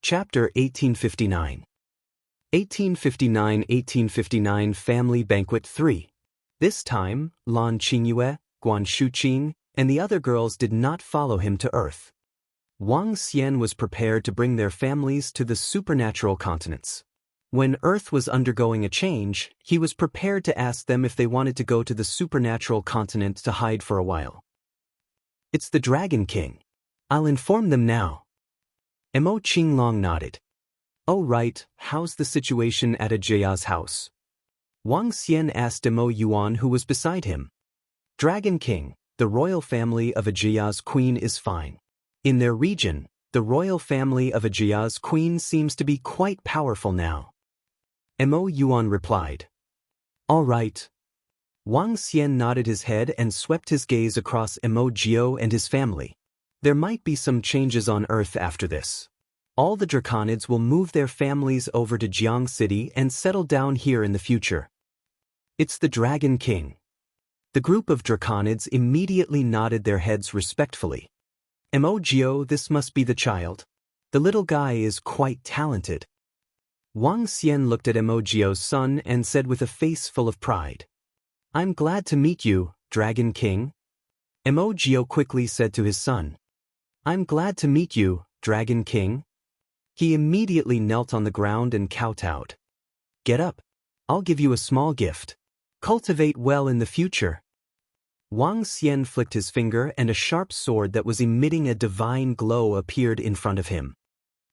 Chapter 1859. 1859 Family Banquet 3. This time, Lan Qingyue, Guan Shuqing, and the other girls did not follow him to Earth. Wang Xian was prepared to bring their families to the supernatural continents. When Earth was undergoing a change, he was prepared to ask them if they wanted to go to the supernatural continent to hide for a while. It's the Dragon King. I'll inform them now. Mo Qinglong nodded. Oh right, how's the situation at Ajaya's house? Wang Xian asked Mo Yuan, who was beside him. Dragon King, the royal family of Ajaya's queen is fine. In their region, the royal family of Ajaya's queen seems to be quite powerful now. Mo Yuan replied. All right. Wang Xian nodded his head and swept his gaze across Mo Jiao and his family. There might be some changes on Earth after this. All the Draconids will move their families over to Jiang City and settle down here in the future. It's the Dragon King. The group of Draconids immediately nodded their heads respectfully. Mo Jiao, this must be the child. The little guy is quite talented. Wang Xian looked at Mo Jiao's son and said with a face full of pride. I'm glad to meet you, Dragon King. Mo Jiao quickly said to his son. I'm glad to meet you, Dragon King. He immediately knelt on the ground and kowtowed. Get up. I'll give you a small gift. Cultivate well in the future. Wang Xian flicked his finger and a sharp sword that was emitting a divine glow appeared in front of him.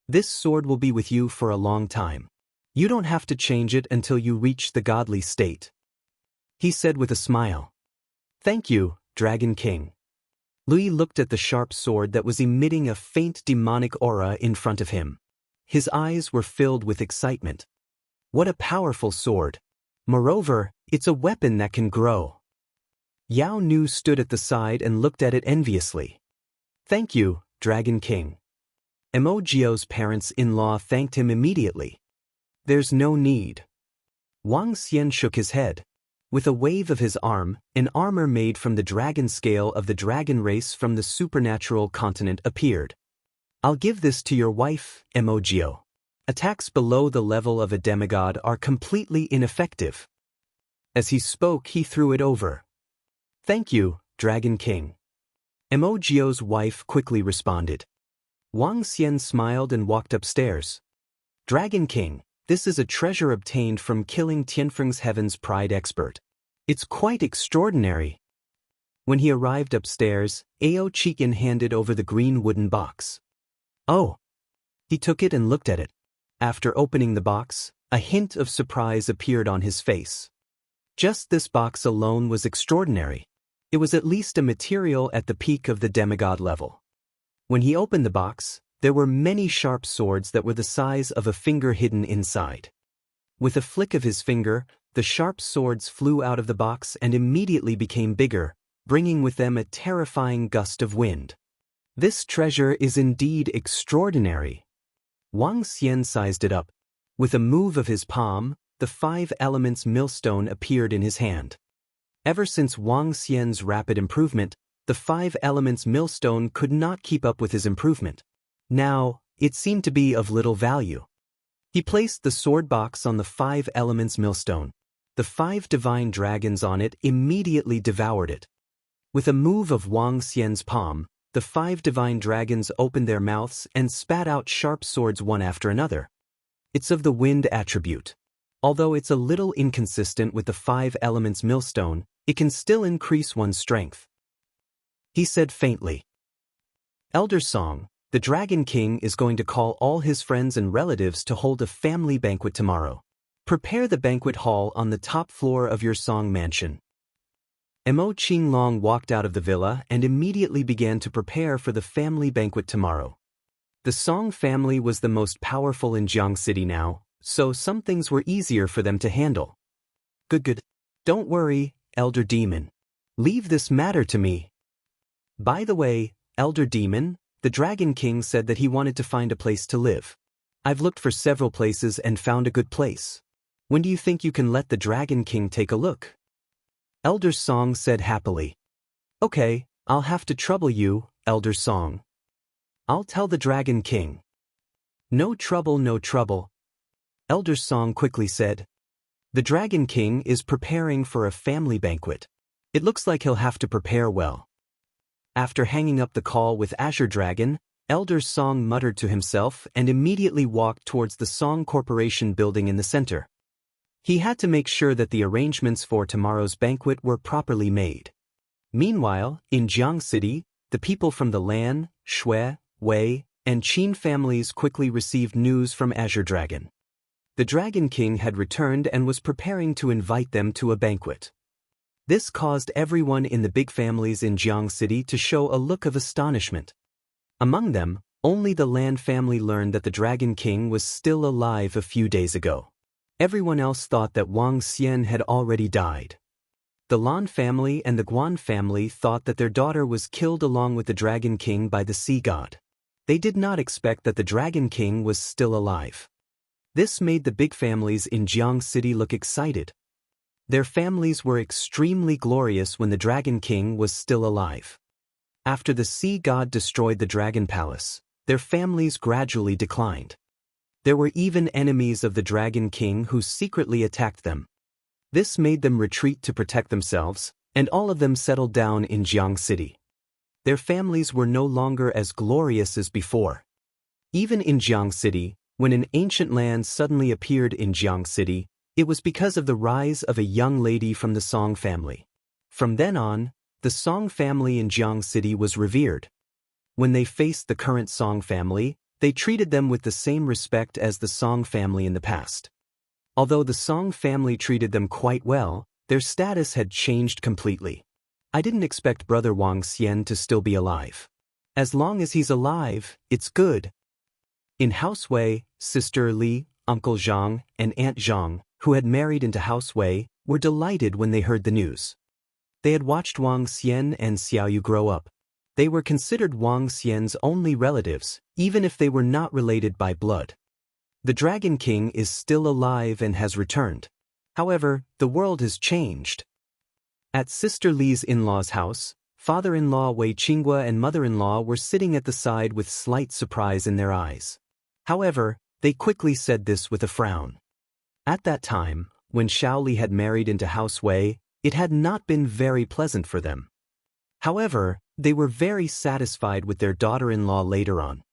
This sword will be with you for a long time. You don't have to change it until you reach the godly state. He said with a smile. Thank you, Dragon King. Lui looked at the sharp sword that was emitting a faint demonic aura in front of him. His eyes were filled with excitement. What a powerful sword. Moreover, it's a weapon that can grow. Yao Nu stood at the side and looked at it enviously. Thank you, Dragon King. Mo Jiao's parents-in-law thanked him immediately. There's no need. Wang Xian shook his head. With a wave of his arm, an armor made from the dragon scale of the dragon race from the supernatural continent appeared. I'll give this to your wife, Mo Jiao. Attacks below the level of a demigod are completely ineffective. As he spoke, he threw it over. Thank you, Dragon King. Mo Jiao's wife quickly responded. Wang Xian smiled and walked upstairs. Dragon King, this is a treasure obtained from killing Tianfeng's Heaven's Pride expert. It's quite extraordinary. When he arrived upstairs, Ao Chikin handed over the green wooden box. Oh. He took it and looked at it. After opening the box, a hint of surprise appeared on his face. Just this box alone was extraordinary. It was at least a material at the peak of the demigod level. When he opened the box, there were many sharp swords that were the size of a finger hidden inside. With a flick of his finger, the sharp swords flew out of the box and immediately became bigger, bringing with them a terrifying gust of wind. This treasure is indeed extraordinary. Wang Xian sized it up. With a move of his palm, the 5 elements millstone appeared in his hand. Ever since Wang Xian's rapid improvement, the 5 elements millstone could not keep up with his improvement. Now, it seemed to be of little value. He placed the sword box on the 5 elements millstone. The 5 divine dragons on it immediately devoured it. With a move of Wang Xian's palm, the 5 divine dragons opened their mouths and spat out sharp swords one after another. It's of the wind attribute. Although it's a little inconsistent with the 5 elements millstone, it can still increase one's strength. He said faintly. Elder Song, the Dragon King is going to call all his friends and relatives to hold a family banquet tomorrow. Prepare the banquet hall on the top floor of your Song mansion. Mo Qinglong walked out of the villa and immediately began to prepare for the family banquet tomorrow. The Song family was the most powerful in Jiang City now, so some things were easier for them to handle. Good. Don't worry, Elder Demon. Leave this matter to me. By the way, Elder Demon, the Dragon King said that he wanted to find a place to live. I've looked for several places and found a good place. When do you think you can let the Dragon King take a look? Elder Song said happily. Okay, I'll have to trouble you, Elder Song. I'll tell the Dragon King. No trouble, no trouble. Elder Song quickly said. The Dragon King is preparing for a family banquet. It looks like he'll have to prepare well. After hanging up the call with Azure Dragon, Elder Song muttered to himself and immediately walked towards the Song Corporation building in the center. He had to make sure that the arrangements for tomorrow's banquet were properly made. Meanwhile, in Jiang City, the people from the Lan, Shui, Wei, and Qin families quickly received news from Azure Dragon. The Dragon King had returned and was preparing to invite them to a banquet. This caused everyone in the big families in Jiang City to show a look of astonishment. Among them, only the Lan family learned that the Dragon King was still alive a few days ago. Everyone else thought that Wang Xian had already died. The Lan family and the Guan family thought that their daughter was killed along with the Dragon King by the sea god. They did not expect that the Dragon King was still alive. This made the big families in Jiang City look excited. Their families were extremely glorious when the Dragon King was still alive. After the sea god destroyed the Dragon Palace, their families gradually declined. There were even enemies of the Dragon King who secretly attacked them. This made them retreat to protect themselves, and all of them settled down in Jiang City. Their families were no longer as glorious as before. Even in Jiang City, when an ancient land suddenly appeared in Jiang City, it was because of the rise of a young lady from the Song family. From then on, the Song family in Jiang City was revered. When they faced the current Song family, they treated them with the same respect as the Song family in the past. Although the Song family treated them quite well, their status had changed completely. I didn't expect Brother Wang Xian to still be alive. As long as he's alive, it's good. In House Wei, Sister Li, Uncle Zhang, and Aunt Zhang, who had married into House Wei, were delighted when they heard the news. They had watched Wang Xian and Xiaoyu grow up. They were considered Wang Xian's only relatives, even if they were not related by blood. The Dragon King is still alive and has returned. However, the world has changed. At Sister Li's in-law's house, father-in-law Wei Qinghua and mother-in-law were sitting at the side with slight surprise in their eyes. However, they quickly said this with a frown. At that time, when Shaoli had married into House Wei, it had not been very pleasant for them. However, they were very satisfied with their daughter-in-law later on.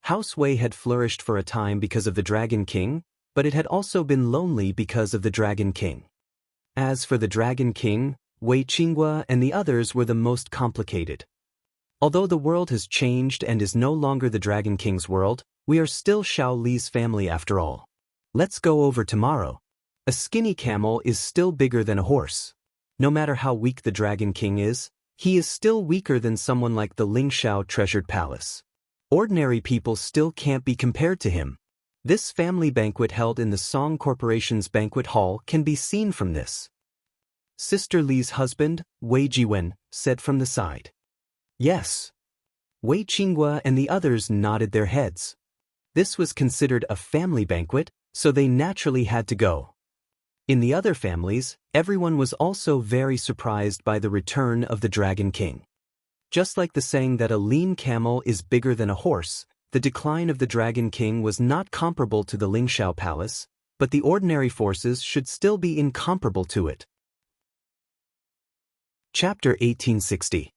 House Wei had flourished for a time because of the Dragon King, but it had also been lonely because of the Dragon King. As for the Dragon King, Wei Qinghua and the others were the most complicated. Although the world has changed and is no longer the Dragon King's world, we are still Xiao Li's family after all. Let's go over tomorrow. A skinny camel is still bigger than a horse. No matter how weak the Dragon King is, he is still weaker than someone like the Lingxiao Treasured Palace. Ordinary people still can't be compared to him. This family banquet held in the Song Corporation's banquet hall can be seen from this. Sister Li's husband, Wei Jiwen, said from the side. Yes. Wei Qinghua and the others nodded their heads. This was considered a family banquet, so they naturally had to go. In the other families, everyone was also very surprised by the return of the Dragon King. Just like the saying that a lean camel is bigger than a horse, the decline of the Dragon King was not comparable to the Lingxiao Palace, but the ordinary forces should still be incomparable to it. Chapter 1860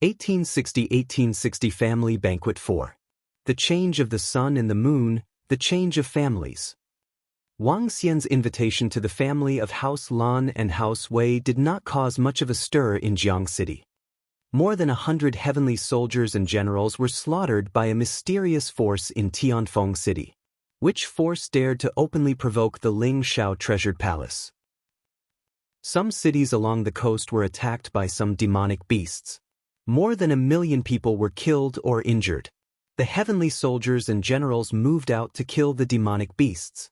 1860 Family Banquet 4. The Change of the Sun and the Moon, the Change of Families. Wang Xian's invitation to the family of House Lan and House Wei did not cause much of a stir in Jiang City. More than 100 heavenly soldiers and generals were slaughtered by a mysterious force in Tianfeng City. Which force dared to openly provoke the Lingxiao Treasured Palace? Some cities along the coast were attacked by some demonic beasts. More than 1 million people were killed or injured. The heavenly soldiers and generals moved out to kill the demonic beasts.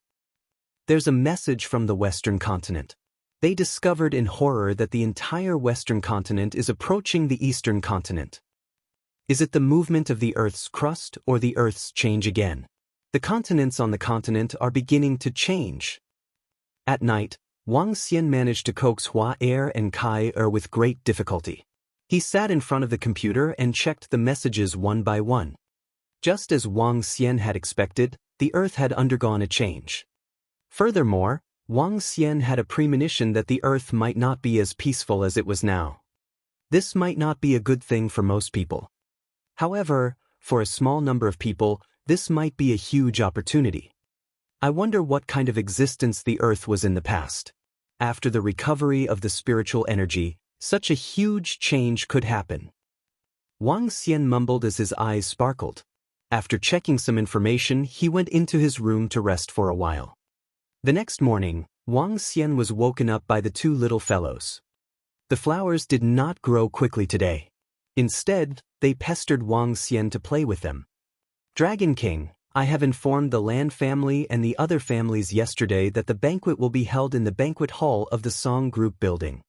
There's a message from the Western continent. They discovered in horror that the entire Western continent is approaching the Eastern continent. Is it the movement of the Earth's crust or the Earth's change again? The continents on the continent are beginning to change. At night, Wang Xian managed to coax Hua Er and Kai Er with great difficulty. He sat in front of the computer and checked the messages one by one. Just as Wang Xian had expected, the earth had undergone a change. Furthermore, Wang Xian had a premonition that the earth might not be as peaceful as it was now. This might not be a good thing for most people. However, for a small number of people, this might be a huge opportunity. I wonder what kind of existence the earth was in the past. After the recovery of the spiritual energy, such a huge change could happen. Wang Xian mumbled as his eyes sparkled. After checking some information, he went into his room to rest for a while. The next morning, Wang Xian was woken up by the two little fellows. The flowers did not grow quickly today. Instead, they pestered Wang Xian to play with them. Dragon King, I have informed the Lan family and the other families yesterday that the banquet will be held in the banquet hall of the Song Group building.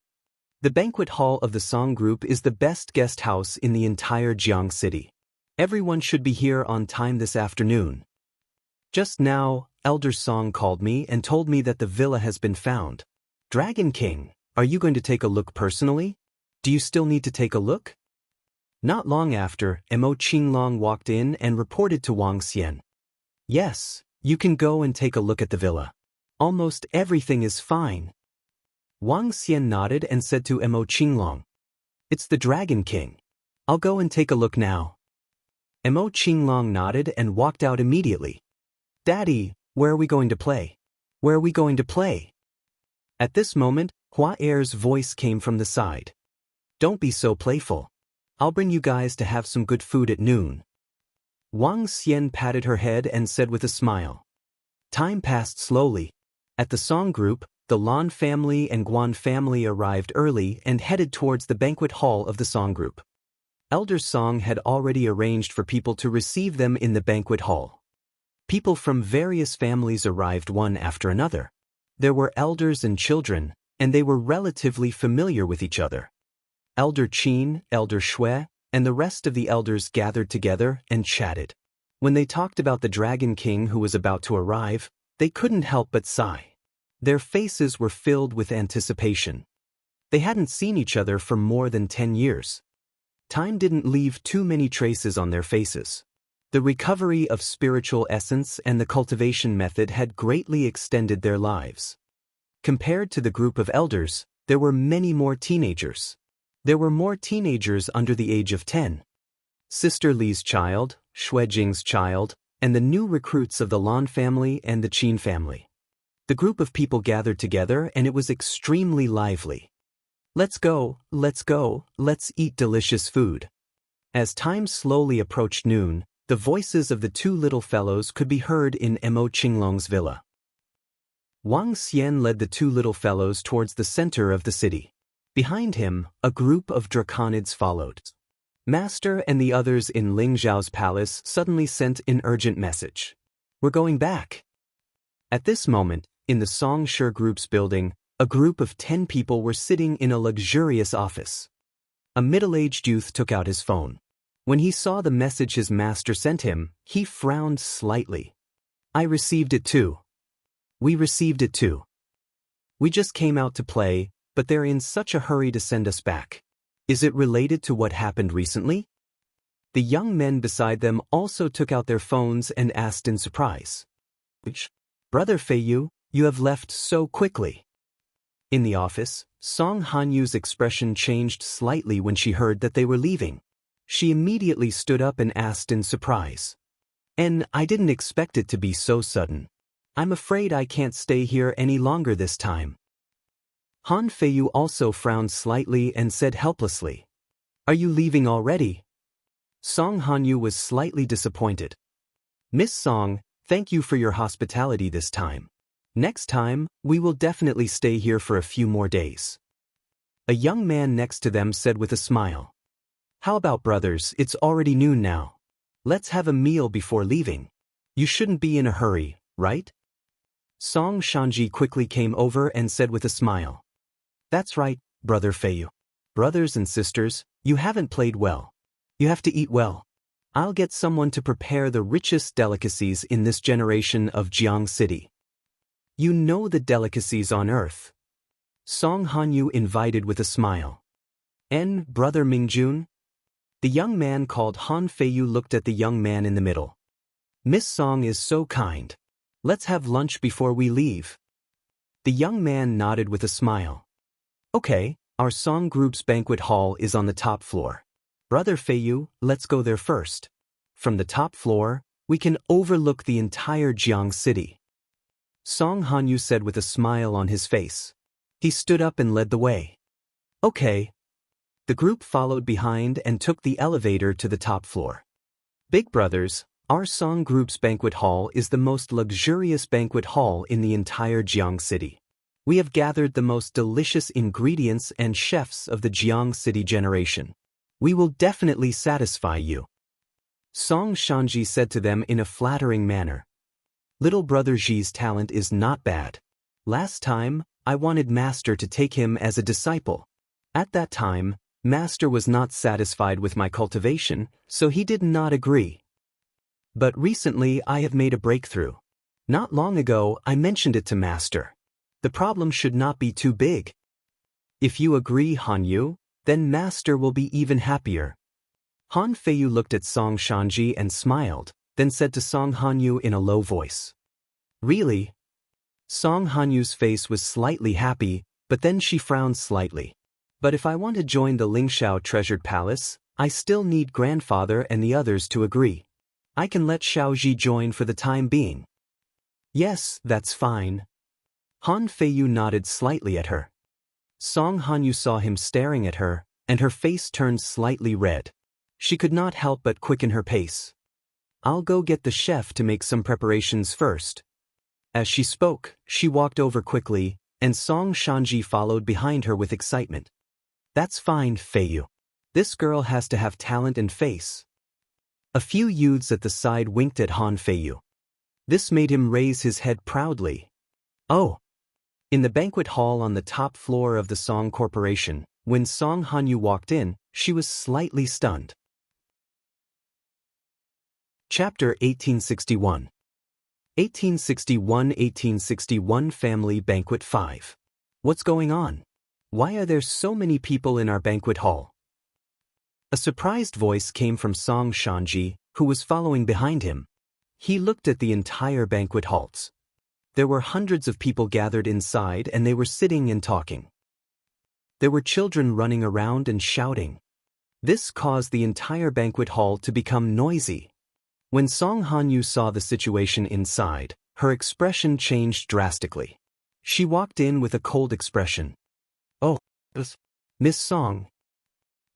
The banquet hall of the Song Group is the best guest house in the entire Jiang City. Everyone should be here on time this afternoon. Just now, Elder Song called me and told me that the villa has been found. Dragon King, are you going to take a look personally? Do you still need to take a look? Not long after, Mo Qinglong walked in and reported to Wang Xian. Yes, you can go and take a look at the villa. Almost everything is fine. Wang Xian nodded and said to Mo Qinglong, It's the Dragon King. I'll go and take a look now. Mo Qinglong nodded and walked out immediately. Daddy, where are we going to play? Where are we going to play? At this moment, Hua Er's voice came from the side. Don't be so playful. I'll bring you guys to have some good food at noon. Wang Xian patted her head and said with a smile. Time passed slowly. At the Song Group, the Lan family and Guan family arrived early and headed towards the banquet hall of the Song Group. Elder Song had already arranged for people to receive them in the banquet hall. People from various families arrived one after another. There were elders and children, and they were relatively familiar with each other. Elder Qin, Elder Shui, and the rest of the elders gathered together and chatted. When they talked about the Dragon King who was about to arrive, they couldn't help but sigh. Their faces were filled with anticipation. They hadn't seen each other for more than 10 years. Time didn't leave too many traces on their faces. The recovery of spiritual essence and the cultivation method had greatly extended their lives. Compared to the group of elders, there were many more teenagers. There were more teenagers under the age of 10. Sister Li's child, Shui Jing's child, and the new recruits of the Lan family and the Qin family. The group of people gathered together and it was extremely lively. Let's go, let's eat delicious food. As time slowly approached noon, the voices of the two little fellows could be heard in Mo Qinglong's villa. Wang Xian led the two little fellows towards the center of the city. Behind him, a group of draconids followed. Master and the others in Ling Zhao's palace suddenly sent an urgent message. We're going back. At this moment, in the Song Shi Group's building, a group of 10 people were sitting in a luxurious office. A middle-aged youth took out his phone. When he saw the message his master sent him, he frowned slightly. I received it too. We received it too. We just came out to play, but they're in such a hurry to send us back. Is it related to what happened recently? The young men beside them also took out their phones and asked in surprise. Brother Feiyu, you have left so quickly. In the office, Song Hanyu's expression changed slightly when she heard that they were leaving. She immediately stood up and asked in surprise. And I didn't expect it to be so sudden. I'm afraid I can't stay here any longer this time. Han Feiyu also frowned slightly and said helplessly, Are you leaving already? Song Hanyu was slightly disappointed. Miss Song, thank you for your hospitality this time. Next time, we will definitely stay here for a few more days. A young man next to them said with a smile. How about brothers, it's already noon now. Let's have a meal before leaving. You shouldn't be in a hurry, right? Song Shanji quickly came over and said with a smile. That's right, Brother Feiyu. Brothers and sisters, you haven't played well. You have to eat well. I'll get someone to prepare the richest delicacies in this generation of Jiang City. You know the delicacies on earth. Song Hanyu invited with a smile. And Brother Mingjun? The young man called Han Feiyu looked at the young man in the middle. Miss Song is so kind. Let's have lunch before we leave. The young man nodded with a smile. Okay, our song group's banquet hall is on the top floor. Brother Feiyu, let's go there first. From the top floor, we can overlook the entire Jiang city. Song Hanyu said with a smile on his face. He stood up and led the way. Okay. The group followed behind and took the elevator to the top floor. Big brothers, our song group's banquet hall is the most luxurious banquet hall in the entire Jiang city. We have gathered the most delicious ingredients and chefs of the Jiang city generation. We will definitely satisfy you. Song Shanji said to them in a flattering manner. Little brother Ji's talent is not bad. Last time, I wanted Master to take him as a disciple. At that time, Master was not satisfied with my cultivation, so he did not agree. But recently I have made a breakthrough. Not long ago I mentioned it to Master. The problem should not be too big. If you agree, Hanyu, then Master will be even happier. Han Feiyu looked at Song Shanji and smiled, then said to Song Hanyu in a low voice. Really? Song Hanyu's face was slightly happy, but then she frowned slightly. But if I want to join the Lingxiao treasured palace, I still need grandfather and the others to agree. I can let Xiaoji join for the time being. Yes, that's fine. Han Feiyu nodded slightly at her. Song Hanyu saw him staring at her, and her face turned slightly red. She could not help but quicken her pace. I'll go get the chef to make some preparations first. As she spoke, she walked over quickly, and Song Shanji followed behind her with excitement. That's fine, Feiyu. This girl has to have talent and face. A few youths at the side winked at Han Feiyu. This made him raise his head proudly. Oh! In the banquet hall on the top floor of the Song Corporation, when Song Hanyu walked in, she was slightly stunned. Chapter 1861 1861 Family Banquet 5. What's going on? Why are there so many people in our banquet hall? A surprised voice came from Song Shanji, who was following behind him. He looked at the entire banquet halls. There were hundreds of people gathered inside and they were sitting and talking. There were children running around and shouting. This caused the entire banquet hall to become noisy. When Song Hanyu saw the situation inside, her expression changed drastically. She walked in with a cold expression. Oh, Miss Song.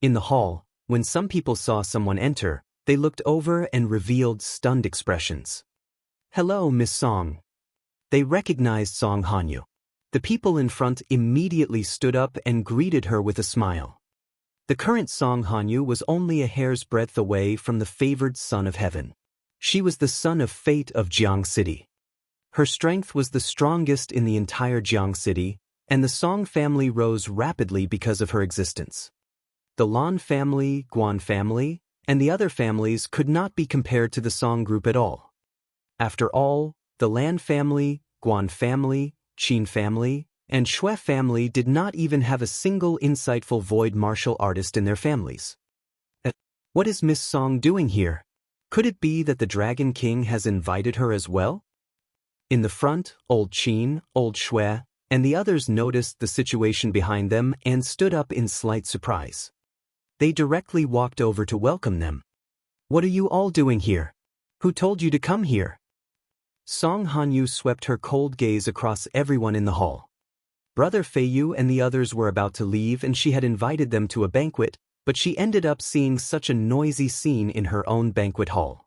In the hall, when some people saw someone enter, they looked over and revealed stunned expressions. Hello, Miss Song. They recognized Song Hanyu. The people in front immediately stood up and greeted her with a smile. The current Song Hanyu was only a hair's breadth away from the favored son of heaven. She was the son of fate of Jiang City. Her strength was the strongest in the entire Jiang City, and the Song family rose rapidly because of her existence. The Lan family, Guan family, and the other families could not be compared to the Song group at all. After all, the Lan family, Guan family, Qin family, and Shui family did not even have a single insightful void martial artist in their families. What is Miss Song doing here? Could it be that the Dragon King has invited her as well? In the front, Old Qin, Old Shui, and the others noticed the situation behind them and stood up in slight surprise. They directly walked over to welcome them. What are you all doing here? Who told you to come here? Song Hanyu swept her cold gaze across everyone in the hall. Brother Feiyu and the others were about to leave and she had invited them to a banquet, but she ended up seeing such a noisy scene in her own banquet hall.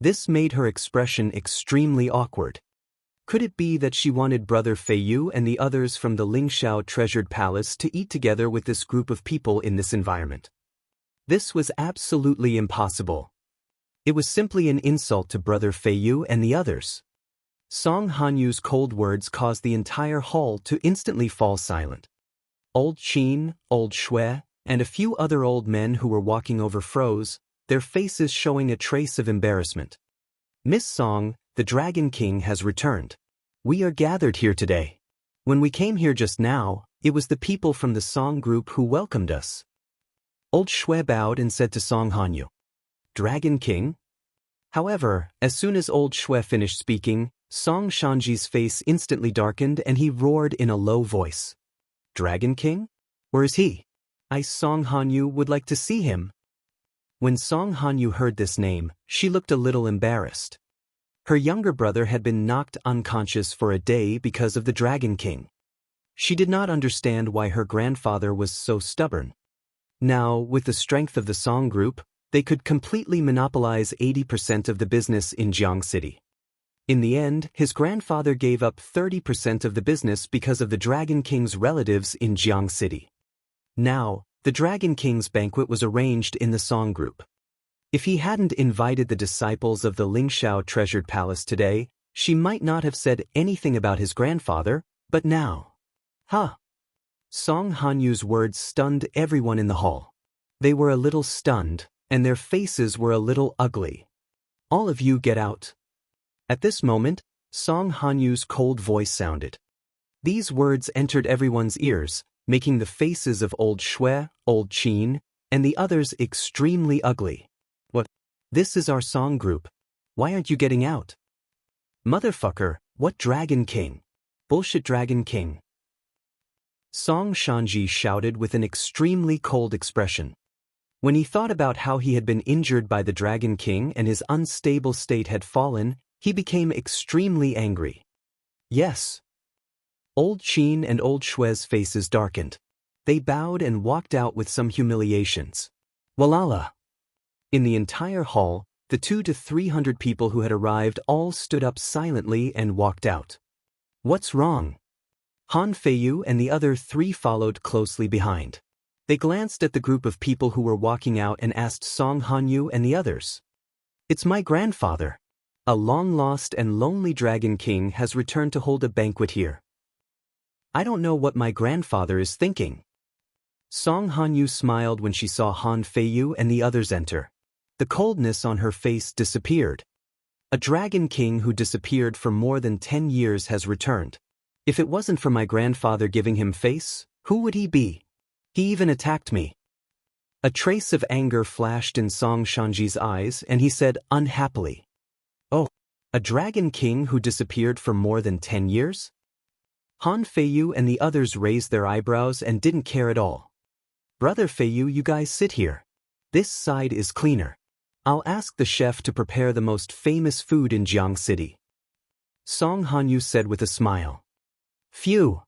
This made her expression extremely awkward. Could it be that she wanted Brother Feiyu and the others from the Lingxiao treasured palace to eat together with this group of people in this environment? This was absolutely impossible. It was simply an insult to Brother Feiyu and the others. Song Hanyu's cold words caused the entire hall to instantly fall silent. Old Qin, Old Shui, and a few other old men who were walking over froze, their faces showing a trace of embarrassment. Miss Song, the Dragon King has returned. We are gathered here today. When we came here just now, it was the people from the Song group who welcomed us. Old Shui bowed and said to Song Hanyu, Dragon King? However, as soon as Old Shui finished speaking, Song Shanji's face instantly darkened and he roared in a low voice. Dragon King? Where is he? Song Hanyu would like to see him. When Song Hanyu heard this name, she looked a little embarrassed. Her younger brother had been knocked unconscious for a day because of the Dragon King. She did not understand why her grandfather was so stubborn. Now, with the strength of the Song Group, they could completely monopolize 80% of the business in Jiang City. In the end, his grandfather gave up 30% of the business because of the Dragon King's relatives in Jiang City. Now, the Dragon King's banquet was arranged in the Song Group. If he hadn't invited the disciples of the Lingxiao Treasured Palace today, she might not have said anything about his grandfather, but now. Song Hanyu's words stunned everyone in the hall. They were a little stunned, and their faces were a little ugly. All of you get out. At this moment, Song Hanyu's cold voice sounded. These words entered everyone's ears, making the faces of Old Shui, Old Qin, and the others extremely ugly. What? This is our Song Group. Why aren't you getting out? Motherfucker, what Dragon King? Bullshit Dragon King. Song Shanji shouted with an extremely cold expression. When he thought about how he had been injured by the Dragon King and his unstable state had fallen, he became extremely angry. Yes. Old Qin and Old Shui's faces darkened. They bowed and walked out with some humiliations. Walala. In the entire hall, the 200 to 300 people who had arrived all stood up silently and walked out. What's wrong? Han Feiyu and the other 3 followed closely behind. They glanced at the group of people who were walking out and asked Song Hanyu and the others. It's my grandfather. A long-lost and lonely Dragon King has returned to hold a banquet here. I don't know what my grandfather is thinking. Song Hanyu smiled when she saw Han Feiyu and the others enter. The coldness on her face disappeared. A Dragon King who disappeared for more than 10 years has returned. If it wasn't for my grandfather giving him face, who would he be? He even attacked me. A trace of anger flashed in Song Shanji's eyes and he said unhappily. Oh, a Dragon King who disappeared for more than 10 years? Han Feiyu and the others raised their eyebrows and didn't care at all. Brother Feiyu, you guys sit here. This side is cleaner. I'll ask the chef to prepare the most famous food in Jiang City. Song Hanyu said with a smile. Phew.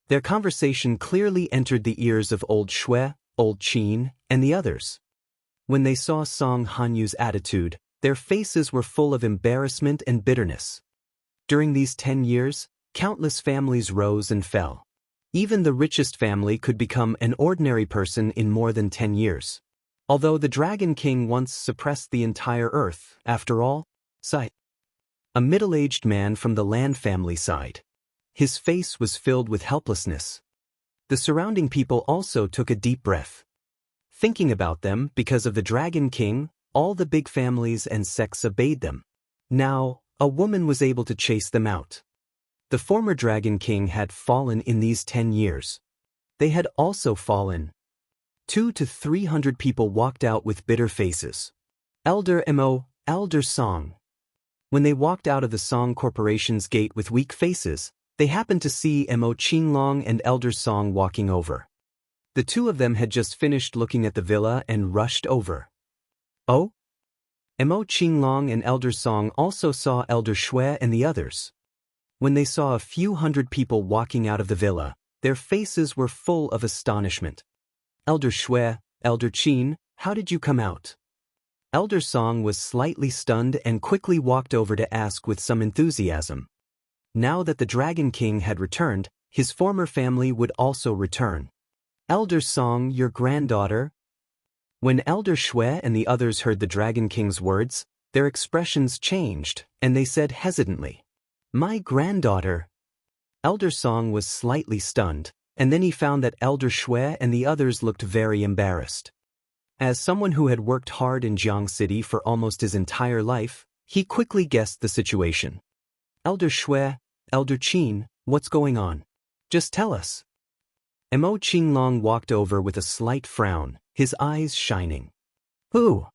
Their conversation clearly entered the ears of Old Shui, Old Qin, and the others. When they saw Song Hanyu's attitude, their faces were full of embarrassment and bitterness. During these 10 years, countless families rose and fell. Even the richest family could become an ordinary person in more than 10 years. Although the Dragon King once suppressed the entire earth, after all, a middle-aged man from the Land family sighed. His face was filled with helplessness. The surrounding people also took a deep breath. Thinking about them, because of the Dragon King, all the big families and sects obeyed them. Now, a woman was able to chase them out. The former Dragon King had fallen in these 10 years. They had also fallen. 200 to 300 people walked out with bitter faces. Elder Song. When they walked out of the Song Corporation's gate with weak faces, they happened to see Mo Qinglong and Elder Song walking over. The 2 of them had just finished looking at the villa and rushed over. Oh? Mo Qinglong and Elder Song also saw Elder Shui and the others. When they saw a few hundred people walking out of the villa, their faces were full of astonishment. Elder Shui, Elder Qin, how did you come out? Elder Song was slightly stunned and quickly walked over to ask with some enthusiasm. Now that the Dragon King had returned, his former family would also return. Elder Song, your granddaughter? When Elder Shui and the others heard the Dragon King's words, their expressions changed, and they said hesitantly, My granddaughter. Elder Song was slightly stunned, and then he found that Elder Shui and the others looked very embarrassed. As someone who had worked hard in Jiang City for almost his entire life, he quickly guessed the situation. Elder Shui, Elder Qin, what's going on? Just tell us. Mo Qinglong walked over with a slight frown, his eyes shining. Ooh!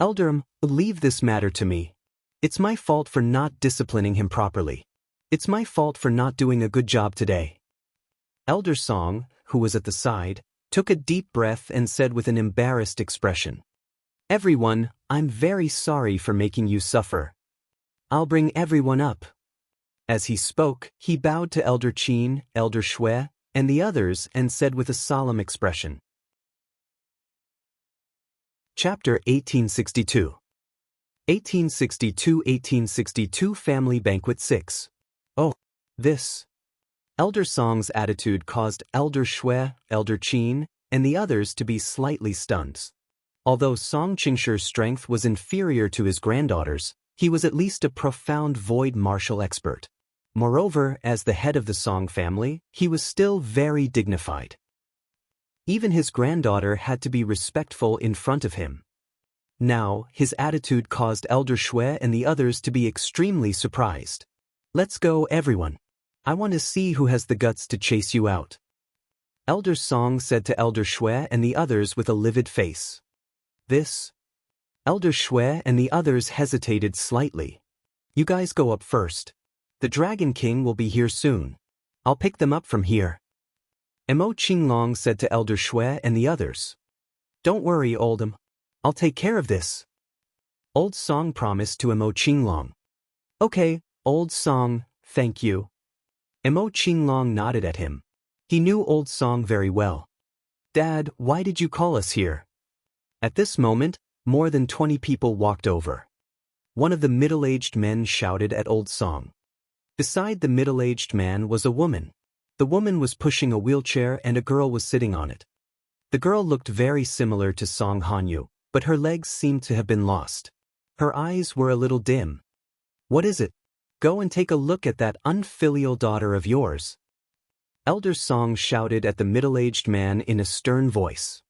Elder, leave this matter to me. It's my fault for not disciplining him properly. It's my fault for not doing a good job today. Elder Song, who was at the side, took a deep breath and said with an embarrassed expression, "Everyone, I'm very sorry for making you suffer. I'll bring everyone up." As he spoke, he bowed to Elder Qin, Elder Shui, and the others and said with a solemn expression. Chapter 1862. 1862 Family Banquet 6. Oh, this. Elder Song's attitude caused Elder Shui, Elder Qin, and the others to be slightly stunned. Although Song Qingshi's strength was inferior to his granddaughter's, he was at least a profound void martial expert. Moreover, as the head of the Song family, he was still very dignified. Even his granddaughter had to be respectful in front of him. Now, his attitude caused Elder Shui and the others to be extremely surprised. "Let's go, everyone. I want to see who has the guts to chase you out." Elder Song said to Elder Shui and the others with a livid face. "This?" Elder Shui and the others hesitated slightly. "You guys go up first. The Dragon King will be here soon. I'll pick them up from here." Mo Qinglong said to Elder Shui and the others. "Don't worry, Oldham. I'll take care of this." Old Song promised to Mo Qinglong. "Okay, Old Song, thank you." Mo Qinglong nodded at him. He knew Old Song very well. "Dad, why did you call us here?" At this moment, more than 20 people walked over. One of the middle-aged men shouted at Old Song. Beside the middle-aged man was a woman. The woman was pushing a wheelchair and a girl was sitting on it. The girl looked very similar to Song Hanyu, but her legs seemed to have been lost. Her eyes were a little dim. "What is it? Go and take a look at that unfilial daughter of yours." Elder Song shouted at the middle-aged man in a stern voice.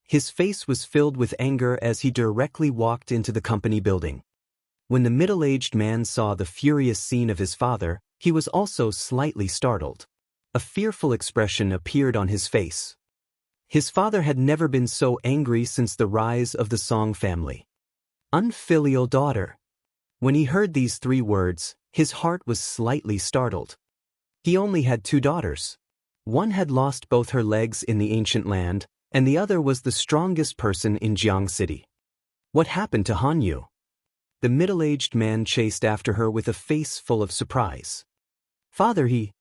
His face was filled with anger as he directly walked into the company building. When the middle-aged man saw the furious scene of his father, he was also slightly startled. A fearful expression appeared on his face. His father had never been so angry since the rise of the Song family. Unfilial daughter. When he heard these 3 words, his heart was slightly startled. He only had 2 daughters. One had lost both her legs in the ancient land, and the other was the strongest person in Jiang City. What happened to Hanyu? The middle-aged man chased after her with a face full of surprise. "Father, he..."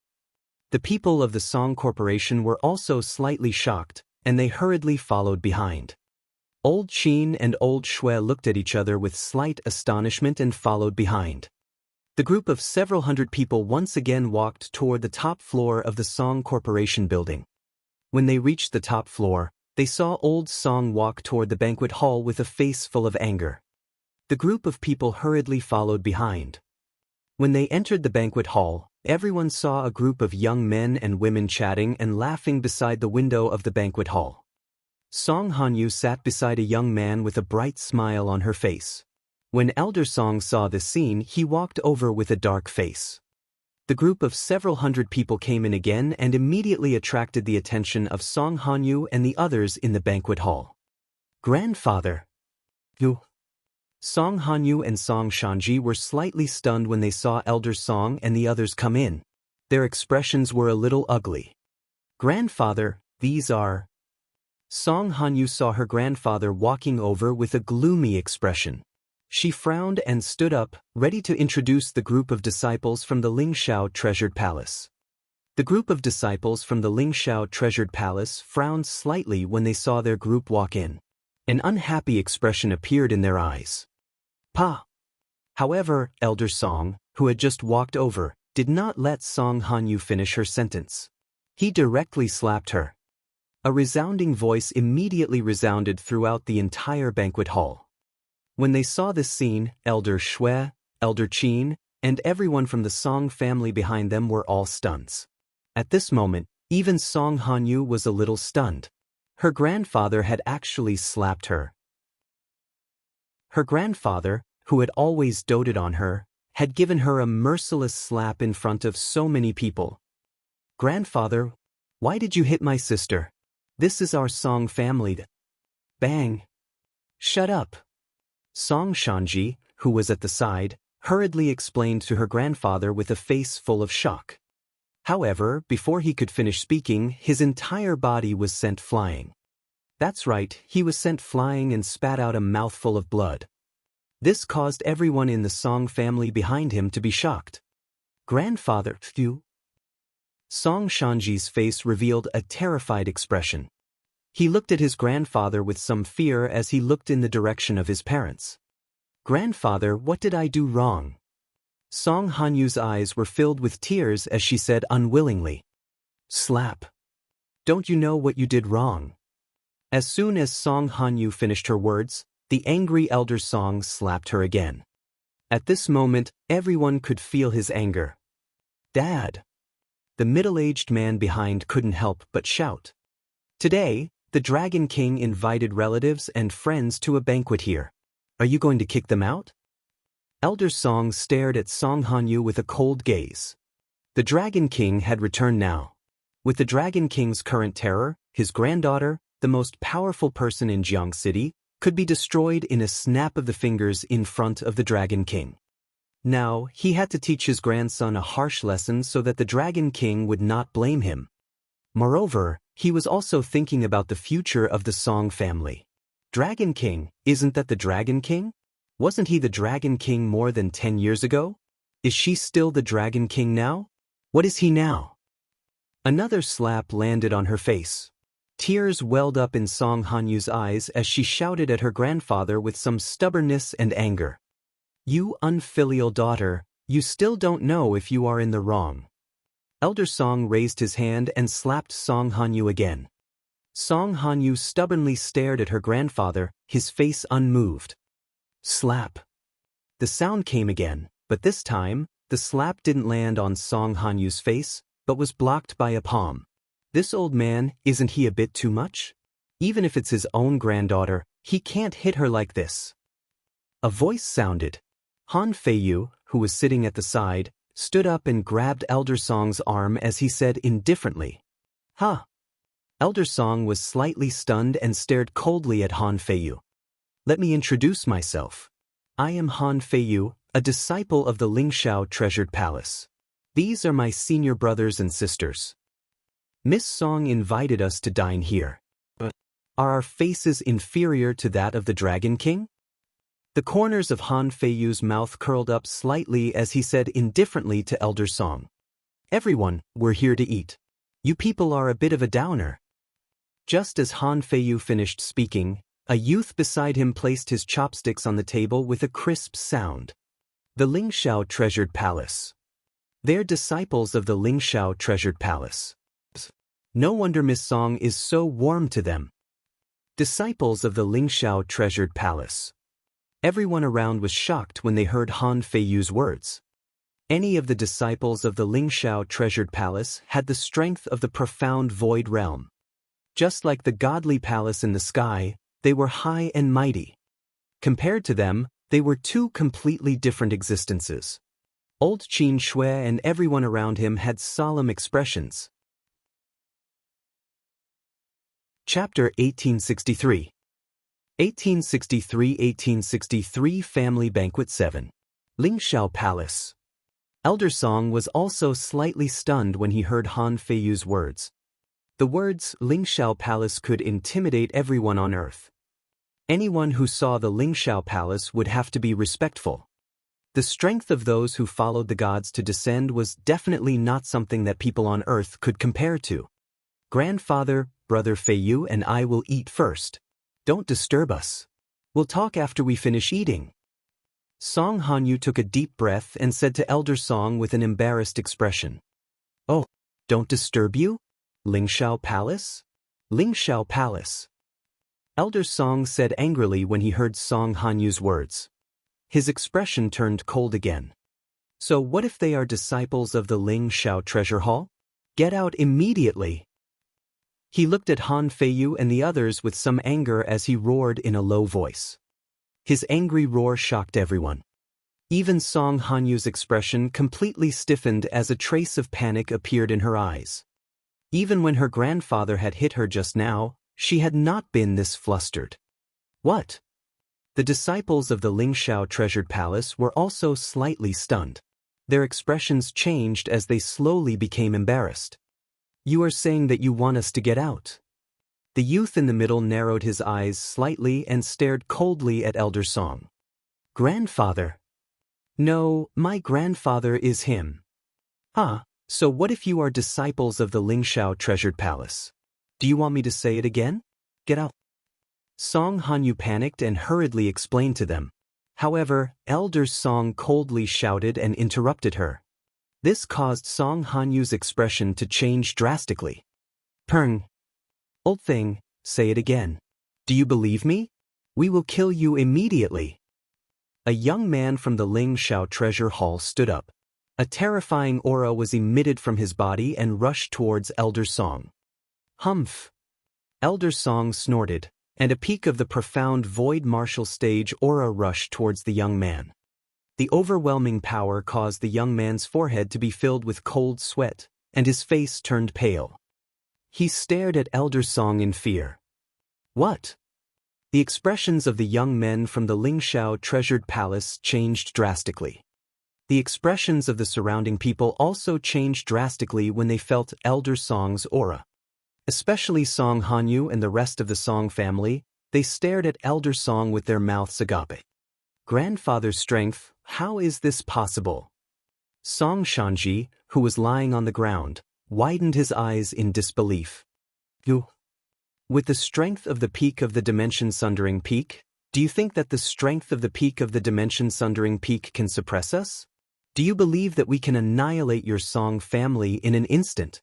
The people of the Song Corporation were also slightly shocked, and they hurriedly followed behind. Old Qin and Old Shui looked at each other with slight astonishment and followed behind. The group of several hundred people once again walked toward the top floor of the Song Corporation building. When they reached the top floor, they saw Old Song walk toward the banquet hall with a face full of anger. The group of people hurriedly followed behind. When they entered the banquet hall, everyone saw a group of young men and women chatting and laughing beside the window of the banquet hall. Song Hanyu sat beside a young man with a bright smile on her face. When Elder Song saw this scene, he walked over with a dark face. The group of several hundred people came in again and immediately attracted the attention of Song Hanyu and the others in the banquet hall. "Grandfather." "You." Song Hanyu and Song Shanji were slightly stunned when they saw Elder Song and the others come in. Their expressions were a little ugly. "Grandfather, these are..." Song Hanyu saw her grandfather walking over with a gloomy expression. She frowned and stood up, ready to introduce the group of disciples from the Lingshao Treasured Palace. The group of disciples from the Lingshao Treasured Palace frowned slightly when they saw their group walk in. An unhappy expression appeared in their eyes. "Pa!" However, Elder Song, who had just walked over, did not let Song Hanyu finish her sentence. He directly slapped her. A resounding voice immediately resounded throughout the entire banquet hall. When they saw this scene, Elder Shui, Elder Qin, and everyone from the Song family behind them were all stunned. At this moment, even Song Hanyu was a little stunned. Her grandfather had actually slapped her. Her grandfather, who had always doted on her, had given her a merciless slap in front of so many people. "Grandfather, why did you hit my sister? This is our Song family." Bang! Shut up! Song Shanji, who was at the side, hurriedly explained to her grandfather with a face full of shock. However, before he could finish speaking, his entire body was sent flying. That's right, he was sent flying and spat out a mouthful of blood. This caused everyone in the Song family behind him to be shocked. Grandfather, phew. Song Shanji's face revealed a terrified expression. He looked at his grandfather with some fear as he looked in the direction of his parents. Grandfather, what did I do wrong? Song Hanyu's eyes were filled with tears as she said unwillingly. Slap. Don't you know what you did wrong? As soon as Song Hanyu finished her words, the angry elder Song slapped her again. At this moment, everyone could feel his anger. Dad! The middle-aged man behind couldn't help but shout. Today, the Dragon King invited relatives and friends to a banquet here. Are you going to kick them out? Elder Song stared at Song Hanyu with a cold gaze. The Dragon King had returned now. With the Dragon King's current terror, his granddaughter, the most powerful person in Jiang City, could be destroyed in a snap of the fingers in front of the Dragon King. Now, he had to teach his grandson a harsh lesson so that the Dragon King would not blame him. Moreover, he was also thinking about the future of the Song family. Dragon King, isn't that the Dragon King? Wasn't he the Dragon King more than 10 years ago? Is she still the Dragon King now? What is he now? Another slap landed on her face. Tears welled up in Song Hanyu's eyes as she shouted at her grandfather with some stubbornness and anger. You unfilial daughter, you still don't know if you are in the wrong. Elder Song raised his hand and slapped Song Hanyu again. Song Hanyu stubbornly stared at her grandfather, his face unmoved. Slap. The sound came again, but this time, the slap didn't land on Song Hanyu's face, but was blocked by a palm. This old man, isn't he a bit too much? Even if it's his own granddaughter, he can't hit her like this. A voice sounded. Han Feiyu, who was sitting at the side, stood up and grabbed Elder Song's arm as he said indifferently. Huh. Elder Song was slightly stunned and stared coldly at Han Feiyu. Let me introduce myself. I am Han Feiyu, a disciple of the Lingxiao Treasured Palace. These are my senior brothers and sisters. Miss Song invited us to dine here. But are our faces inferior to that of the Dragon King? The corners of Han Feiyu's mouth curled up slightly as he said indifferently to Elder Song. Everyone, we're here to eat. You people are a bit of a downer. Just as Han Feiyu finished speaking, a youth beside him placed his chopsticks on the table with a crisp sound. The Lingxiao Treasured Palace. They're disciples of the Lingxiao Treasured Palace. No wonder Miss Song is so warm to them. Disciples of the Lingxiao Treasured Palace. Everyone around was shocked when they heard Han Feiyu's words. Any of the disciples of the Lingxiao Treasured Palace had the strength of the profound void realm. Just like the godly palace in the sky, they were high and mighty. Compared to them, they were two completely different existences. Old Qin Shui and everyone around him had solemn expressions. Chapter 1863 1863 Family Banquet 7. Lingxiao Palace. Elder Song was also slightly stunned when he heard Han Feiyu's words. The words Lingxiao Palace could intimidate everyone on earth. Anyone who saw the Lingxiao Palace would have to be respectful. The strength of those who followed the gods to descend was definitely not something that people on earth could compare to. Grandfather, Brother Feiyu and I will eat first. Don't disturb us. We'll talk after we finish eating. Song Hanyu took a deep breath and said to Elder Song with an embarrassed expression. Oh, don't disturb you? Lingxiao Palace? Lingxiao Palace. Elder Song said angrily when he heard Song Hanyu's words. His expression turned cold again. So what if they are disciples of the Lingxiao Treasure Hall? Get out immediately. He looked at Han Feiyu and the others with some anger as he roared in a low voice. His angry roar shocked everyone. Even Song Hanyu's expression completely stiffened as a trace of panic appeared in her eyes. Even when her grandfather had hit her just now, she had not been this flustered. What? The disciples of the Lingxiao treasured palace were also slightly stunned. Their expressions changed as they slowly became embarrassed. You are saying that you want us to get out? The youth in the middle narrowed his eyes slightly and stared coldly at Elder Song. Grandfather? No, my grandfather is him. Ah, so what if you are disciples of the Lingxiao treasured palace? Do you want me to say it again? Get out. Song Hanyu panicked and hurriedly explained to them. However, Elder Song coldly shouted and interrupted her. This caused Song Hanyu's expression to change drastically. Peng. Old thing, say it again. Do you believe me? We will kill you immediately. A young man from the Lingxiao treasure hall stood up. A terrifying aura was emitted from his body and rushed towards Elder Song. Humph. Elder Song snorted, and a peak of the profound void martial stage aura rushed towards the young man. The overwhelming power caused the young man's forehead to be filled with cold sweat, and his face turned pale. He stared at Elder Song in fear. What? The expressions of the young men from the Lingxiao treasured palace changed drastically. The expressions of the surrounding people also changed drastically when they felt Elder Song's aura. Especially Song Hanyu and the rest of the Song family, they stared at Elder Song with their mouths agape. Grandfather's strength, how is this possible? Song Shanji, who was lying on the ground, widened his eyes in disbelief. You? With the strength of the peak of the dimension-sundering peak, do you think that the strength of the peak of the dimension-sundering peak can suppress us? Do you believe that we can annihilate your Song family in an instant?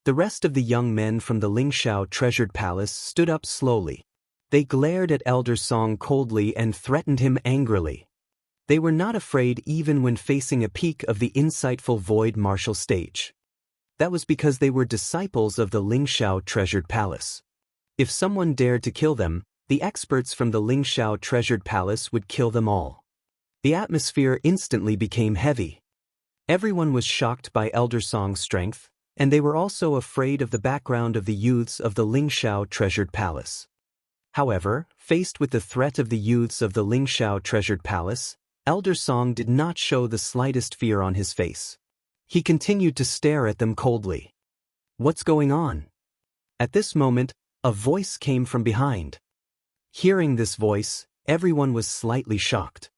The rest of the young men from the Lingxiao treasured palace stood up slowly. They glared at Elder Song coldly and threatened him angrily. They were not afraid even when facing a peak of the insightful void martial stage. That was because they were disciples of the Lingxiao treasured palace. If someone dared to kill them, the experts from the Lingxiao treasured palace would kill them all. The atmosphere instantly became heavy. Everyone was shocked by Elder Song's strength, and they were also afraid of the background of the youths of the Lingxiao treasured palace. However, faced with the threat of the youths of the Lingxiao treasured palace, Elder Song did not show the slightest fear on his face. He continued to stare at them coldly. What's going on? At this moment, a voice came from behind. Hearing this voice, everyone was slightly shocked.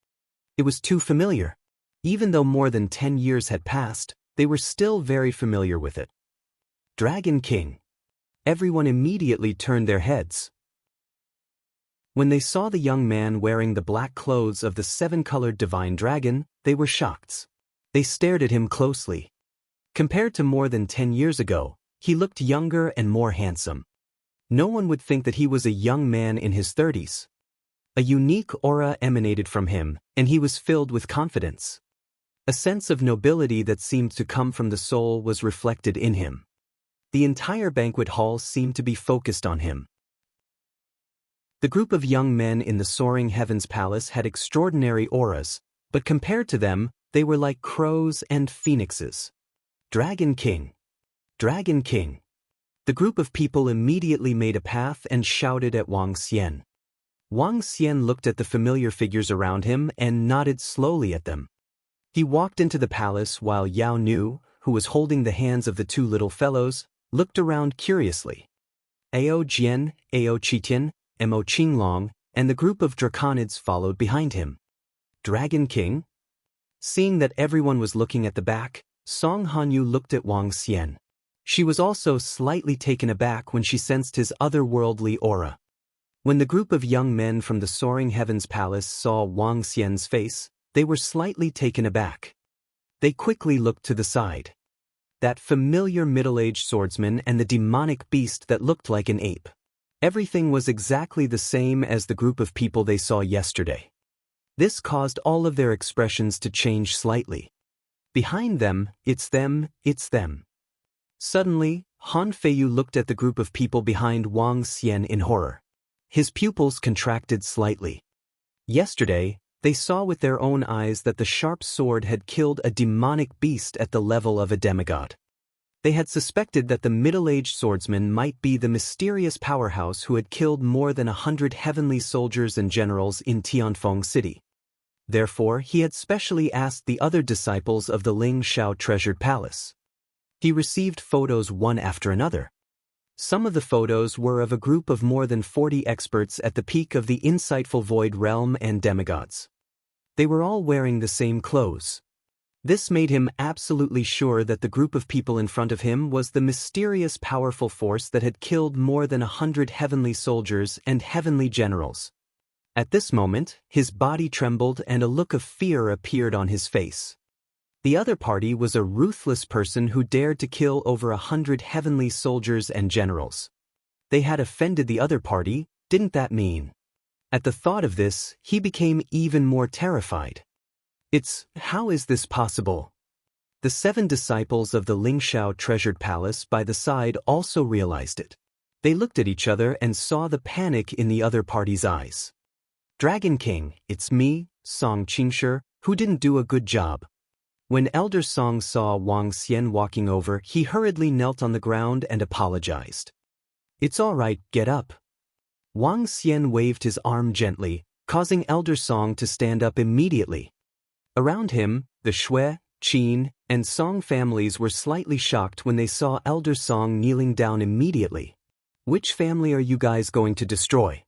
It was too familiar. Even though more than 10 years had passed, they were still very familiar with it. Dragon King. Everyone immediately turned their heads. When they saw the young man wearing the black clothes of the seven-colored divine dragon, they were shocked. They stared at him closely. Compared to more than 10 years ago, he looked younger and more handsome. No one would think that he was a young man in his 30s. A unique aura emanated from him, and he was filled with confidence. A sense of nobility that seemed to come from the soul was reflected in him. The entire banquet hall seemed to be focused on him. The group of young men in the soaring heavens palace had extraordinary auras, but compared to them, they were like crows and phoenixes. Dragon King. Dragon King. The group of people immediately made a path and shouted at Wang Xian. Wang Xian looked at the familiar figures around him and nodded slowly at them. He walked into the palace while Yao Nu, who was holding the hands of the two little fellows, looked around curiously. Ao Jian, Ao Qitian, Mo Qinglong, and the group of draconids followed behind him. Dragon King? Seeing that everyone was looking at the back, Song Hanyu looked at Wang Xian. She was also slightly taken aback when she sensed his otherworldly aura. When the group of young men from the soaring heavens palace saw Wang Xian's face, they were slightly taken aback. They quickly looked to the side. That familiar middle-aged swordsman and the demonic beast that looked like an ape. Everything was exactly the same as the group of people they saw yesterday. This caused all of their expressions to change slightly. Behind them, it's them, it's them. Suddenly, Han Feiyu looked at the group of people behind Wang Xian in horror. His pupils contracted slightly. Yesterday, they saw with their own eyes that the sharp sword had killed a demonic beast at the level of a demigod. They had suspected that the middle-aged swordsman might be the mysterious powerhouse who had killed more than 100 heavenly soldiers and generals in Tianfeng City. Therefore, he had specially asked the other disciples of the Ling Shao treasured palace. He received photos one after another. Some of the photos were of a group of more than 40 experts at the peak of the insightful void realm and demigods. They were all wearing the same clothes. This made him absolutely sure that the group of people in front of him was the mysterious powerful force that had killed more than 100 heavenly soldiers and heavenly generals. At this moment, his body trembled and a look of fear appeared on his face. The other party was a ruthless person who dared to kill over 100 heavenly soldiers and generals. They had offended the other party, didn't that mean? At the thought of this, he became even more terrified. How is this possible? The 7 disciples of the Ling Shao treasured palace by the side also realized it. They looked at each other and saw the panic in the other party's eyes. Dragon King, it's me, Song Qingshi, who didn't do a good job. When Elder Song saw Wang Xian walking over, he hurriedly knelt on the ground and apologized. It's all right, get up. Wang Xian waved his arm gently, causing Elder Song to stand up immediately. Around him, the Shui, Qin, and Song families were slightly shocked when they saw Elder Song kneeling down immediately. Which family are you guys going to destroy?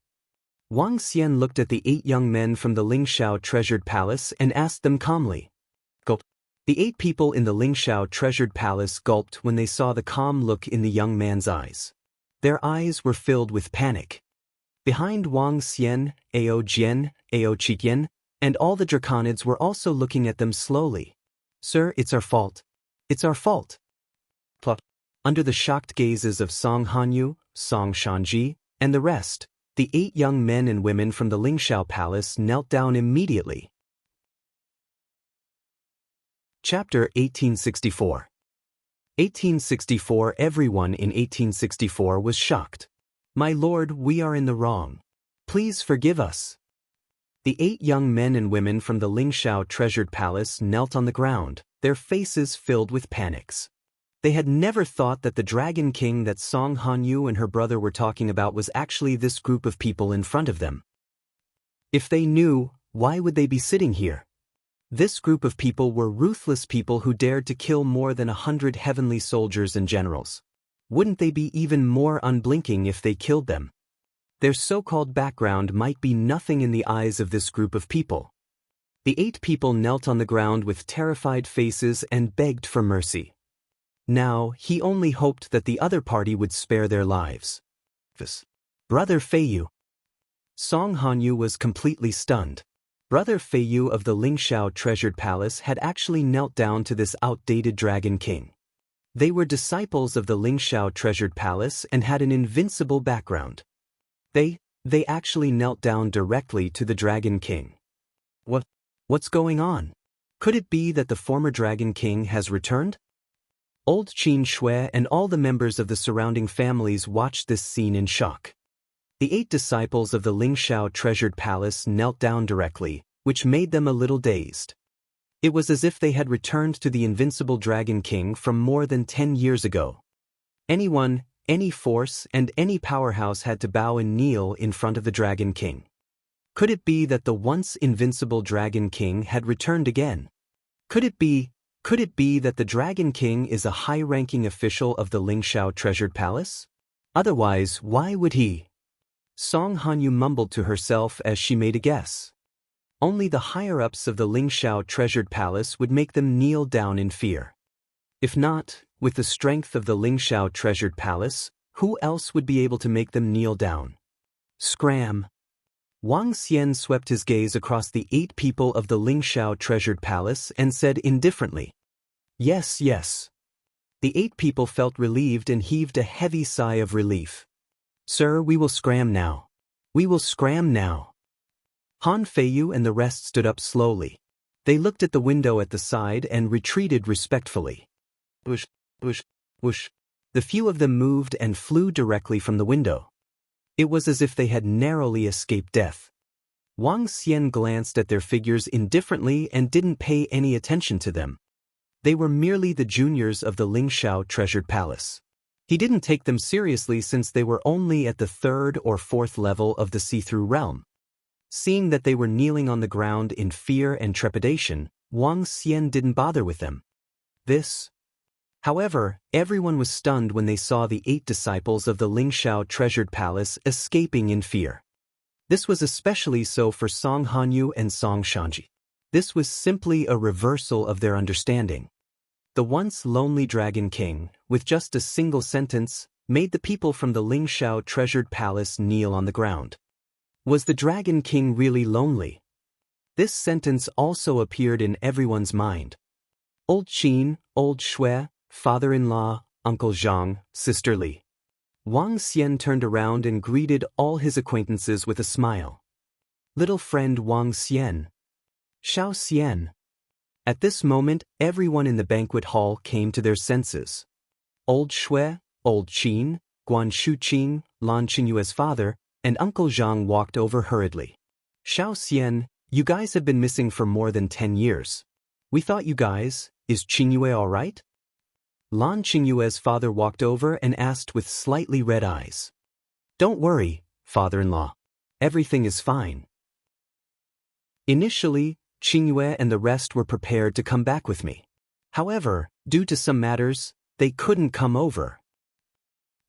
Wang Xian looked at the 8 young men from the Ling Shao treasured palace and asked them calmly. Gulp. The 8 people in the Ling Shao treasured palace gulped when they saw the calm look in the young man's eyes. Their eyes were filled with panic. Behind Wang Xian, Ao Jian, Ao Qitian, and all the draconids were also looking at them slowly. Sir, it's our fault. It's our fault. Plot. Under the shocked gazes of Song Hanyu, Song Shanji, and the rest, the 8 young men and women from the Ling Shao palace knelt down immediately. Chapter 1864. 1864. Everyone in 1864 was shocked. My lord, we are in the wrong. Please forgive us. The 8 young men and women from the Ling Shao treasured palace knelt on the ground, their faces filled with panics. They had never thought that the Dragon King that Song Hanyu and her brother were talking about was actually this group of people in front of them. If they knew, why would they be sitting here? This group of people were ruthless people who dared to kill more than 100 heavenly soldiers and generals. Wouldn't they be even more unblinking if they killed them? Their so-called background might be nothing in the eyes of this group of people. The 8 people knelt on the ground with terrified faces and begged for mercy. Now, he only hoped that the other party would spare their lives. Brother Feiyu. Song Hanyu was completely stunned. Brother Feiyu of the Ling Shao treasured palace had actually knelt down to this outdated Dragon King. They were disciples of the Ling Shao treasured palace and had an invincible background. They actually knelt down directly to the Dragon King. What's going on? Could it be that the former Dragon King has returned? Old Qin Shui and all the members of the surrounding families watched this scene in shock. The 8 disciples of the Ling Shao treasured palace knelt down directly, which made them a little dazed. It was as if they had returned to the invincible Dragon King from more than 10 years ago. Anyone, any force, and any powerhouse had to bow and kneel in front of the Dragon King. Could it be that the once invincible Dragon King had returned again? Could it be that the Dragon King is a high-ranking official of the Ling Shao treasured palace? Otherwise, why would he? Song Hanyu mumbled to herself as she made a guess. Only the higher-ups of the Ling Shao treasured palace would make them kneel down in fear. If not, with the strength of the Ling Shao treasured palace, who else would be able to make them kneel down? Scram! Wang Xian swept his gaze across the 8 people of the Ling Shao treasured palace and said indifferently, Yes, yes. The 8 people felt relieved and heaved a heavy sigh of relief. Sir, we will scram now. We will scram now. Han Feiyu and the rest stood up slowly. They looked at the window at the side and retreated respectfully. Whoosh, whoosh, whoosh. The few of them moved and flew directly from the window. It was as if they had narrowly escaped death. Wang Xian glanced at their figures indifferently and didn't pay any attention to them. They were merely the juniors of the Lingxiao treasured palace. He didn't take them seriously since they were only at the 3rd or 4th level of the see-through realm. Seeing that they were kneeling on the ground in fear and trepidation, Wang Xian didn't bother with them. However, everyone was stunned when they saw the 8 disciples of the Lingxiao treasured palace escaping in fear. This was especially so for Song Hanyu and Song Shanji. This was simply a reversal of their understanding. The once lonely Dragon King, with just a single sentence, made the people from the Lingxiao treasured palace kneel on the ground. Was the Dragon King really lonely? This sentence also appeared in everyone's mind. Old Qin, Old Shui, father-in-law, Uncle Zhang, Sister Li. Wang Xian turned around and greeted all his acquaintances with a smile. Little friend Wang Xian. Xiao Xian. At this moment, everyone in the banquet hall came to their senses. Old Shui, Old Qin, Guan Shuqing, Lan Qingyue's father, and Uncle Zhang walked over hurriedly. Xiao Xian, you guys have been missing for more than 10 years. We thought you guys, is Qingyue all right? Lan Qingyue's father walked over and asked with slightly red eyes. Don't worry, father-in-law. Everything is fine. Initially, Qingyue and the rest were prepared to come back with me. However, due to some matters, they couldn't come over.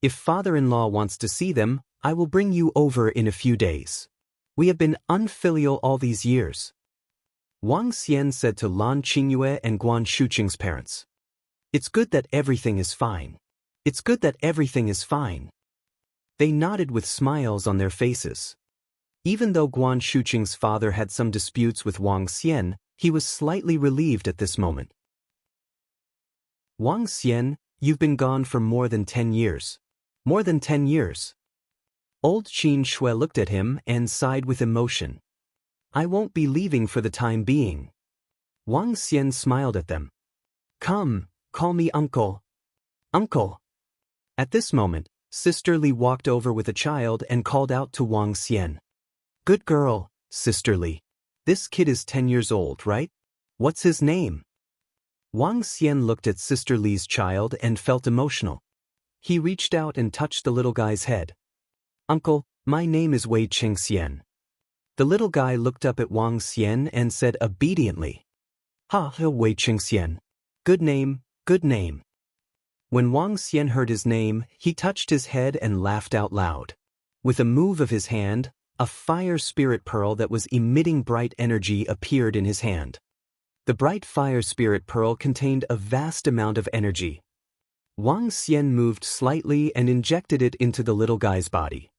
If father-in-law wants to see them, I will bring you over in a few days. We have been unfilial all these years. Wang Xian said to Lan Qingyue and Guan Shuqing's parents. It's good that everything is fine. It's good that everything is fine. They nodded with smiles on their faces. Even though Guan Shuqing's father had some disputes with Wang Xian, he was slightly relieved at this moment. Wang Xian, you've been gone for more than 10 years. More than 10 years. Old Qin Shui looked at him and sighed with emotion. I won't be leaving for the time being. Wang Xian smiled at them. Come, call me uncle. Uncle. At this moment, Sister Li walked over with a child and called out to Wang Xian. Good girl, Sister Li. This kid is 10 years old, right? What's his name? Wang Xian looked at Sister Li's child and felt emotional. He reached out and touched the little guy's head. Uncle, my name is Wei Qingxian. The little guy looked up at Wang Xian and said obediently. Ha, Wei Qingxian. Good name, good name. When Wang Xian heard his name, he touched his head and laughed out loud. With a move of his hand, a fire spirit pearl that was emitting bright energy appeared in his hand. The bright fire spirit pearl contained a vast amount of energy. Wang Xian moved slightly and injected it into the little guy's body.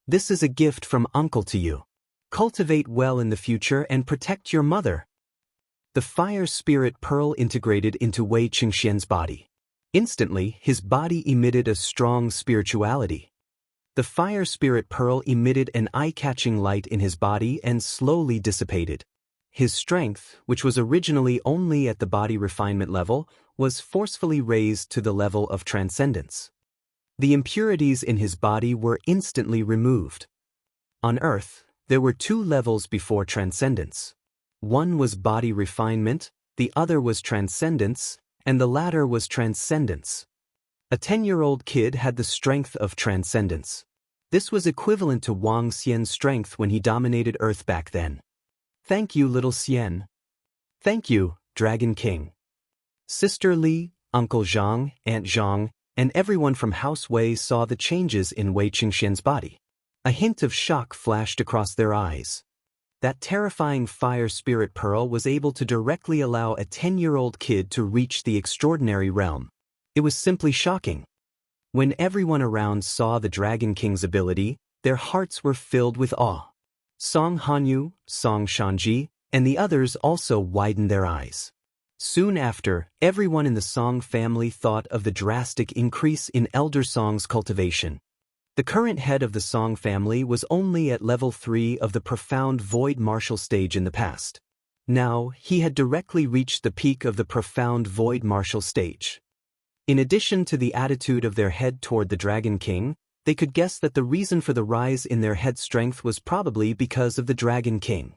This is a gift from uncle to you. Cultivate well in the future and protect your mother. The fire spirit pearl integrated into Wei Qingxian's body. Instantly, his body emitted a strong spirituality. The fire spirit pearl emitted an eye-catching light in his body and slowly dissipated. His strength, which was originally only at the body refinement level, was forcefully raised to the level of transcendence. The impurities in his body were instantly removed. On Earth, there were 2 levels before transcendence. One was body refinement, the other was transcendence, and the latter was transcendence. A 10-year-old kid had the strength of transcendence. This was equivalent to Wang Xian's strength when he dominated Earth back then. Thank you, little Xian. Thank you, Dragon King. Sister Li, Uncle Zhang, Aunt Zhang, and everyone from House Wei saw the changes in Wei Qingxian's body. A hint of shock flashed across their eyes. That terrifying fire spirit pearl was able to directly allow a 10-year-old kid to reach the extraordinary realm. It was simply shocking. When everyone around saw the Dragon King's ability, their hearts were filled with awe. Song Hanyu, Song Shanji, and the others also widened their eyes. Soon after, everyone in the Song family thought of the drastic increase in Elder Song's cultivation. The current head of the Song family was only at level 3 of the profound void martial stage in the past. Now, he had directly reached the peak of the profound void martial stage. In addition to the attitude of their head toward the Dragon King, they could guess that the reason for the rise in their head strength was probably because of the Dragon King.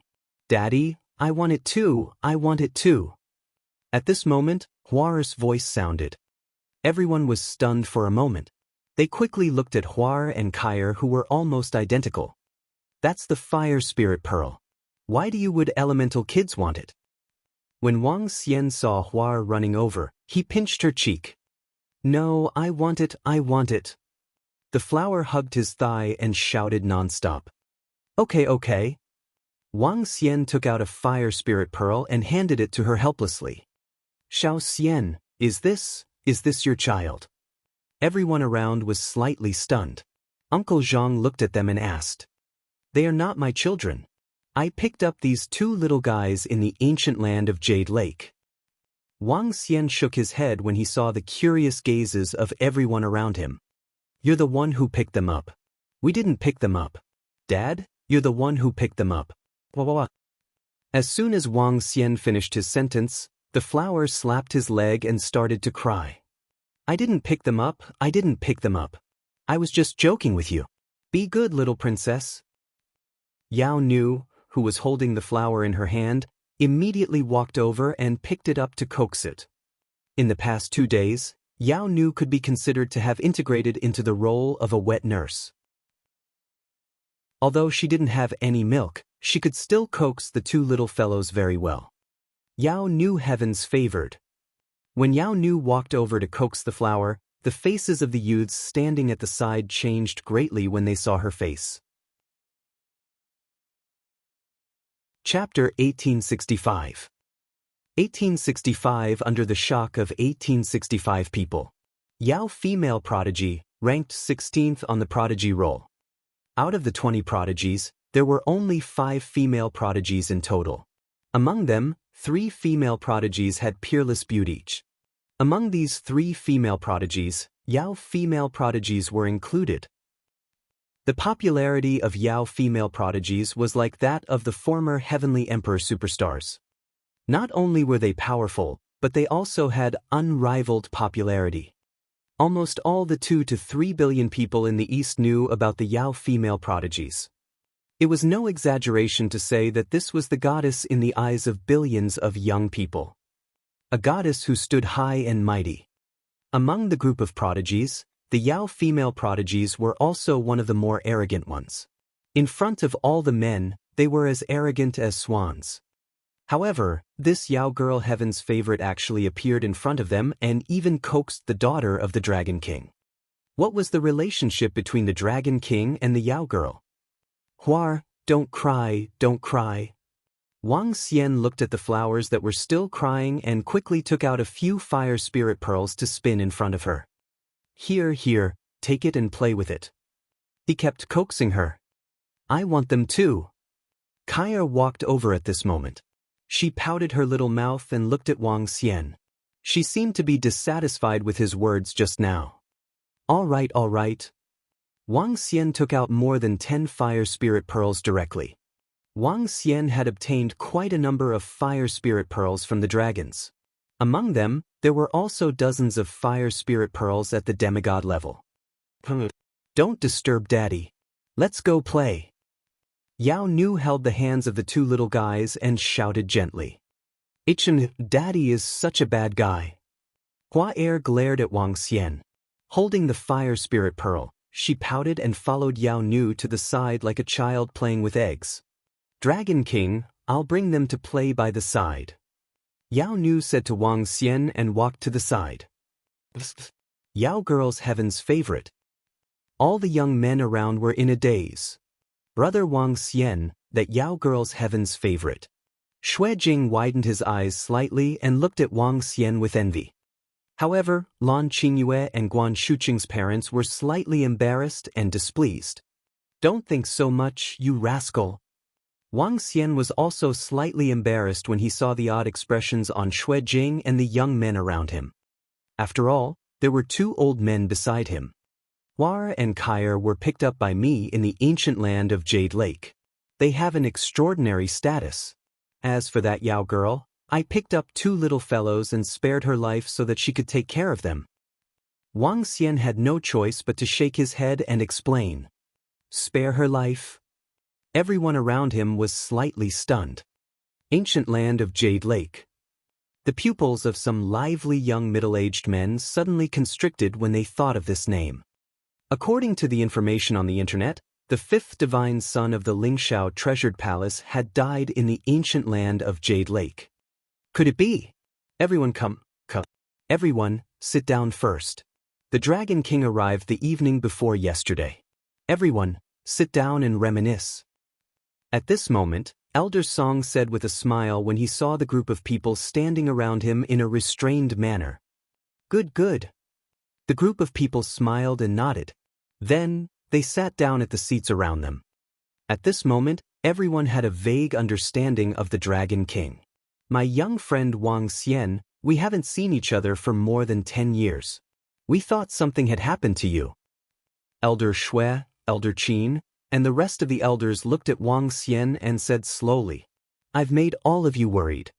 Daddy, I want it too, I want it too. At this moment, Huar's voice sounded. Everyone was stunned for a moment. They quickly looked at Huar and Kair, who were almost identical. That's the fire spirit pearl. Why do you wood elemental kids want it? When Wang Xian saw Huar running over, he pinched her cheek. No, I want it, I want it. The flower hugged his thigh and shouted nonstop. Okay. Wang Xian took out a fire spirit pearl and handed it to her helplessly. Xiao Xian, is this your child? Everyone around was slightly stunned. Uncle Zhang looked at them and asked. They are not my children. I picked up these two little guys in the ancient land of Jade Lake. Wang Xian shook his head when he saw the curious gazes of everyone around him. You're the one who picked them up. We didn't pick them up. Dad, you're the one who picked them up. As soon as Wang Xian finished his sentence, the flower slapped his leg and started to cry. I didn't pick them up, I didn't pick them up. I was just joking with you. Be good, little princess. Yao Nu, who was holding the flower in her hand, immediately walked over and picked it up to coax it. In the past 2 days, Yao Nu could be considered to have integrated into the role of a wet nurse. Although she didn't have any milk, she could still coax the two little fellows very well. Yao Nu heavens favored. When Yao Nu walked over to coax the flower, the faces of the youths standing at the side changed greatly when they saw her face. Chapter 1865. 1865. Under the shock of 1865 people. Yao female prodigy, ranked 16th on the prodigy roll. Out of the 20 prodigies, there were only 5 female prodigies in total. Among them, 3 female prodigies had peerless beauty each. Among these 3 female prodigies, Yao female prodigies were included. The popularity of Yao female prodigies was like that of the former Heavenly Emperor superstars. Not only were they powerful, but they also had unrivaled popularity. Almost all the 2 to 3 billion people in the East knew about the Yao female prodigies. It was no exaggeration to say that this was the goddess in the eyes of billions of young people. A goddess who stood high and mighty. Among the group of prodigies, the Yao female prodigies were also one of the more arrogant ones. In front of all the men, they were as arrogant as swans. However, this Yao girl heaven's favorite actually appeared in front of them and even coaxed the daughter of the Dragon King. What was the relationship between the Dragon King and the Yao girl? Huar, don't cry, don't cry. Wang Xian looked at the flowers that were still crying and quickly took out a few fire spirit pearls to spin in front of her. Here, take it and play with it. He kept coaxing her. I want them too. Kair walked over at this moment. She pouted her little mouth and looked at Wang Xian. She seemed to be dissatisfied with his words just now. All right. Wang Xian took out more than 10 fire spirit pearls directly. Wang Xian had obtained quite a number of fire spirit pearls from the dragons. Among them, there were also dozens of fire spirit pearls at the demigod level. Don't disturb Daddy. Let's go play. Yao Nu held the hands of the 2 little guys and shouted gently. Daddy is such a bad guy. Hua glared at Wang Xian. Holding the fire spirit pearl, she pouted and followed Yao Nu to the side like a child playing with eggs. Dragon King, I'll bring them to play by the side. Yao Nu said to Wang Xian and walked to the side. Yao girl's heaven's favorite. All the young men around were in a daze. Brother Wang Xian, that Yao girl's heaven's favorite. Xue Jing widened his eyes slightly and looked at Wang Xian with envy. However, Lan Qingyue and Guan Shuqing's parents were slightly embarrassed and displeased. Don't think so much, you rascal. Wang Xian was also slightly embarrassed when he saw the odd expressions on Xue Jing and the young men around him. After all, there were 2 old men beside him. Huar and Kair were picked up by me in the ancient land of Jade Lake. They have an extraordinary status. As for that Yao girl, I picked up 2 little fellows and spared her life so that she could take care of them. Wang Xian had no choice but to shake his head and explain. Spare her life? Everyone around him was slightly stunned. Ancient land of Jade Lake. The pupils of some lively young middle-aged men suddenly constricted when they thought of this name. According to the information on the internet, the fifth divine son of the Lingxiao treasured palace had died in the ancient land of Jade Lake. Could it be? Everyone come. Everyone, sit down first. The Dragon King arrived the evening before yesterday. Everyone, sit down and reminisce. At this moment, Elder Song said with a smile when he saw the group of people standing around him in a restrained manner. Good, good. The group of people smiled and nodded. Then, they sat down at the seats around them. At this moment, everyone had a vague understanding of the Dragon King. My young friend Wang Xian, we haven't seen each other for more than 10 years. We thought something had happened to you. Elder Shui, Elder Qin, and the rest of the elders looked at Wang Xian and said slowly, I've made all of you worried.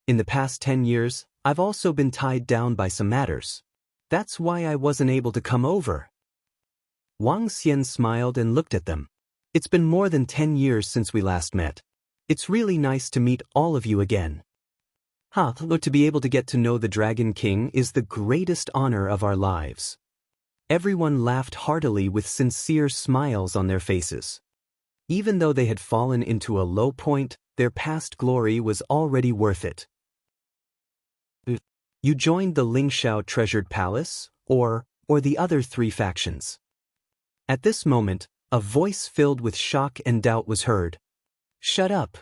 In the past 10 years, I've also been tied down by some matters. That's why I wasn't able to come over. Wang Xian smiled and looked at them. It's been more than 10 years since we last met. It's really nice to meet all of you again. To be able to get to know the Dragon King is the greatest honor of our lives. Everyone laughed heartily with sincere smiles on their faces. Even though they had fallen into a low point, their past glory was already worth it. You joined the Lingxiao treasured palace, or the other three factions? At this moment, a voice filled with shock and doubt was heard. Shut up.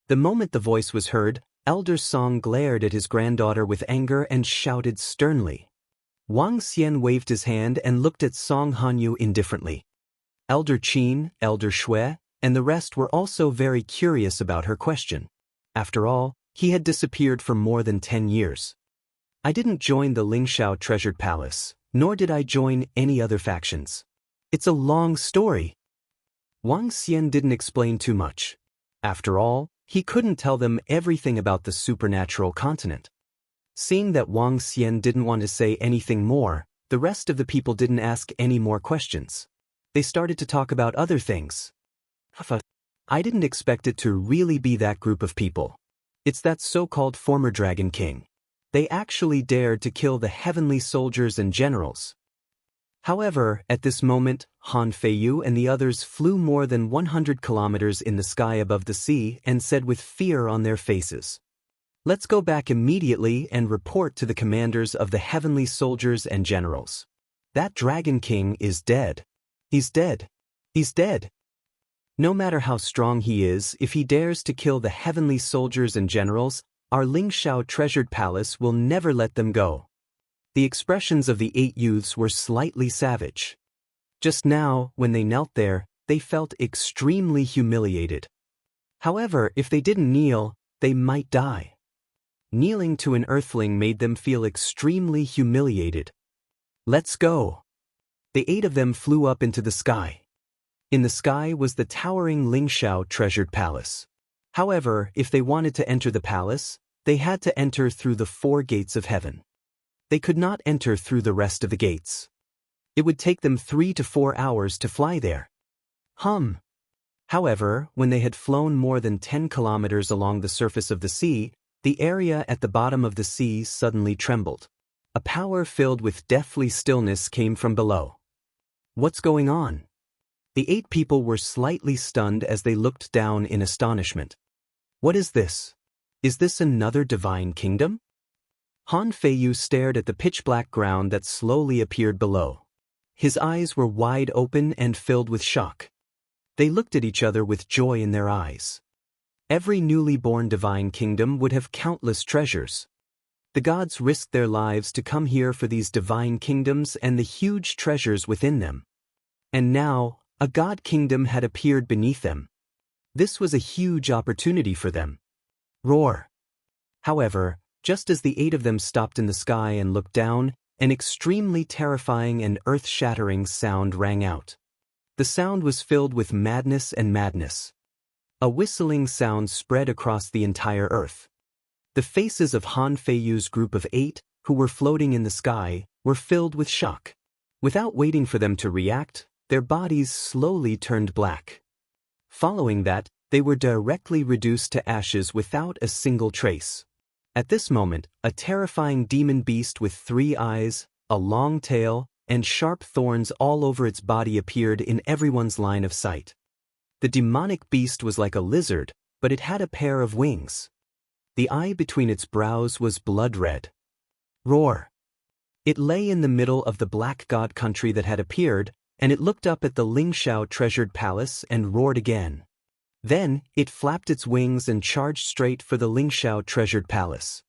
The moment the voice was heard, Elder Song glared at his granddaughter with anger and shouted sternly. Wang Xian waved his hand and looked at Song Hanyu indifferently. Elder Qin, Elder Shui, and the rest were also very curious about her question. After all, he had disappeared for more than 10 years. I didn't join the Lingxiao treasured palace, nor did I join any other factions. It's a long story. Wang Xian didn't explain too much. After all, he couldn't tell them everything about the supernatural continent. Seeing that Wang Xian didn't want to say anything more, the rest of the people didn't ask any more questions. They started to talk about other things. I didn't expect it to really be that group of people. It's that so-called former Dragon King. They actually dared to kill the heavenly soldiers and generals. However, at this moment, Han Feiyu and the others flew more than 100 kilometers in the sky above the sea and said with fear on their faces, Let's go back immediately and report to the commanders of the heavenly soldiers and generals. That Dragon King is dead. He's dead. He's dead. No matter how strong he is, if he dares to kill the heavenly soldiers and generals, our Lingxiao treasured palace will never let them go. The expressions of the 8 youths were slightly savage. Just now, when they knelt there, they felt extremely humiliated. However, if they didn't kneel, they might die. Kneeling to an earthling made them feel extremely humiliated. Let's go. The 8 of them flew up into the sky. In the sky was the towering Lingxiao treasured palace. However, if they wanted to enter the palace, they had to enter through the 4 gates of heaven. They could not enter through the rest of the gates. It would take them 3 to 4 hours to fly there. However, when they had flown more than 10 kilometers along the surface of the sea, the area at the bottom of the sea suddenly trembled. A power filled with deathly stillness came from below. What's going on? The 8 people were slightly stunned as they looked down in astonishment. What is this? Is this another divine kingdom? Han Feiyu stared at the pitch-black ground that slowly appeared below. His eyes were wide open and filled with shock. They looked at each other with joy in their eyes. Every newly born divine kingdom would have countless treasures. The gods risked their lives to come here for these divine kingdoms and the huge treasures within them. And now, a god kingdom had appeared beneath them. This was a huge opportunity for them. Roar! However, just as the 8 of them stopped in the sky and looked down, an extremely terrifying and earth-shattering sound rang out. The sound was filled with madness and madness. A whistling sound spread across the entire earth. The faces of Han Feiyu's group of 8, who were floating in the sky, were filled with shock. Without waiting for them to react, their bodies slowly turned black. Following that, they were directly reduced to ashes without a single trace. At this moment, a terrifying demon beast with 3 eyes, a long tail, and sharp thorns all over its body appeared in everyone's line of sight. The demonic beast was like a lizard, but it had a pair of wings. The eye between its brows was blood red. Roar! It lay in the middle of the black god country that had appeared, and it looked up at the Lingxiao treasured palace and roared again. Then, it flapped its wings and charged straight for the Lingxiao treasured palace.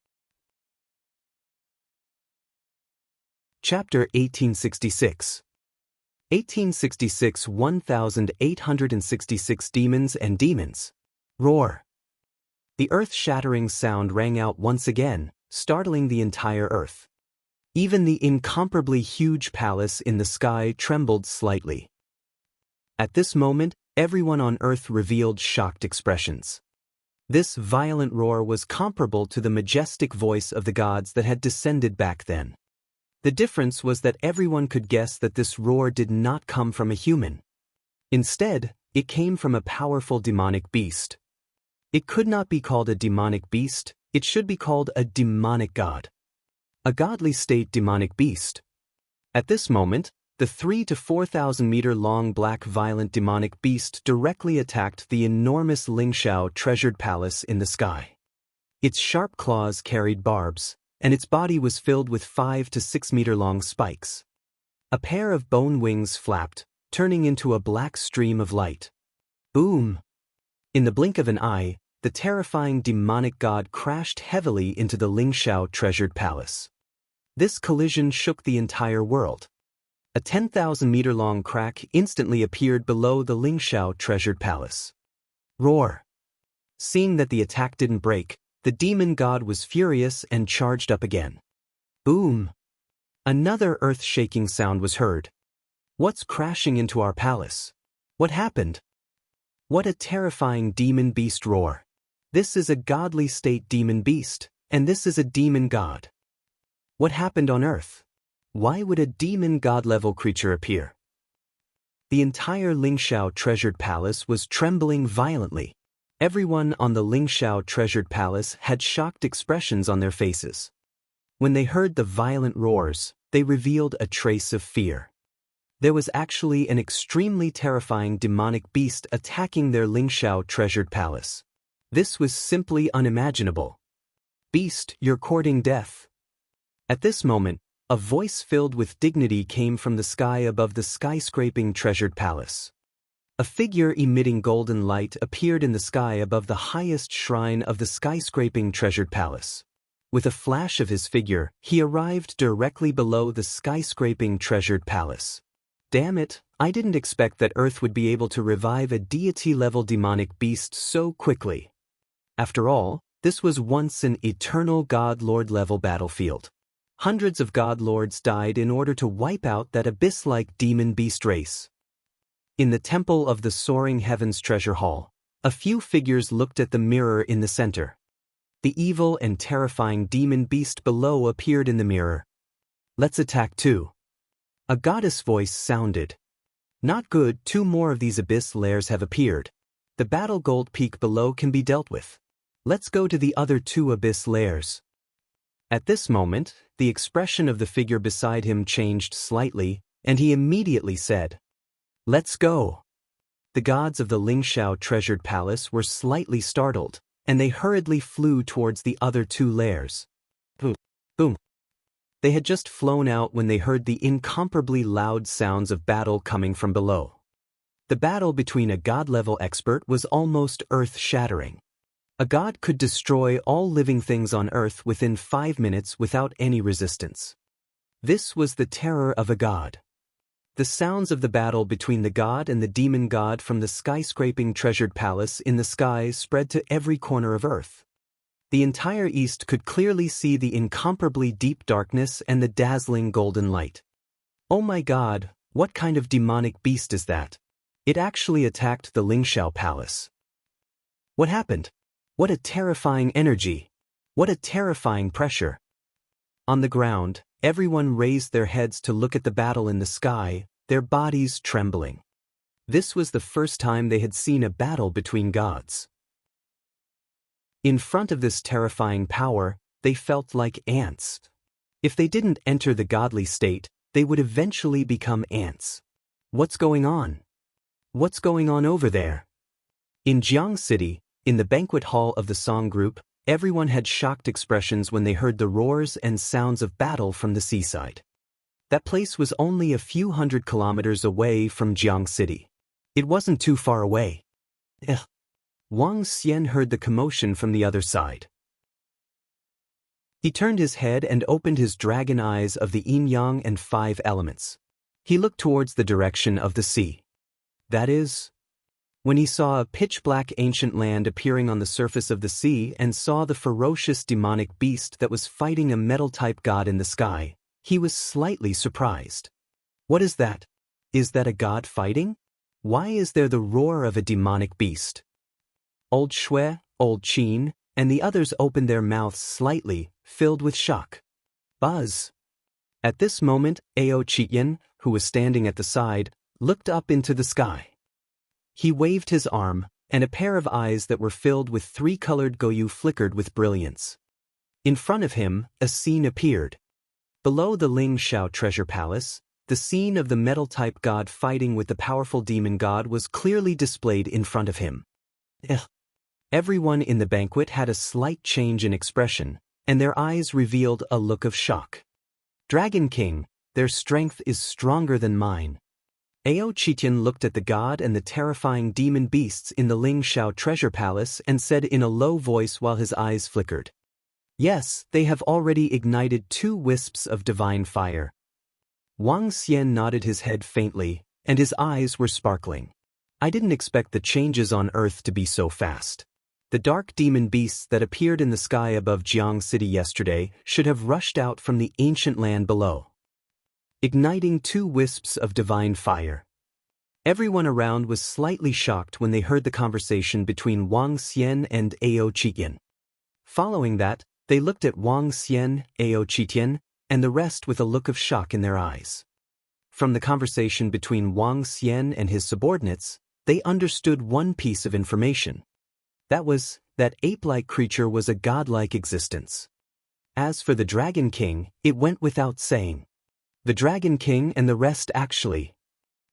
Chapter 1866. 1866 1866 Demons and Demons. Roar! The earth-shattering sound rang out once again, startling the entire earth. Even the incomparably huge palace in the sky trembled slightly. At this moment, everyone on earth revealed shocked expressions. This violent roar was comparable to the majestic voice of the gods that had descended back then. The difference was that everyone could guess that this roar did not come from a human. Instead, it came from a powerful demonic beast. It could not be called a demonic beast, it should be called a demonic god. A godly state demonic beast. At this moment, the 3,000 to 4,000 meter long black violent demonic beast directly attacked the enormous Lingxiao treasured palace in the sky. Its sharp claws carried barbs, and its body was filled with 5 to 6 meter long spikes. A pair of bone wings flapped, turning into a black stream of light. Boom! In the blink of an eye, the terrifying demonic god crashed heavily into the Lingxiao treasured palace. This collision shook the entire world. A 10,000-meter-long crack instantly appeared below the Lingxiao treasured palace. Roar! Seeing that the attack didn't break, the demon god was furious and charged up again. Boom! Another earth-shaking sound was heard. What's crashing into our palace? What happened? What a terrifying demon beast roar! This is a godly state demon beast, and this is a demon god. What happened on earth? Why would a demon god-level creature appear? The entire Lingxiao treasured palace was trembling violently. Everyone on the Lingxiao treasured palace had shocked expressions on their faces. When they heard the violent roars, they revealed a trace of fear. There was actually an extremely terrifying demonic beast attacking their Lingxiao treasured palace. This was simply unimaginable. Beast, you're courting death. At this moment, a voice filled with dignity came from the sky above the skyscraping treasured palace. A figure emitting golden light appeared in the sky above the highest shrine of the skyscraping treasured palace. With a flash of his figure, he arrived directly below the skyscraping treasured palace. Damn it, I didn't expect that Earth would be able to revive a deity-level demonic beast so quickly. After all, this was once an eternal God Lord-level battlefield. Hundreds of God Lords died in order to wipe out that abyss-like demon beast race. In the temple of the soaring heavens treasure hall, a few figures looked at the mirror in the center. The evil and terrifying demon beast below appeared in the mirror. Let's attack too. A goddess voice sounded. Not good, 2 more of these abyss layers have appeared. The battle gold peak below can be dealt with. Let's go to the other 2 abyss layers. At this moment, the expression of the figure beside him changed slightly, and he immediately said, "Let's go." The gods of the Lingxiao treasured palace were slightly startled, and they hurriedly flew towards the other 2 layers. Boom! Boom! They had just flown out when they heard the incomparably loud sounds of battle coming from below. The battle between a god-level expert was almost earth-shattering. A god could destroy all living things on Earth within 5 minutes without any resistance. This was the terror of a god. The sounds of the battle between the god and the demon god from the skyscraping treasured palace in the sky spread to every corner of Earth. The entire East could clearly see the incomparably deep darkness and the dazzling golden light. Oh my god, what kind of demonic beast is that? It actually attacked the Lingxiao palace. What happened? What a terrifying energy! What a terrifying pressure! On the ground, everyone raised their heads to look at the battle in the sky, their bodies trembling. This was the first time they had seen a battle between gods. In front of this terrifying power, they felt like ants. If they didn't enter the godly state, they would eventually become ants. What's going on? What's going on over there? In Jiang City, in the banquet hall of the song group, everyone had shocked expressions when they heard the roars and sounds of battle from the seaside. That place was only a few hundred kilometers away from Jiang City. It wasn't too far away. Wang Xian heard the commotion from the other side. He turned his head and opened his dragon eyes of the yin-yang and 5 elements. He looked towards the direction of the sea. That is, when he saw a pitch-black ancient land appearing on the surface of the sea and saw the ferocious demonic beast that was fighting a metal-type god in the sky, he was slightly surprised. What is that? Is that a god fighting? Why is there the roar of a demonic beast? Old Shui, Old Qin, and the others opened their mouths slightly, filled with shock. Buzz! At this moment, Ao Chiyan, who was standing at the side, looked up into the sky. He waved his arm, and a pair of eyes that were filled with 3-colored goyu flickered with brilliance. In front of him, a scene appeared. Below the Ling Shao treasure palace, the scene of the metal-type god fighting with the powerful demon god was clearly displayed in front of him. Everyone in the banquet had a slight change in expression, and their eyes revealed a look of shock. Dragon King, their strength is stronger than mine. Ao Chitian looked at the god and the terrifying demon beasts in the Ling Shao treasure palace and said in a low voice while his eyes flickered. Yes, they have already ignited 2 wisps of divine fire. Wang Xian nodded his head faintly, and his eyes were sparkling. I didn't expect the changes on Earth to be so fast. The dark demon beasts that appeared in the sky above Jiang City yesterday should have rushed out from the ancient land below, igniting 2 wisps of divine fire. Everyone around was slightly shocked when they heard the conversation between Wang Xian and Ao Chitian. Following that, they looked at Wang Xian, Ao Chitian, and the rest with a look of shock in their eyes. From the conversation between Wang Xian and his subordinates, they understood one piece of information. That was, that ape-like creature was a godlike existence. As for the Dragon King, it went without saying. The Dragon King and the rest actually.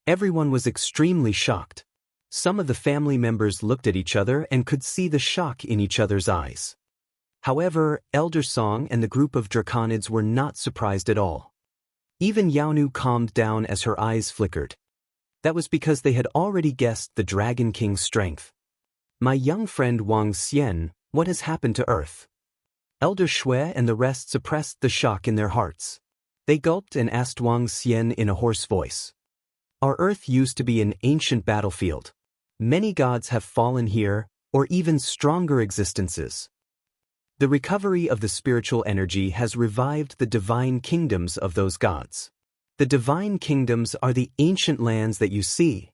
Everyone was extremely shocked. Some of the family members looked at each other and could see the shock in each other's eyes. However, Elder Song and the group of draconids were not surprised at all. Even Yaonu calmed down as her eyes flickered. That was because they had already guessed the Dragon King's strength. My young friend Wang Xian, what has happened to Earth? Elder Shui and the rest suppressed the shock in their hearts. They gulped and asked Wang Xian in a hoarse voice. Our Earth used to be an ancient battlefield. Many gods have fallen here, or even stronger existences. The recovery of the spiritual energy has revived the divine kingdoms of those gods. The divine kingdoms are the ancient lands that you see.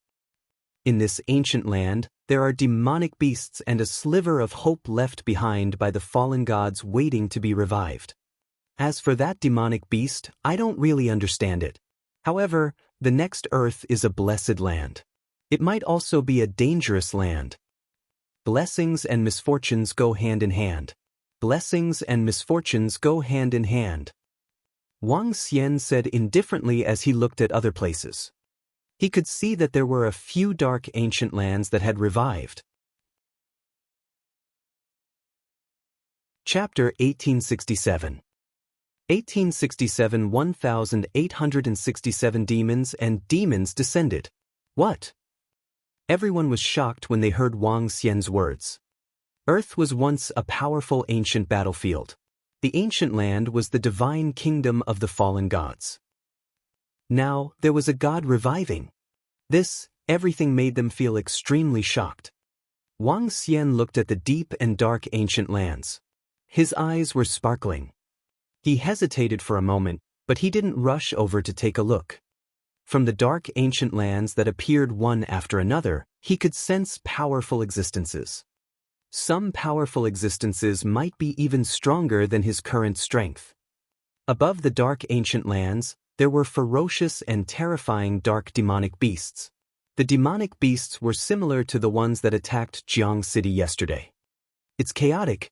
In this ancient land, there are demonic beasts and a sliver of hope left behind by the fallen gods waiting to be revived. As for that demonic beast, I don't really understand it. However, the next Earth is a blessed land. It might also be a dangerous land. Blessings and misfortunes go hand in hand. Blessings and misfortunes go hand in hand. Wang Xian said indifferently as he looked at other places. He could see that there were a few dark ancient lands that had revived. Chapter 1867. 1867 1867 demons and demons descended. What? Everyone was shocked when they heard Wang Xian's words. Earth was once a powerful ancient battlefield. The ancient land was the divine kingdom of the fallen gods. Now, there was a god reviving. Everything made them feel extremely shocked. Wang Xian looked at the deep and dark ancient lands. His eyes were sparkling. He hesitated for a moment, but he didn't rush over to take a look. From the dark ancient lands that appeared one after another, he could sense powerful existences. Some powerful existences might be even stronger than his current strength. Above the dark ancient lands, there were ferocious and terrifying dark demonic beasts. The demonic beasts were similar to the ones that attacked Jiang City yesterday. It's chaotic.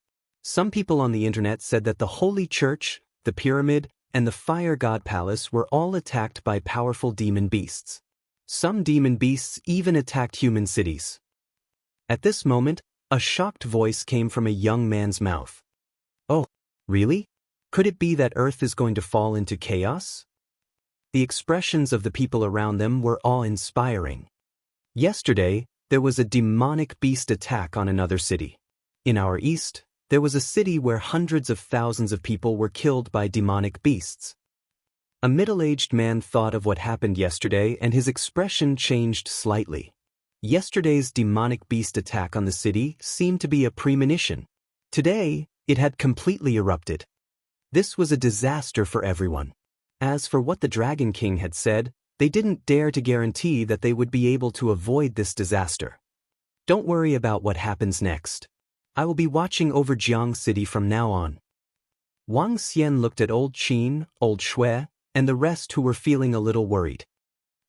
Some people on the internet said that the Holy Church, the Pyramid, and the Fire God Palace were all attacked by powerful demon beasts. Some demon beasts even attacked human cities. At this moment, a shocked voice came from a young man's mouth. Oh, really? Could it be that Earth is going to fall into chaos? The expressions of the people around them were awe-inspiring. Yesterday, there was a demonic beast attack on another city. In our east, there was a city where hundreds of thousands of people were killed by demonic beasts. A middle-aged man thought of what happened yesterday and his expression changed slightly. Yesterday's demonic beast attack on the city seemed to be a premonition. Today, it had completely erupted. This was a disaster for everyone. As for what the Dragon King had said, they didn't dare to guarantee that they would be able to avoid this disaster. Don't worry about what happens next. I will be watching over Jiang City from now on. Wang Xian looked at old Qin, old Shui, and the rest who were feeling a little worried.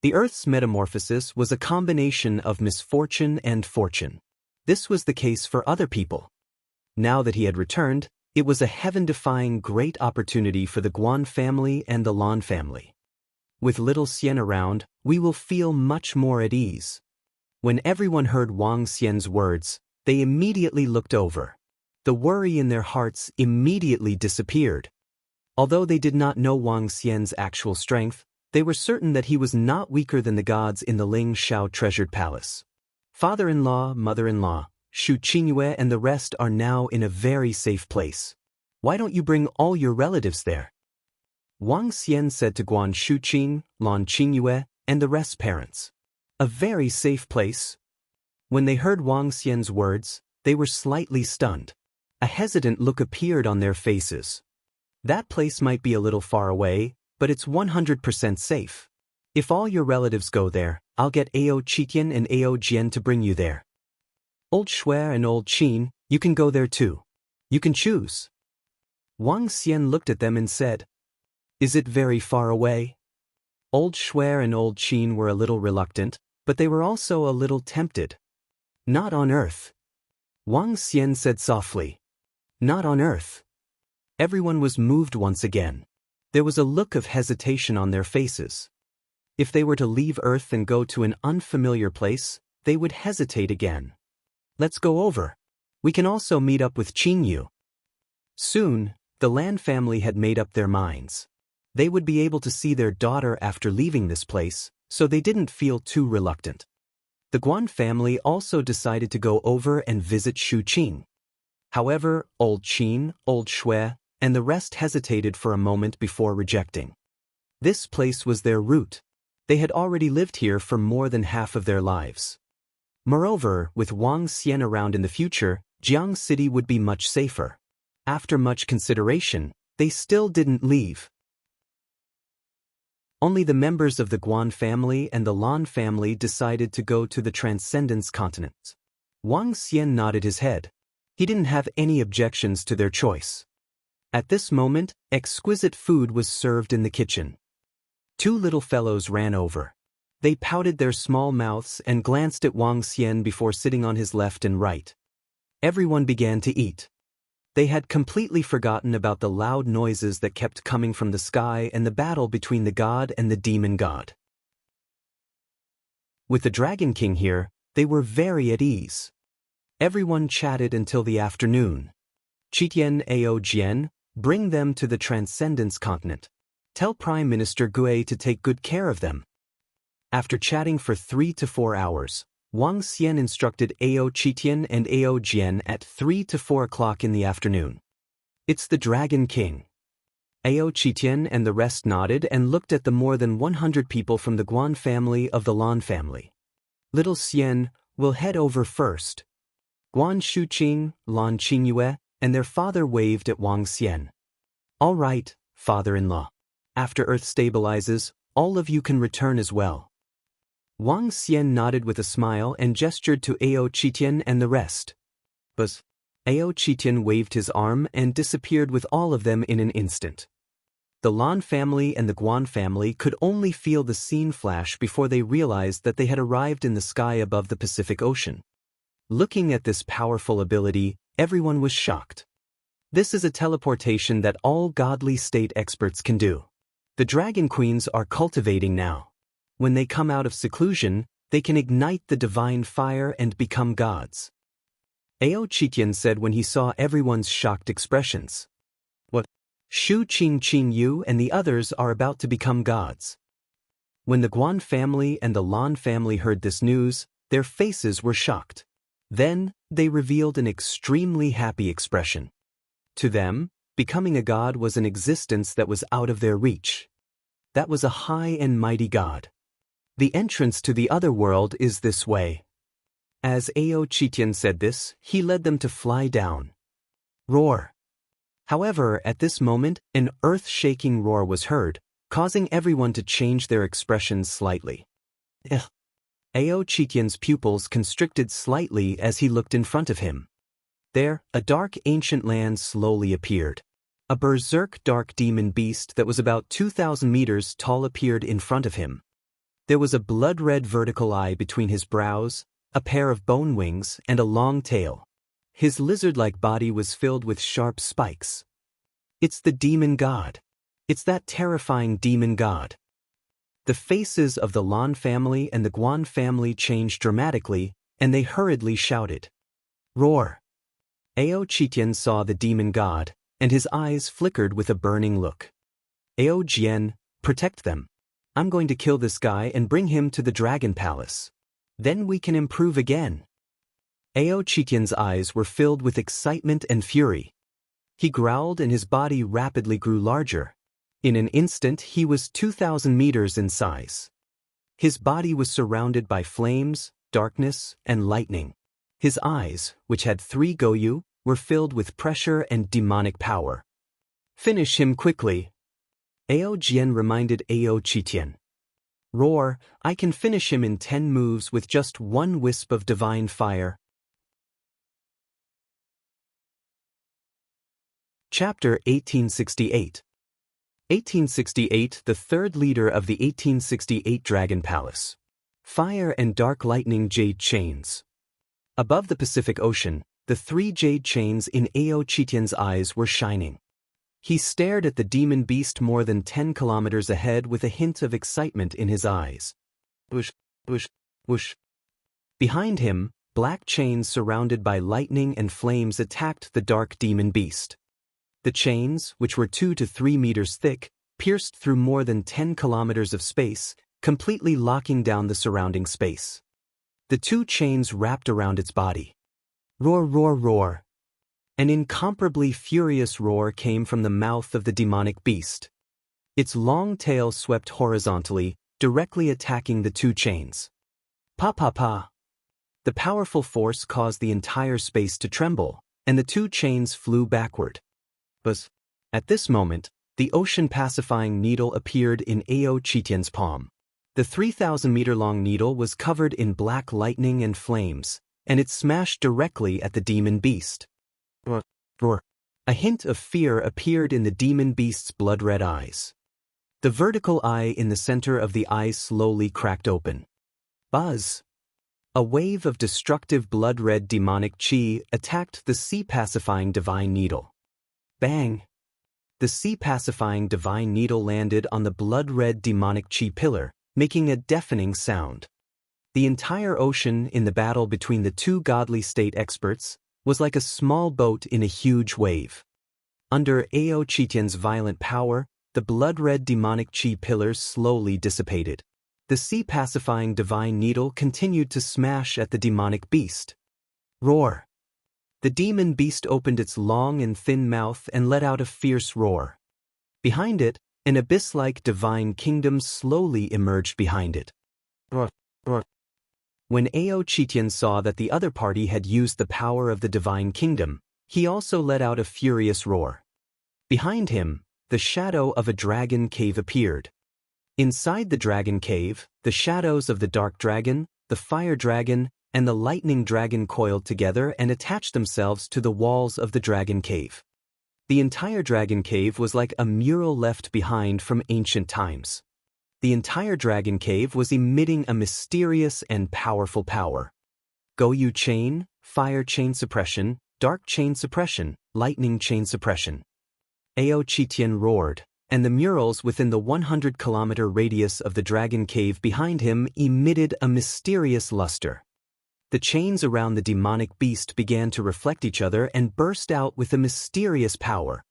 The Earth's metamorphosis was a combination of misfortune and fortune. This was the case for other people. Now that he had returned, it was a heaven-defying great opportunity for the Guan family and the Lan family. With little Xian around, we will feel much more at ease. When everyone heard Wang Xian's words, they immediately looked over. The worry in their hearts immediately disappeared. Although they did not know Wang Xian's actual strength, they were certain that he was not weaker than the gods in the Ling Shao treasured palace. Father-in-law, mother-in-law, Shu Qingyue and the rest are now in a very safe place. Why don't you bring all your relatives there? Wang Xian said to Guan Shuqing, Lan Qingyue, and the rest's parents. A very safe place? When they heard Wang Xian's words, they were slightly stunned. A hesitant look appeared on their faces. That place might be a little far away, but it's 100% safe. If all your relatives go there, I'll get Ao Qitian and Ao Jian to bring you there. Old Shui and old Qin, you can go there too. You can choose. Wang Xian looked at them and said, Is it very far away? Old Shui and old Qin were a little reluctant, but they were also a little tempted. Not on Earth. Wang Xian said softly. Not on Earth. Everyone was moved once again. There was a look of hesitation on their faces. If they were to leave Earth and go to an unfamiliar place, they would hesitate again. Let's go over. We can also meet up with Qingyu. Soon, the Lan family had made up their minds. They would be able to see their daughter after leaving this place, so they didn't feel too reluctant. The Guan family also decided to go over and visit Shuqing. However, old Qin, old Shui, and the rest hesitated for a moment before rejecting. This place was their root. They had already lived here for more than half of their lives. Moreover, with Wang Xian around in the future, Jiang City would be much safer. After much consideration, they still didn't leave. Only the members of the Guan family and the Lan family decided to go to the Transcendence Continent. Wang Xian nodded his head. He didn't have any objections to their choice. At this moment, exquisite food was served in the kitchen. Two little fellows ran over. They pouted their small mouths and glanced at Wang Xian before sitting on his left and right. Everyone began to eat. They had completely forgotten about the loud noises that kept coming from the sky and the battle between the god and the demon god. With the Dragon King here, they were very at ease. Everyone chatted until the afternoon. Qitian Ao Jian, bring them to the Transcendence Continent. Tell Prime Minister Gue to take good care of them. After chatting for 3 to 4 hours, Wang Xian instructed Ao Qitian and Ao Jian at 3 to 4 o'clock in the afternoon. It's the Dragon King. Ao Qitian and the rest nodded and looked at the more than 100 people from the Guan family of the Lan family. Little Xian will head over first. Guan Shuqing, Lan Qingyue, and their father waved at Wang Xian. All right, father-in-law. After Earth stabilizes, all of you can return as well. Wang Xian nodded with a smile and gestured to Ao Qitian and the rest. Buzz. Ao Qitian waved his arm and disappeared with all of them in an instant. The Lan family and the Guan family could only feel the scene flash before they realized that they had arrived in the sky above the Pacific Ocean. Looking at this powerful ability, everyone was shocked. This is a teleportation that all godly state experts can do. The dragon queens are cultivating now. When they come out of seclusion, they can ignite the divine fire and become gods. Ao Chitian said when he saw everyone's shocked expressions. What? Shu Qing Yu and the others are about to become gods. When the Guan family and the Lan family heard this news, their faces were shocked. Then, they revealed an extremely happy expression. To them, becoming a god was an existence that was out of their reach. That was a high and mighty god. The entrance to the other world is this way. As Ao Chitian said this, he led them to fly down. Roar. However, at this moment, an earth-shaking roar was heard, causing everyone to change their expressions slightly. Ao Chitian's pupils constricted slightly as he looked in front of him. There, a dark ancient land slowly appeared. A berserk dark demon beast that was about 2,000 meters tall appeared in front of him. There was a blood-red vertical eye between his brows, a pair of bone wings, and a long tail. His lizard-like body was filled with sharp spikes. It's the demon god. It's that terrifying demon god. The faces of the Lan family and the Guan family changed dramatically, and they hurriedly shouted. Roar! Ao Chitian saw the demon god, and his eyes flickered with a burning look. Ao Jian, protect them. I'm going to kill this guy and bring him to the Dragon Palace. Then we can improve again. Ao Chitian's eyes were filled with excitement and fury. He growled and his body rapidly grew larger. In an instant he was 2,000 meters in size. His body was surrounded by flames, darkness, and lightning. His eyes, which had 3 Goyu, were filled with pressure and demonic power. Finish him quickly. Ao Jian reminded Ao Chitian. Roar, I can finish him in 10 moves with just 1 wisp of divine fire. Chapter 1868. 1868, the third leader of the 1868 Dragon Palace. Fire and dark lightning jade chains. Above the Pacific Ocean, the 3 jade chains in Ao Chitian's eyes were shining. He stared at the demon beast more than 10 kilometers ahead with a hint of excitement in his eyes. Whoosh, whoosh, whoosh. Behind him, black chains surrounded by lightning and flames attacked the dark demon beast. The chains, which were 2 to 3 meters thick, pierced through more than 10 kilometers of space, completely locking down the surrounding space. The 2 chains wrapped around its body. Roar, roar, roar. An incomparably furious roar came from the mouth of the demonic beast. Its long tail swept horizontally, directly attacking the 2 chains. Pa pa pa. The powerful force caused the entire space to tremble, and the 2 chains flew backward. But at this moment, the ocean-pacifying needle appeared in Ao Chitian's palm. The 3,000-meter-long needle was covered in black lightning and flames, and it smashed directly at the demon beast. Roar, roar. A hint of fear appeared in the demon beast's blood-red eyes. The vertical eye in the center of the eye slowly cracked open. Buzz! A wave of destructive blood-red demonic chi attacked the sea-pacifying divine needle. Bang! The sea-pacifying divine needle landed on the blood-red demonic chi pillar, making a deafening sound. The entire ocean in the battle between the 2 godly state experts was like a small boat in a huge wave. Under Ao Chitian's violent power, the blood-red demonic chi pillars slowly dissipated. The sea-pacifying divine needle continued to smash at the demonic beast. Roar! The demon beast opened its long and thin mouth and let out a fierce roar. Behind it, an abyss-like divine kingdom slowly emerged behind it. Roar, roar. When Ao Chitian saw that the other party had used the power of the divine kingdom, he also let out a furious roar. Behind him, the shadow of a dragon cave appeared. Inside the dragon cave, the shadows of the dark dragon, the fire dragon, and the lightning dragon coiled together and attached themselves to the walls of the dragon cave. The entire dragon cave was like a mural left behind from ancient times. The entire dragon cave was emitting a mysterious and powerful power. Goyu chain, fire chain suppression, dark chain suppression, lightning chain suppression. Ao Qitian roared, and the murals within the 100-kilometer radius of the dragon cave behind him emitted a mysterious luster. The chains around the demonic beast began to reflect each other and burst out with a mysterious power.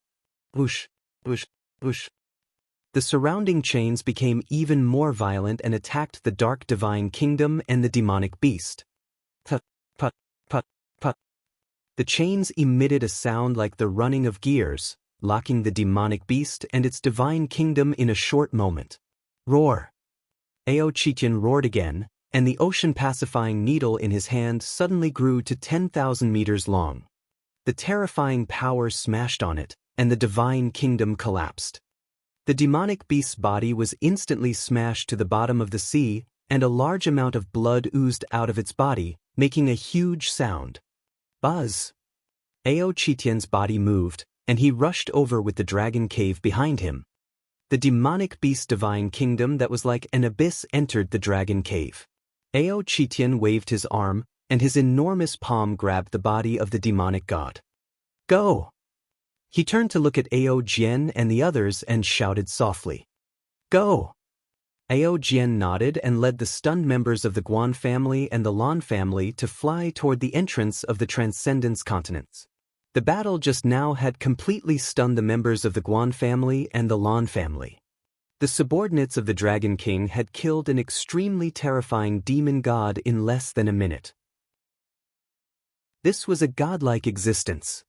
Whoosh, whoosh, whoosh. The surrounding chains became even more violent and attacked the dark divine kingdom and the demonic beast. Put, put, put, put. The chains emitted a sound like the running of gears, locking the demonic beast and its divine kingdom in a short moment. Roar! Ao Qitian roared again, and the ocean-pacifying needle in his hand suddenly grew to 10,000 meters long. The terrifying power smashed on it, and the divine kingdom collapsed. The demonic beast's body was instantly smashed to the bottom of the sea, and a large amount of blood oozed out of its body, making a huge sound. Buzz! Ao Qitian's body moved, and he rushed over with the dragon cave behind him. The demonic beast's divine kingdom that was like an abyss entered the dragon cave. Ao Qitian waved his arm, and his enormous palm grabbed the body of the demonic god. Go! He turned to look at Ao Jian and the others and shouted softly. Go! Ao Jian nodded and led the stunned members of the Guan family and the Lan family to fly toward the entrance of the Transcendence continents. The battle just now had completely stunned the members of the Guan family and the Lan family. The subordinates of the Dragon King had killed an extremely terrifying demon god in less than a minute. This was a godlike existence.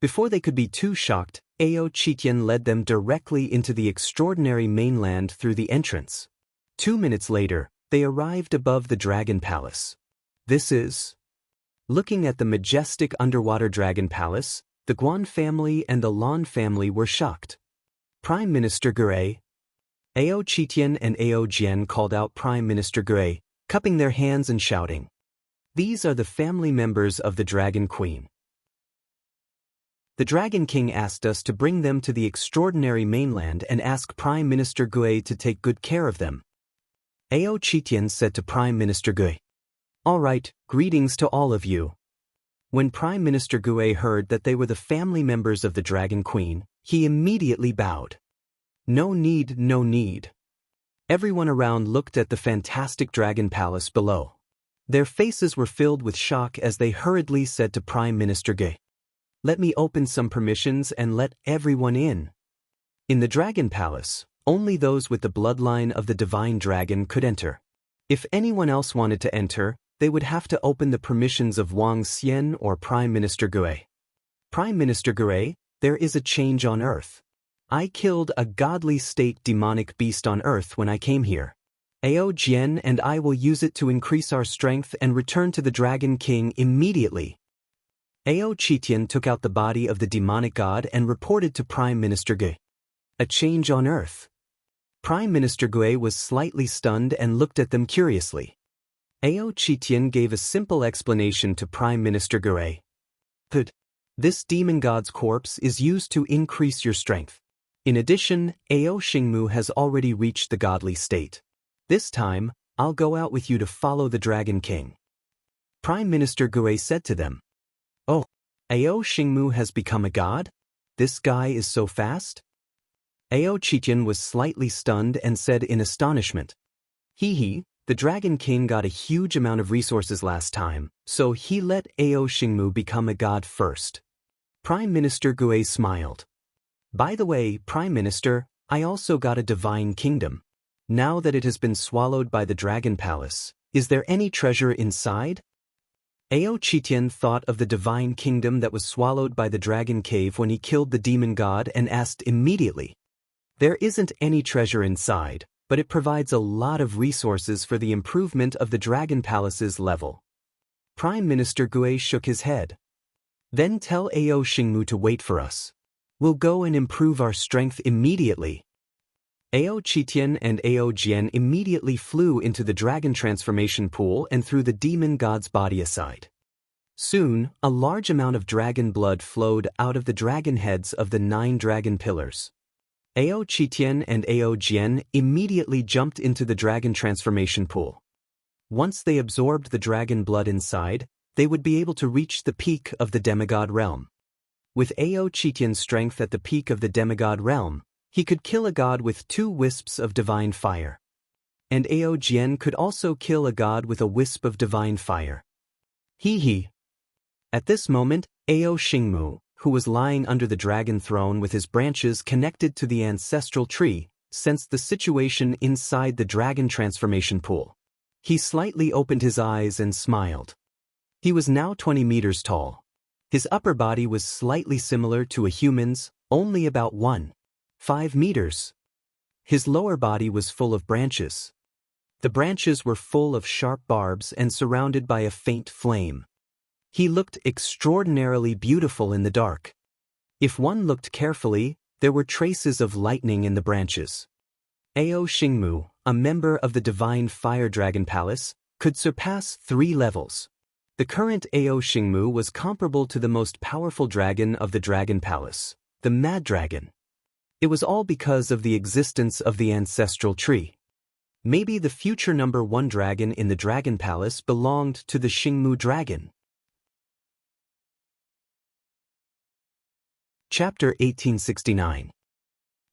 Before they could be too shocked, Ao Qitian led them directly into the extraordinary mainland through the entrance. 2 minutes later, they arrived above the Dragon Palace. This is... Looking at the majestic underwater Dragon Palace, the Guan family and the Lan family were shocked. Prime Minister Gure. Ao Qitian and Ao Jian called out Prime Minister Gure, cupping their hands and shouting. These are the family members of the Dragon Queen. The Dragon King asked us to bring them to the extraordinary mainland and ask Prime Minister Gui to take good care of them. Ao Qitian said to Prime Minister Gui. All right, greetings to all of you. When Prime Minister Gui heard that they were the family members of the Dragon Queen, he immediately bowed. No need, no need. Everyone around looked at the fantastic Dragon Palace below. Their faces were filled with shock as they hurriedly said to Prime Minister Gui. Let me open some permissions and let everyone in. In the Dragon Palace, only those with the bloodline of the Divine Dragon could enter. If anyone else wanted to enter, they would have to open the permissions of Wang Xian or Prime Minister Gui. Prime Minister Gui, there is a change on Earth. I killed a godly state demonic beast on Earth when I came here. Ao Jian and I will use it to increase our strength and return to the Dragon King immediately. Ao Qitian took out the body of the demonic god and reported to Prime Minister Gui. A change on Earth. Prime Minister Gui was slightly stunned and looked at them curiously. Ao Qitian gave a simple explanation to Prime Minister Gui. This demon god's corpse is used to increase your strength. In addition, Ao Xingmu has already reached the godly state. This time, I'll go out with you to follow the Dragon King. Prime Minister Gui said to them. Oh, Ao Xingmu has become a god? This guy is so fast? Ao Qitian was slightly stunned and said in astonishment. The Dragon King got a huge amount of resources last time, so he let Ao Xingmu become a god first. Prime Minister Gui smiled. By the way, Prime Minister, I also got a divine kingdom. Now that it has been swallowed by the Dragon Palace, is there any treasure inside? Ao Qitian thought of the divine kingdom that was swallowed by the dragon cave when he killed the demon god and asked immediately. There isn't any treasure inside, but it provides a lot of resources for the improvement of the Dragon Palace's level. Prime Minister Gui shook his head. Then tell Ao Xingmu to wait for us. We'll go and improve our strength immediately. Ao Qitian and Ao Jian immediately flew into the dragon transformation pool and threw the demon god's body aside. Soon, a large amount of dragon blood flowed out of the dragon heads of the 9 dragon pillars. Ao Qitian and Ao Jian immediately jumped into the dragon transformation pool. Once they absorbed the dragon blood inside, they would be able to reach the peak of the demigod realm. With Ao Chitian's strength at the peak of the demigod realm, he could kill a god with 2 wisps of divine fire. And Ao Jian could also kill a god with a wisp of divine fire. Hee. At this moment, Ao Xingmu, who was lying under the dragon throne with his branches connected to the ancestral tree, sensed the situation inside the dragon transformation pool. He slightly opened his eyes and smiled. He was now 20 meters tall. His upper body was slightly similar to a human's, only about 1.5 meters. His lower body was full of branches. The branches were full of sharp barbs and surrounded by a faint flame. He looked extraordinarily beautiful in the dark. If one looked carefully, there were traces of lightning in the branches. Ao Xingmu, a member of the Divine Fire Dragon Palace, could surpass 3 levels. The current Ao Xingmu was comparable to the most powerful dragon of the Dragon Palace, the Mad Dragon. It was all because of the existence of the ancestral tree. Maybe the future number 1 dragon in the Dragon Palace belonged to the Xingmu dragon. Chapter 1869.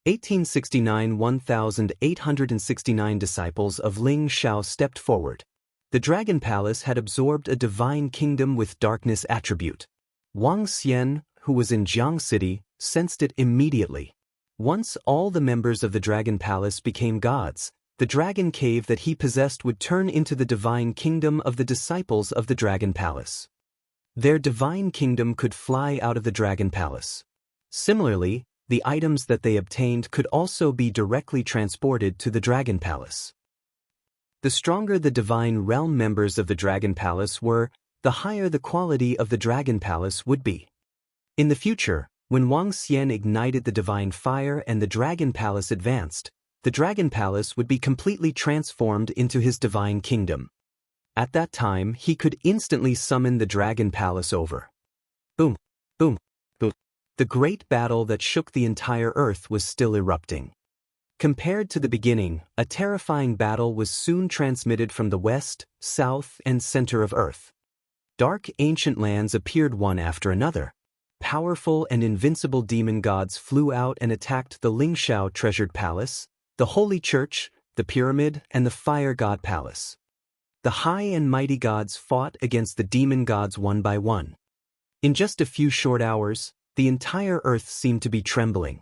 1869 1,869 disciples of Ling Shao stepped forward. The Dragon Palace had absorbed a divine kingdom with darkness attribute. Wang Xian, who was in Jiang City, sensed it immediately. Once all the members of the Dragon Palace became gods, the dragon cave that he possessed would turn into the divine kingdom of the disciples of the Dragon Palace. Their divine kingdom could fly out of the Dragon Palace. Similarly, the items that they obtained could also be directly transported to the Dragon Palace. The stronger the divine realm members of the Dragon Palace were, the higher the quality of the Dragon Palace would be. In the future, when Wang Xian ignited the divine fire and the Dragon Palace advanced, the Dragon Palace would be completely transformed into his divine kingdom. At that time, he could instantly summon the Dragon Palace over. Boom, boom, boom. The great battle that shook the entire earth was still erupting. Compared to the beginning, a terrifying battle was soon transmitted from the west, south, and center of Earth. Dark ancient lands appeared one after another. Powerful and invincible demon gods flew out and attacked the Lingshao treasured palace, the holy church, the pyramid, and the fire god palace. The high and mighty gods fought against the demon gods one by one. In just a few short hours, the entire earth seemed to be trembling.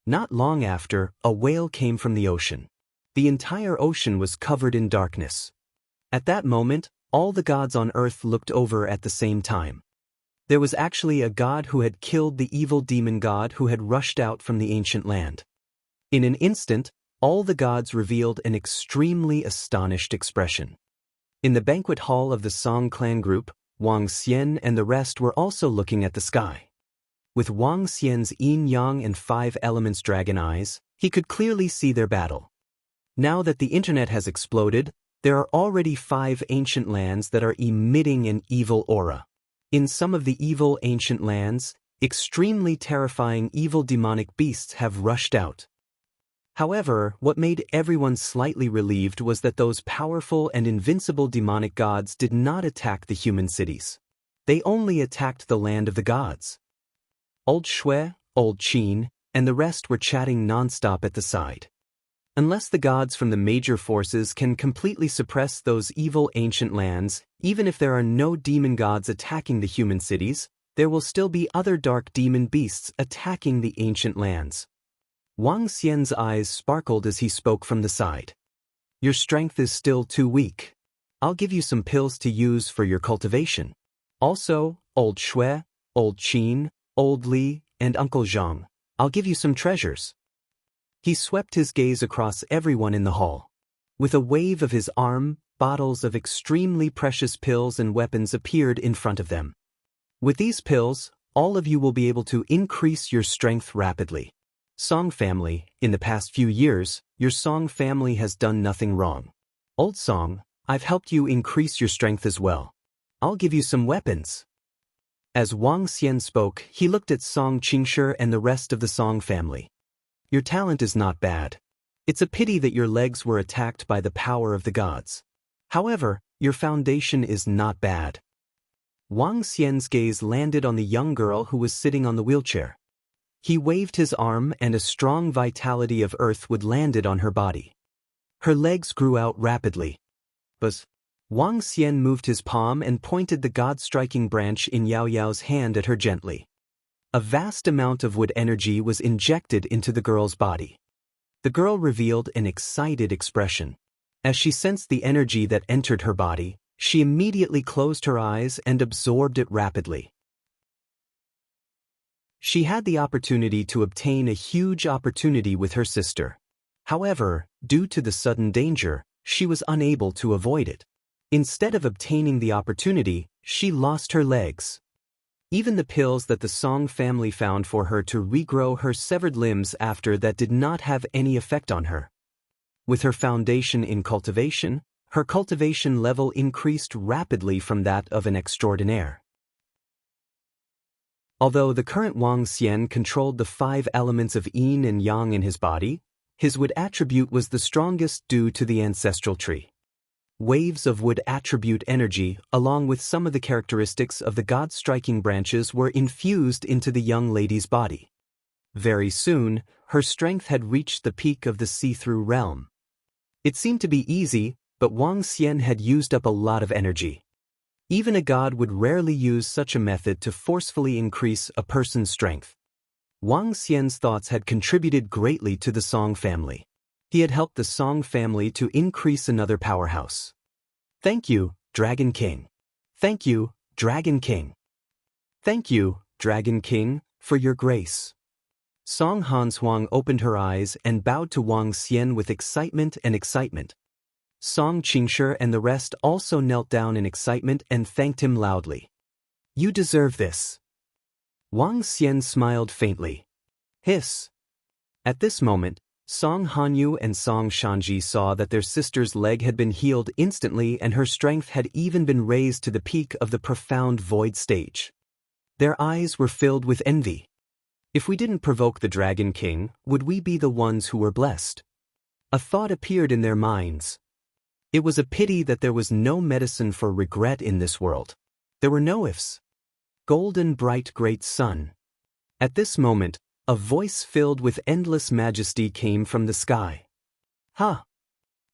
Not long after, a wail came from the ocean. The entire ocean was covered in darkness. At that moment, all the gods on earth looked over at the same time. There was actually a god who had killed the evil demon god who had rushed out from the ancient land. In an instant, all the gods revealed an extremely astonished expression. In the banquet hall of the Song clan group, Wang Xian and the rest were also looking at the sky. With Wang Xian's yin-yang and 5 elements dragon eyes, he could clearly see their battle. Now that the internet has exploded, there are already 5 ancient lands that are emitting an evil aura. In some of the evil ancient lands, extremely terrifying evil demonic beasts have rushed out. However, what made everyone slightly relieved was that those powerful and invincible demonic gods did not attack the human cities. They only attacked the land of the gods. Old Shui, Old Qin, and the rest were chatting non-stop at the side. Unless the gods from the major forces can completely suppress those evil ancient lands, even if there are no demon gods attacking the human cities, there will still be other dark demon beasts attacking the ancient lands. Wang Xian's eyes sparkled as he spoke from the side. Your strength is still too weak. I'll give you some pills to use for your cultivation. Also, Old Shui, Old Qin, Old Li, and Uncle Zhang, I'll give you some treasures. He swept his gaze across everyone in the hall. With a wave of his arm, bottles of extremely precious pills and weapons appeared in front of them. With these pills, all of you will be able to increase your strength rapidly. Song family, in the past few years, your Song family has done nothing wrong. Old Song, I've helped you increase your strength as well. I'll give you some weapons. As Wang Xian spoke, he looked at Song Qingshi and the rest of the Song family. Your talent is not bad. It's a pity that your legs were attacked by the power of the gods. However, your foundation is not bad. Wang Xian's gaze landed on the young girl who was sitting on the wheelchair. He waved his arm and a strong vitality of earthwood landed on her body. Her legs grew out rapidly. Buzz. Wang Xian moved his palm and pointed the god-striking branch in Yao Yao's hand at her gently. A vast amount of wood energy was injected into the girl's body. The girl revealed an excited expression. As she sensed the energy that entered her body, she immediately closed her eyes and absorbed it rapidly. She had the opportunity to obtain a huge opportunity with her sister. However, due to the sudden danger, she was unable to avoid it. Instead of obtaining the opportunity, she lost her legs. Even the pills that the Song family found for her to regrow her severed limbs after that did not have any effect on her. With her foundation in cultivation, her cultivation level increased rapidly from that of an extraordinaire. Although the current Wang Xian controlled the 5 elements of yin and yang in his body, his wood attribute was the strongest due to the ancestral tree. Waves of wood attribute energy, along with some of the characteristics of the god-striking branches, were infused into the young lady's body. Very soon, her strength had reached the peak of the see-through realm. It seemed to be easy, but Wang Xian had used up a lot of energy. Even a god would rarely use such a method to forcefully increase a person's strength. Wang Xian's thoughts had contributed greatly to the Song family. He had helped the Song family to increase another powerhouse. Thank you, Dragon King. Thank you, Dragon King. Thank you, Dragon King, for your grace. Song Hanshuang opened her eyes and bowed to Wang Xian with excitement. Song Qingshi and the rest also knelt down in excitement and thanked him loudly. You deserve this. Wang Xian smiled faintly. Hiss. At this moment, Song Hanyu and Song Shanji saw that their sister's leg had been healed instantly and her strength had even been raised to the peak of the profound void stage. Their eyes were filled with envy. If we didn't provoke the Dragon King, would we be the ones who were blessed? A thought appeared in their minds. It was a pity that there was no medicine for regret in this world. There were no ifs. Golden bright great sun. At this moment, a voice filled with endless majesty came from the sky. Ha!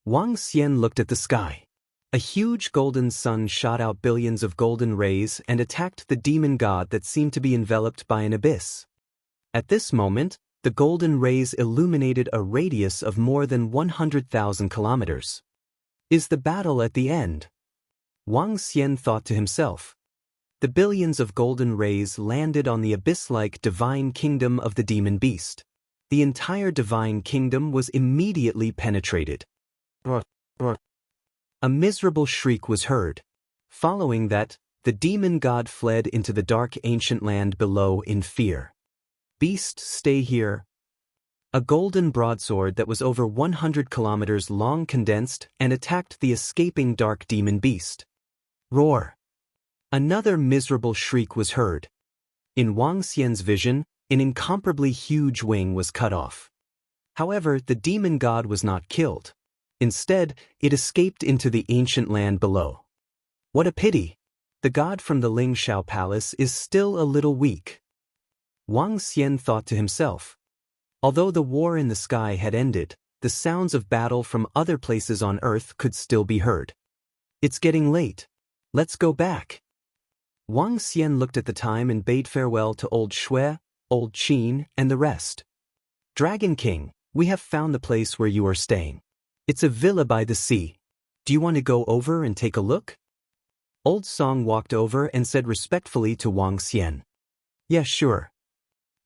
Wang Xian looked at the sky. A huge golden sun shot out billions of golden rays and attacked the demon god that seemed to be enveloped by an abyss. At this moment, the golden rays illuminated a radius of more than 100,000 kilometers. Is the battle at the end? Wang Xian thought to himself. The billions of golden rays landed on the abyss-like divine kingdom of the demon beast. The entire divine kingdom was immediately penetrated. A miserable shriek was heard. Following that, the demon god fled into the dark ancient land below in fear. Beast, stay here. A golden broadsword that was over 100 kilometers long condensed and attacked the escaping dark demon beast. Roar. Another miserable shriek was heard. In Wang Xian's vision, an incomparably huge wing was cut off. However, the demon god was not killed. Instead, it escaped into the ancient land below. What a pity! The god from the Ling Shao Palace is still a little weak. Wang Xian thought to himself. Although the war in the sky had ended, the sounds of battle from other places on Earth could still be heard. It's getting late. Let's go back. Wang Xian looked at the time and bade farewell to Old Shui, Old Qin, and the rest. Dragon King, we have found the place where you are staying. It's a villa by the sea. Do you want to go over and take a look? Old Song walked over and said respectfully to Wang Xian. Yeah, sure.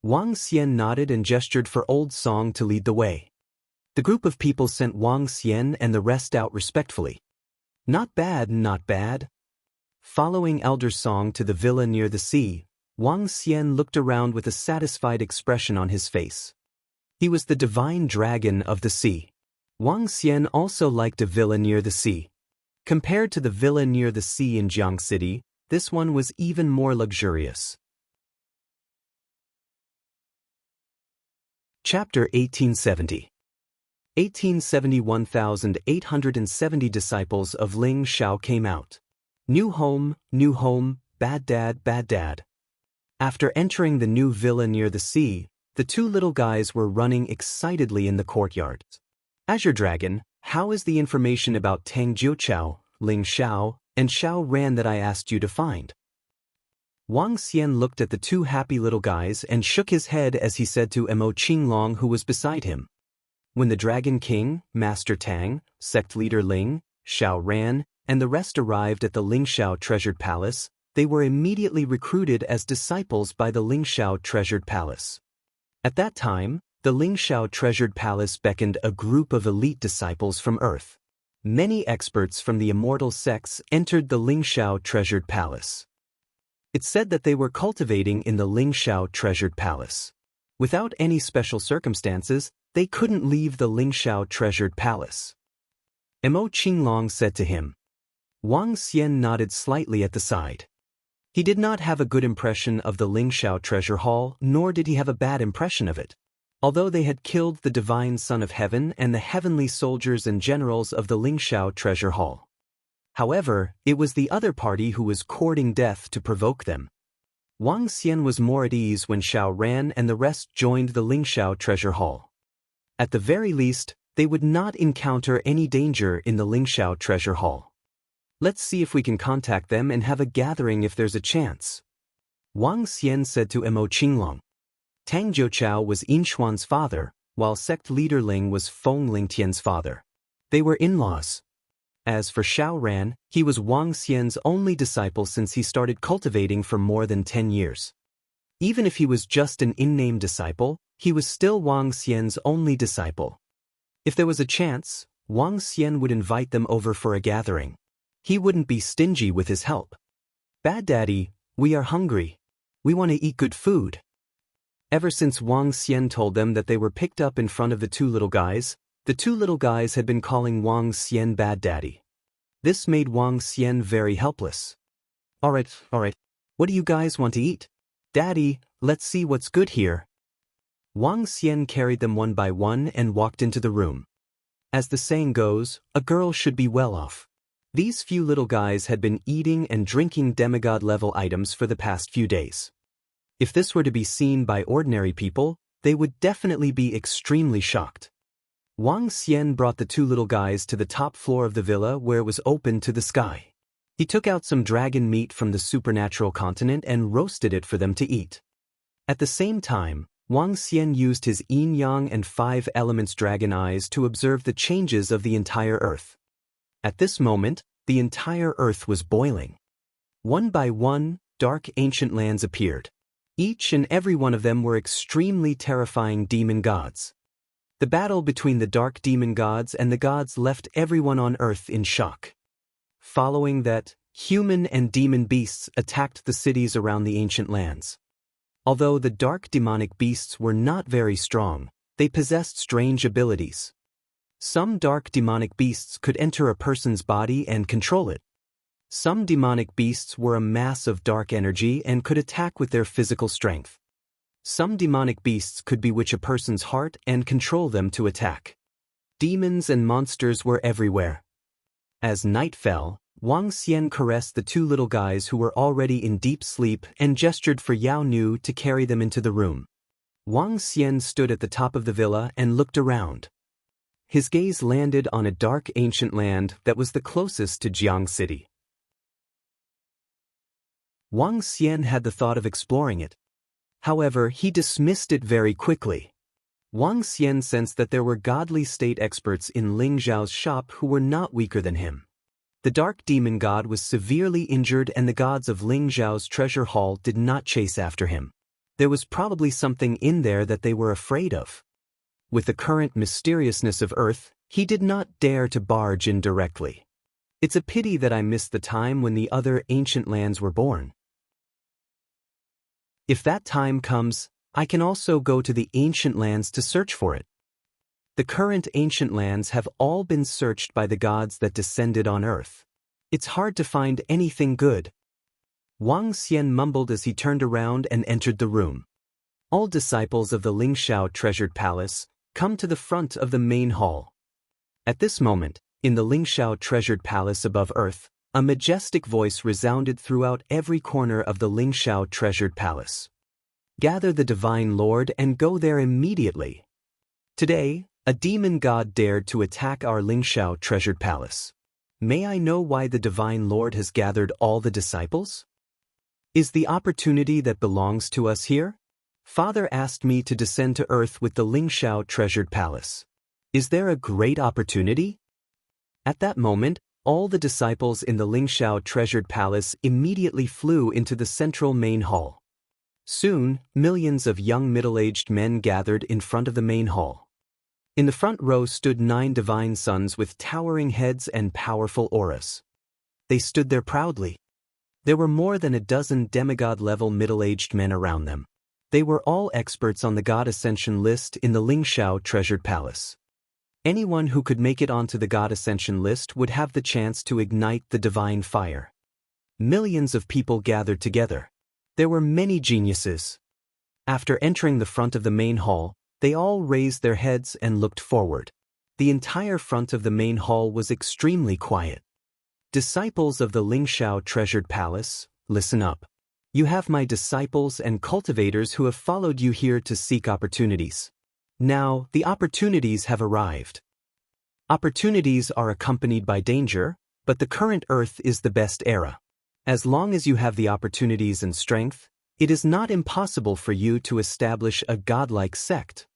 Wang Xian nodded and gestured for Old Song to lead the way. The group of people sent Wang Xian and the rest out respectfully. Not bad, not bad. Following Elder Song to the villa near the sea, Wang Xian looked around with a satisfied expression on his face. He was the divine dragon of the sea. Wang Xian also liked a villa near the sea. Compared to the villa near the sea in Jiang City, this one was even more luxurious. Chapter 1870. 1,870 disciples of Ling Shao came out. New home, bad dad, bad dad." After entering the new villa near the sea, the two little guys were running excitedly in the courtyard. "Azure Dragon, how is the information about Tang Jiuqiao, Ling Xiao, and Xiao Ran that I asked you to find?" Wang Xian looked at the two happy little guys and shook his head as he said to Mo Qinglong, who was beside him. When the Dragon King, Master Tang, sect leader Ling, Xiao Ran, and the rest arrived at the Lingxiao Treasured Palace, they were immediately recruited as disciples by the Lingxiao Treasured Palace. At that time, the Lingxiao Treasured Palace beckoned a group of elite disciples from Earth. Many experts from the immortal sects entered the Lingxiao Treasured Palace. It said that they were cultivating in the Lingxiao Treasured Palace. Without any special circumstances, they couldn't leave the Lingxiao Treasured Palace. Mo Qinglong said to him. Wang Xian nodded slightly at the side. He did not have a good impression of the Lingxiao Treasure Hall, nor did he have a bad impression of it. Although they had killed the divine Son of Heaven and the heavenly soldiers and generals of the Lingxiao Treasure Hall. However, it was the other party who was courting death to provoke them. Wang Xian was more at ease when Xiao Ran and the rest joined the Lingxiao Treasure Hall. At the very least, they would not encounter any danger in the Lingxiao Treasure Hall. "Let's see if we can contact them and have a gathering if there's a chance," Wang Xian said to Mo Qinglong. Tang Jiuqiao was Yin Xuan's father, while sect leader Ling was Feng Lingtian's father. They were in-laws. As for Xiao Ran, he was Wang Xian's only disciple since he started cultivating for more than 10 years. Even if he was just an in-name disciple, he was still Wang Xian's only disciple. If there was a chance, Wang Xian would invite them over for a gathering. He wouldn't be stingy with his help. "Bad Daddy, we are hungry. We want to eat good food." Ever since Wang Xian told them that they were picked up in front of the two little guys had been calling Wang Xian Bad Daddy. This made Wang Xian very helpless. All right. What do you guys want to eat?" "Daddy, let's see what's good here." Wang Xian carried them one by one and walked into the room. As the saying goes, a girl should be well off. These few little guys had been eating and drinking demigod-level items for the past few days. If this were to be seen by ordinary people, they would definitely be extremely shocked. Wang Xian brought the two little guys to the top floor of the villa where it was open to the sky. He took out some dragon meat from the supernatural continent and roasted it for them to eat. At the same time, Wang Xian used his yin-yang and 5 elements dragon eyes to observe the changes of the entire earth. At this moment, the entire earth was boiling. One by one, dark ancient lands appeared. Each and every one of them were extremely terrifying demon gods. The battle between the dark demon gods and the gods left everyone on Earth in shock. Following that, human and demon beasts attacked the cities around the ancient lands. Although the dark demonic beasts were not very strong, they possessed strange abilities. Some dark demonic beasts could enter a person's body and control it. Some demonic beasts were a mass of dark energy and could attack with their physical strength. Some demonic beasts could bewitch a person's heart and control them to attack. Demons and monsters were everywhere. As night fell, Wang Xian caressed the two little guys who were already in deep sleep and gestured for Yao Nu to carry them into the room. Wang Xian stood at the top of the villa and looked around. His gaze landed on a dark ancient land that was the closest to Jiang City. Wang Xian had the thought of exploring it. However, he dismissed it very quickly. Wang Xian sensed that there were godly state experts in Ling Zhao's shop who were not weaker than him. The dark demon god was severely injured and the gods of Ling Zhao's treasure hall did not chase after him. There was probably something in there that they were afraid of. With the current mysteriousness of Earth, he did not dare to barge in directly. It's a pity that I missed the time when the other ancient lands were born. If that time comes, I can also go to the ancient lands to search for it. The current ancient lands have all been searched by the gods that descended on Earth. It's hard to find anything good. Wang Xian mumbled as he turned around and entered the room. All disciples of the Lingxiao Treasured Palace, come to the front of the main hall. At this moment, in the Lingxiao Treasured Palace above Earth, A majestic voice resounded throughout every corner of the Lingxiao treasured palace. Gather the divine lord and go there immediately. Today, a demon god dared to attack our Lingxiao treasured palace. May I know why the divine lord has gathered all the disciples? Is the opportunity that belongs to us here? Father asked me to descend to earth with the Lingxiao treasured palace. Is there a great opportunity? At that moment, all the disciples in the Lingxiao treasured palace immediately flew into the central main hall. Soon, millions of young middle-aged men gathered in front of the main hall. In the front row stood 9 divine sons with towering heads and powerful auras. They stood there proudly. There were more than a dozen demigod-level middle-aged men around them. They were all experts on the God Ascension list in the Lingxiao treasured palace. Anyone who could make it onto the God Ascension list would have the chance to ignite the divine fire. Millions of people gathered together. There were many geniuses. After entering the front of the main hall, they all raised their heads and looked forward. The entire front of the main hall was extremely quiet. Disciples of the Lingxiao treasured palace, listen up. You have my disciples and cultivators who have followed you here to seek opportunities. Now, the opportunities have arrived. Opportunities are accompanied by danger, but the current Earth is the best era. As long as you have the opportunities and strength, it is not impossible for you to establish a godlike sect.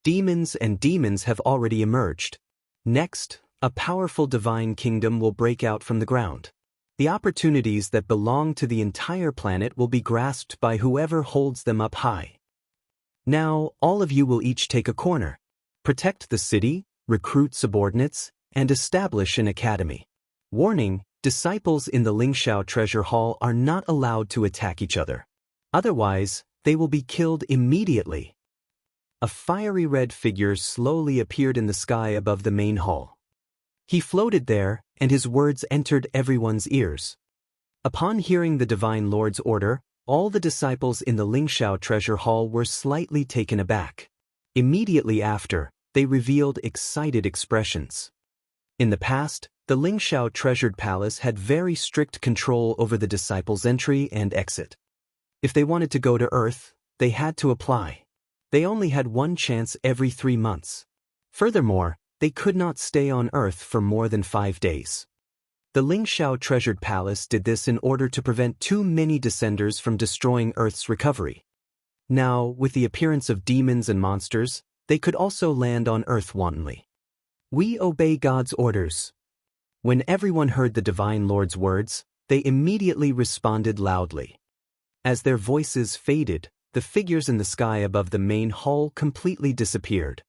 Demons have already emerged. Next, a powerful divine kingdom will break out from the ground. The opportunities that belong to the entire planet will be grasped by whoever holds them up high. Now, all of you will each take a corner. Protect the city, recruit subordinates, and establish an academy. Warning, disciples in the Lingxiao Treasure Hall are not allowed to attack each other. Otherwise, they will be killed immediately. A fiery red figure slowly appeared in the sky above the main hall. He floated there, and his words entered everyone's ears. Upon hearing the Divine Lord's order, all the disciples in the Lingxiao Treasure Hall were slightly taken aback. Immediately after, they revealed excited expressions. In the past, the Lingxiao Treasured Palace had very strict control over the disciples' entry and exit. If they wanted to go to Earth, they had to apply. They only had one chance every 3 months. Furthermore, they could not stay on Earth for more than 5 days. The Lingxiao Treasured Palace did this in order to prevent too many descenders from destroying Earth's recovery. Now, with the appearance of demons and monsters, they could also land on Earth wantonly. We obey God's orders. When everyone heard the Divine Lord's words, they immediately responded loudly. As their voices faded, the figures in the sky above the main hall completely disappeared.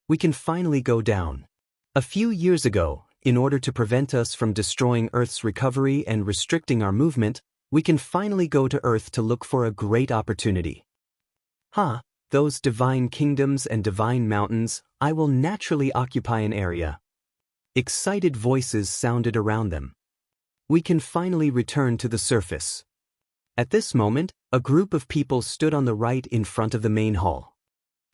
We can finally go down. A few years ago, in order to prevent us from destroying Earth's recovery and restricting our movement, we can finally go to Earth to look for a great opportunity. Those divine kingdoms and divine mountains, I will naturally occupy an area. Excited voices sounded around them. We can finally return to the surface. At this moment, a group of people stood on the right in front of the main hall.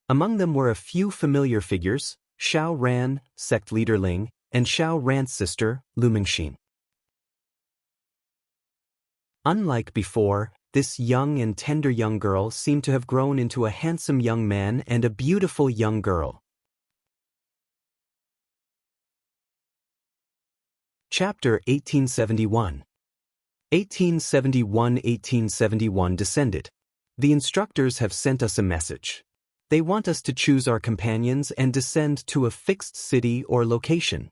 Among them were a few familiar figures, Xiao Ran, sect leader Ling, and Xiao Ran's sister, Lu Mingxin. Unlike before, this young and tender young girl seemed to have grown into a handsome young man and a beautiful young girl. Chapter 1871. 1871 descended. The instructors have sent us a message. They want us to choose our companions and descend to a fixed city or location.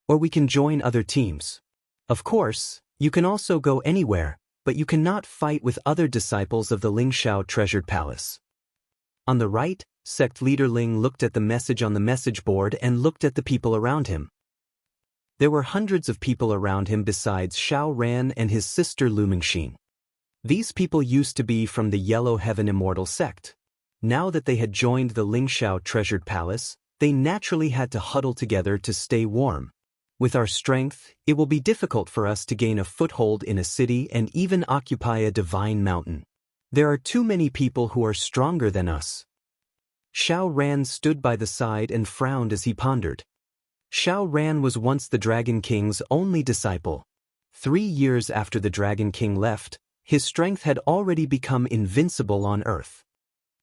Or we can join other teams. Of course, you can also go anywhere, but you cannot fight with other disciples of the Lingxiao Treasured Palace. On the right, sect leader Ling looked at the message on the message board and looked at the people around him. There were hundreds of people around him besides Xiao Ran and his sister Lu Mingxin. These people used to be from the Yellow Heaven Immortal sect. Now that they had joined the Lingxiao Treasured Palace, they naturally had to huddle together to stay warm. With our strength, it will be difficult for us to gain a foothold in a city and even occupy a divine mountain. There are too many people who are stronger than us. Xiao Ran stood by the side and frowned as he pondered. Xiao Ran was once the Dragon King's only disciple. 3 years after the Dragon King left, his strength had already become invincible on Earth.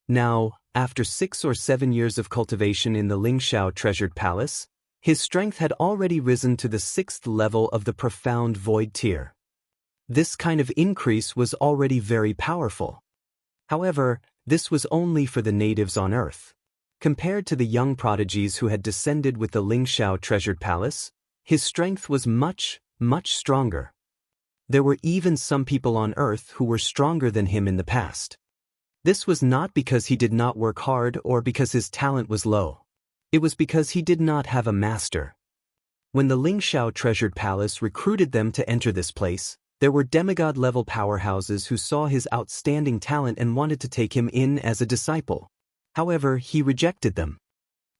Now, after 6 or 7 years of cultivation in the Lingxiao treasured palace, his strength had already risen to the 6th level of the profound void tier. This kind of increase was already very powerful. However, this was only for the natives on Earth. Compared to the young prodigies who had descended with the Lingxiao treasured palace, his strength was much, much stronger. There were even some people on Earth who were stronger than him in the past. This was not because he did not work hard or because his talent was low. It was because he did not have a master. When the Lingxiao treasured palace recruited them to enter this place, there were demigod-level powerhouses who saw his outstanding talent and wanted to take him in as a disciple. However, he rejected them.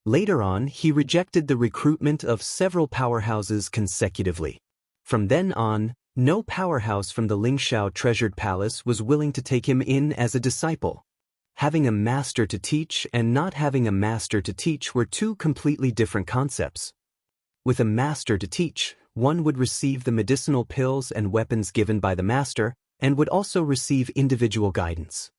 Later on, he rejected the recruitment of several powerhouses consecutively. From then on, no powerhouse from the Lingxiao treasured palace was willing to take him in as a disciple. Having a master to teach and not having a master to teach were two completely different concepts. With a master to teach, one would receive the medicinal pills and weapons given by the master, and would also receive individual guidance.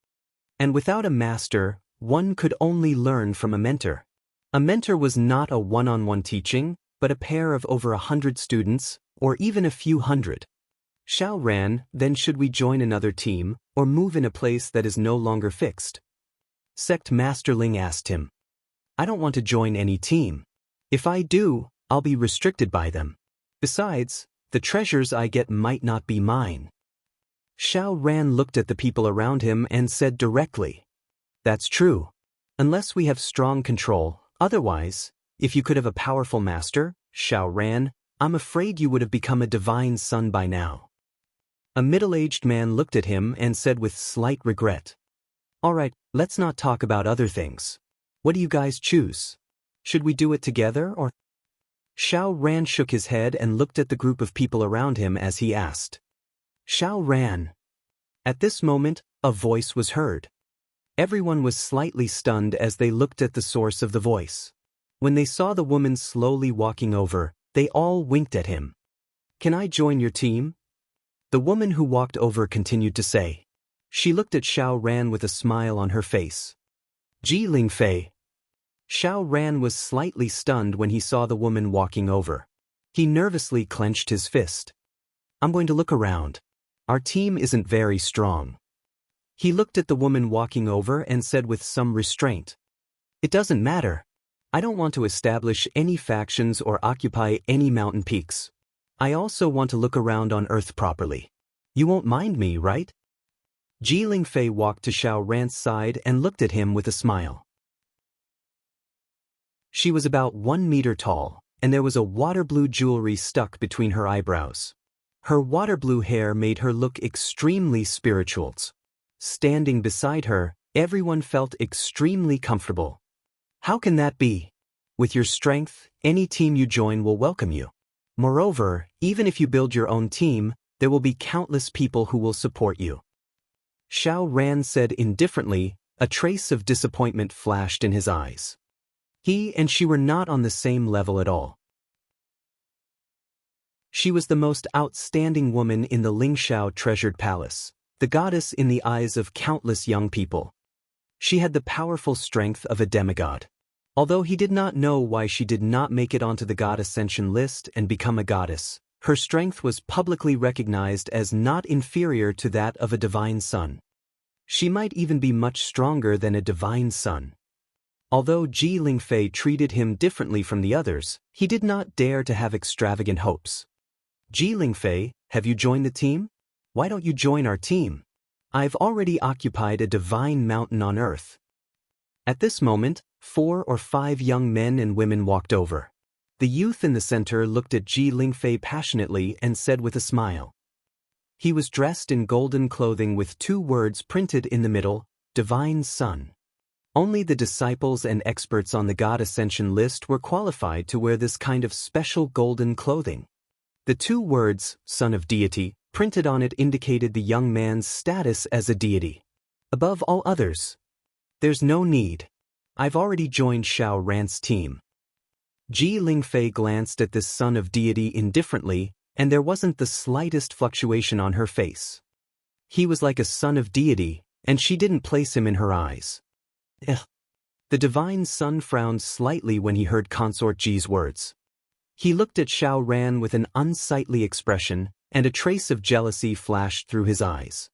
And without a master, one could only learn from a mentor. A mentor was not a one-on-one teaching, but a pair of over 100 students, or even a few hundred. Xiao Ran, then should we join another team, or move in a place that is no longer fixed? Sect Masterling asked him. I don't want to join any team. If I do, I'll be restricted by them. Besides, the treasures I get might not be mine. Xiao Ran looked at the people around him and said directly, That's true. Unless we have strong control, otherwise, if you could have a powerful master, Xiao Ran, I'm afraid you would have become a divine son by now. A middle-aged man looked at him and said with slight regret, All right, let's not talk about other things. What do you guys choose? Should we do it together or? Xiao Ran shook his head and looked at the group of people around him as he asked. Xiao Ran. At this moment, a voice was heard. Everyone was slightly stunned as they looked at the source of the voice. When they saw the woman slowly walking over, they all winked at him. Can I join your team? The woman who walked over continued to say. She looked at Xiao Ran with a smile on her face. Ji Lingfei. Xiao Ran was slightly stunned when he saw the woman walking over. He nervously clenched his fist. I'm going to look around. Our team isn't very strong. He looked at the woman walking over and said with some restraint. It doesn't matter. I don't want to establish any factions or occupy any mountain peaks. I also want to look around on Earth properly. You won't mind me, right? Ji Lingfei walked to Xiao Ran's side and looked at him with a smile. She was about 1 meter tall, and there was a water blue jewelry stuck between her eyebrows. Her water blue hair made her look extremely spiritual. Standing beside her, everyone felt extremely comfortable. How can that be? With your strength, any team you join will welcome you. Moreover, even if you build your own team, there will be countless people who will support you. Xiao Ran said indifferently, a trace of disappointment flashed in his eyes. He and she were not on the same level at all. She was the most outstanding woman in the Lingxiao treasured palace, the goddess in the eyes of countless young people. She had the powerful strength of a demigod. Although he did not know why she did not make it onto the god ascension list and become a goddess, her strength was publicly recognized as not inferior to that of a divine son. She might even be much stronger than a divine son. Although Ji Lingfei treated him differently from the others, he did not dare to have extravagant hopes. Ji Lingfei, have you joined the team? Why don't you join our team? I've already occupied a divine mountain on Earth. At this moment, 4 or 5 young men and women walked over. The youth in the center looked at Ji Lingfei passionately and said with a smile. He was dressed in golden clothing with 2 words printed in the middle, Divine Son. Only the disciples and experts on the God Ascension list were qualified to wear this kind of special golden clothing. The 2 words, Son of Deity, printed on it indicated the young man's status as a deity. Above all others. There's no need. I've already joined Xiao Ran's team. Ji Lingfei glanced at this son of deity indifferently, and there wasn't the slightest fluctuation on her face. He was like a son of deity, and she didn't place him in her eyes. Ugh. The divine son frowned slightly when he heard Consort Ji's words. He looked at Xiao Ran with an unsightly expression, and a trace of jealousy flashed through his eyes.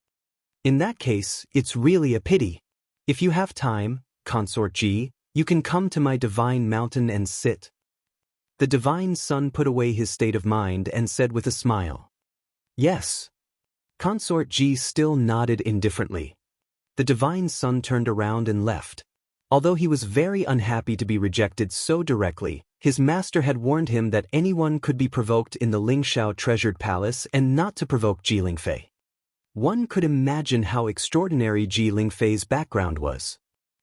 In that case, it's really a pity. If you have time, Consort Ji, you can come to my divine mountain and sit. The divine son put away his state of mind and said with a smile. Yes. Consort Ji still nodded indifferently. The divine son turned around and left. Although he was very unhappy to be rejected so directly, his master had warned him that anyone could be provoked in the Lingxiao treasured palace and not to provoke Ji Lingfei. One could imagine how extraordinary Ji Lingfei's background was.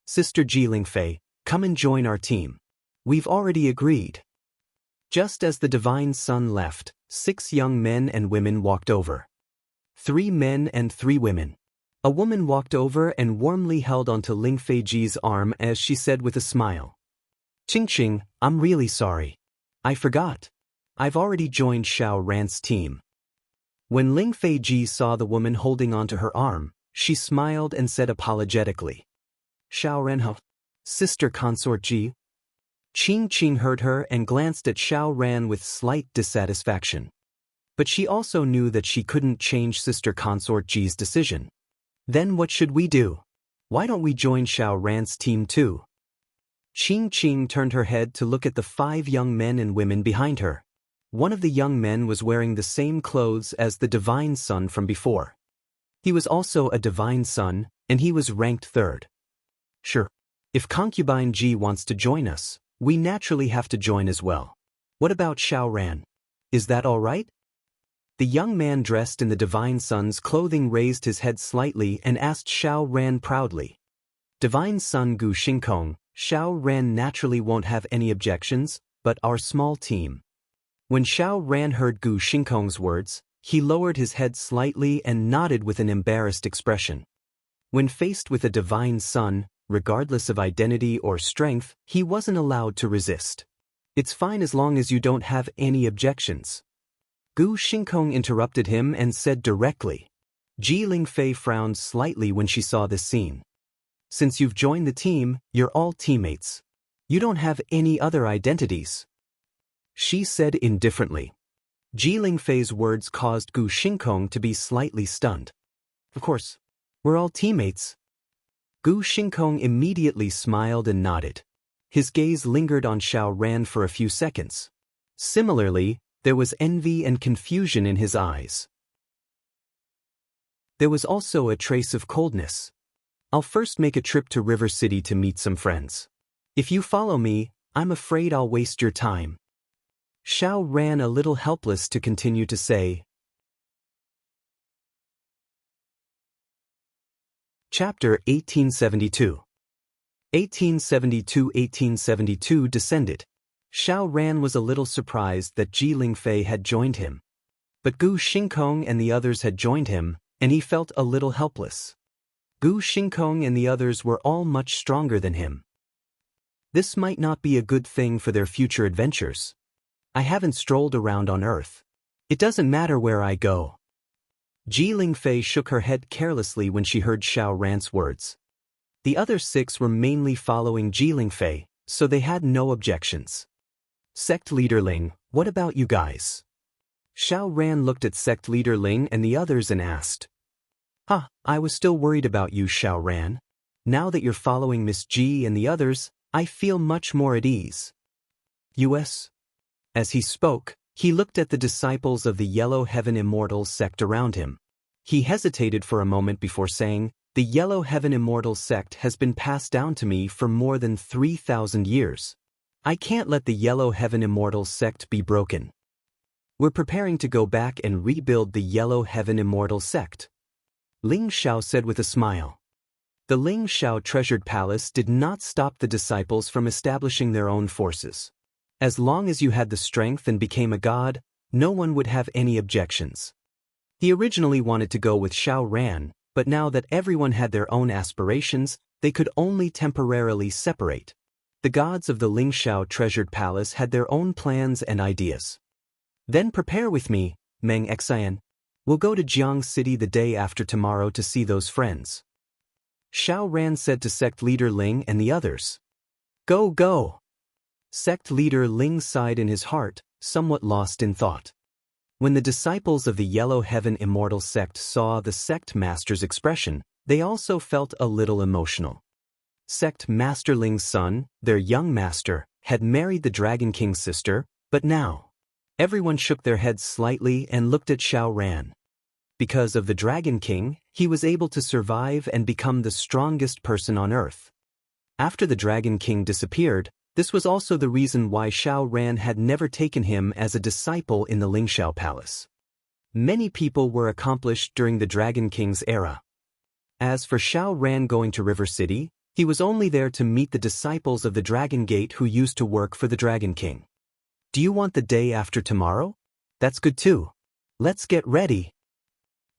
Sister Ji Lingfei, come and join our team. We've already agreed. Just as the divine son left, 6 young men and women walked over. 3 men and 3 women. A woman walked over and warmly held onto Lingfei Ji's arm as she said with a smile. Qingqing, I'm really sorry. I forgot. I've already joined Xiao Ran's team. When Lingfei Ji saw the woman holding onto her arm, she smiled and said apologetically. Xiao Ran, Sister Consort Ji. Qingqing heard her and glanced at Xiao Ran with slight dissatisfaction. But she also knew that she couldn't change Sister Consort Ji's decision. Then what should we do? Why don't we join Xiao Ran's team too? Qingqing turned her head to look at the 5 young men and women behind her. One of the young men was wearing the same clothes as the divine son from before. He was also a divine son, and he was ranked 3rd. Sure. If Concubine Ji wants to join us, we naturally have to join as well. What about Xiao Ran? Is that all right? The young man dressed in the divine son's clothing raised his head slightly and asked Xiao Ran proudly. Divine son Gu Xingkong, Xiao Ran naturally won't have any objections, but our small team. When Xiao Ran heard Gu Xingkong's words, he lowered his head slightly and nodded with an embarrassed expression. When faced with a divine son, regardless of identity or strength, he wasn't allowed to resist. It's fine as long as you don't have any objections. Gu Xingkong interrupted him and said directly. Ji Lingfei frowned slightly when she saw this scene. Since you've joined the team, you're all teammates. You don't have any other identities. She said indifferently. Ji Lingfei's words caused Gu Xingkong to be slightly stunned. Of course, we're all teammates. Gu Xingkong immediately smiled and nodded. His gaze lingered on Xiao Ran for a few seconds. Similarly, there was envy and confusion in his eyes. There was also a trace of coldness. I'll first make a trip to River City to meet some friends. If you follow me, I'm afraid I'll waste your time. Xiao Ran, a little helpless to continue to say. Chapter 1872. 1872 descended. Xiao Ran was a little surprised that Ji Lingfei had joined him. But Gu Xingkong and the others had joined him, and he felt a little helpless. Gu Xingkong and the others were all much stronger than him. This might not be a good thing for their future adventures. I haven't strolled around on Earth. It doesn't matter where I go. Ji Lingfei shook her head carelessly when she heard Xiao Ran's words. The other 6 were mainly following Ji Lingfei, so they had no objections. Sect Leader Ling, what about you guys? Xiao Ran looked at Sect Leader Ling and the others and asked. I was still worried about you, Xiao Ran. Now that you're following Miss Ji and the others, I feel much more at ease. U.S. As he spoke, he looked at the disciples of the Yellow Heaven Immortal sect around him. He hesitated for a moment before saying, the Yellow Heaven Immortal sect has been passed down to me for more than 3,000 years. I can't let the Yellow Heaven Immortal sect be broken. We're preparing to go back and rebuild the Yellow Heaven Immortal sect. Ling Xiao said with a smile. The Ling Xiao treasured palace did not stop the disciples from establishing their own forces. As long as you had the strength and became a god, no one would have any objections. He originally wanted to go with Xiao Ran, but now that everyone had their own aspirations, they could only temporarily separate. The gods of the Lingxiao treasured palace had their own plans and ideas. Then prepare with me, Meng Xian. We'll go to Jiang City the day after tomorrow to see those friends. Xiao Ran said to sect leader Ling and the others. Go, go! Sect leader Ling sighed in his heart, somewhat lost in thought. When the disciples of the Yellow Heaven Immortal sect saw the sect master's expression, they also felt a little emotional. Sect Master Ling's son, their young master, had married the Dragon King's sister, but now, everyone shook their heads slightly and looked at Xiao Ran. Because of the Dragon King, he was able to survive and become the strongest person on earth. After the Dragon King disappeared, this was also the reason why Xiao Ran had never taken him as a disciple in the Lingxiao Palace. Many people were accomplished during the Dragon King's era. As for Xiao Ran going to River City, he was only there to meet the disciples of the Dragon Gate who used to work for the Dragon King. Do you want the day after tomorrow? That's good too. Let's get ready.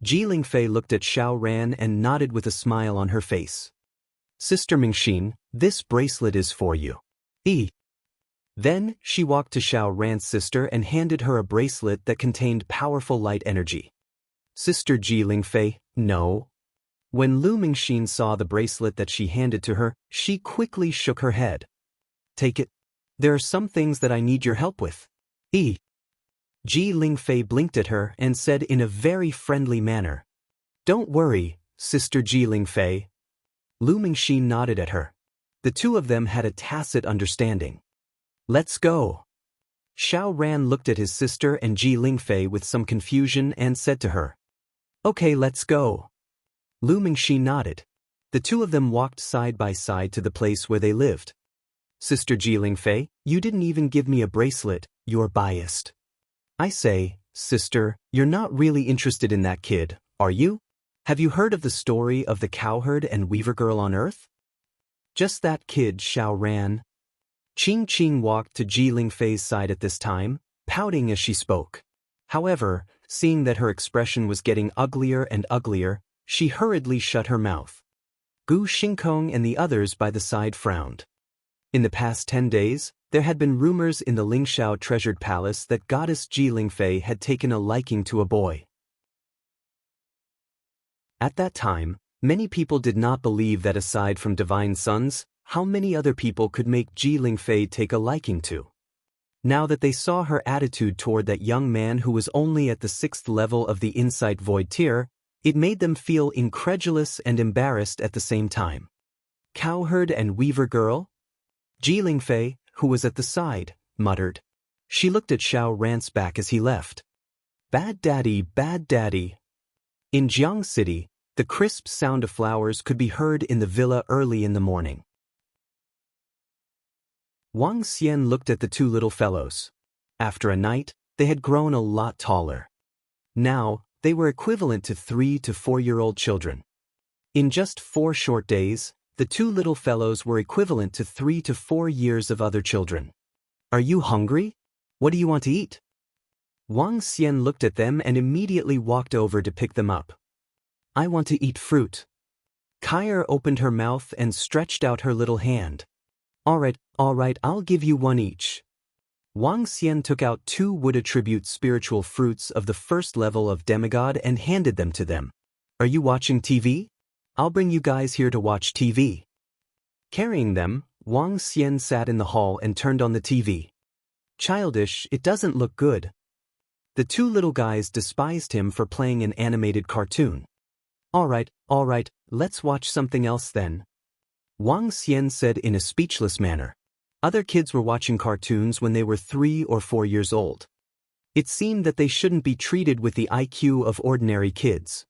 Ji Lingfei looked at Xiao Ran and nodded with a smile on her face. Sister Mingxin, this bracelet is for you. Then, she walked to Xiao Ran's sister and handed her a bracelet that contained powerful light energy. Sister Ji Lingfei, no. When Lu Mingxin saw the bracelet that she handed to her, she quickly shook her head. Take it. There are some things that I need your help with. Ji Lingfei blinked at her and said in a very friendly manner. Don't worry, Sister Ji Lingfei. Lu Mingxin nodded at her. The two of them had a tacit understanding. Let's go. Xiao Ran looked at his sister and Ji Lingfei with some confusion and said to her. Okay, let's go. Lu Mingxin nodded. The two of them walked side by side to the place where they lived. Sister Ji Lingfei, you didn't even give me a bracelet, you're biased. I say, sister, you're not really interested in that kid, are you? Have you heard of the story of the cowherd and weaver girl on Earth? Just that kid, Xiao Ran. Qing Qing walked to Ji Lingfei's side at this time, pouting as she spoke. However, seeing that her expression was getting uglier and uglier, she hurriedly shut her mouth. Gu Xingkong and the others by the side frowned. In the past 10 days, there had been rumors in the Lingxiao treasured palace that goddess Ji Lingfei had taken a liking to a boy. At that time, many people did not believe that aside from divine sons, how many other people could make Ji Lingfei take a liking to. Now that they saw her attitude toward that young man who was only at the 6th level of the Insight Void tier, it made them feel incredulous and embarrassed at the same time. Cowherd and weaver girl? Ji Lingfei, who was at the side, muttered. She looked at Xiao Ran's back as he left. Bad daddy, bad daddy. In Jiang City, the crisp sound of flowers could be heard in the villa early in the morning. Wang Xian looked at the two little fellows. After a night, they had grown a lot taller. Now, they were equivalent to 3 to 4-year-old children. In just 4 short days, the two little fellows were equivalent to 3 to 4 years of other children. Are you hungry? What do you want to eat? Wang Xian looked at them and immediately walked over to pick them up. I want to eat fruit. Kair opened her mouth and stretched out her little hand. All right, I'll give you one each. Wang Xian took out 2 wood attribute spiritual fruits of the 1st level of demigod and handed them to them. Are you watching TV? I'll bring you guys here to watch TV. Carrying them, Wang Xian sat in the hall and turned on the TV. Childish, it doesn't look good. The two little guys despised him for playing an animated cartoon. All right, let's watch something else then. Wang Xian said in a speechless manner. Other kids were watching cartoons when they were 3 or 4 years old. It seemed that they shouldn't be treated with the IQ of ordinary kids.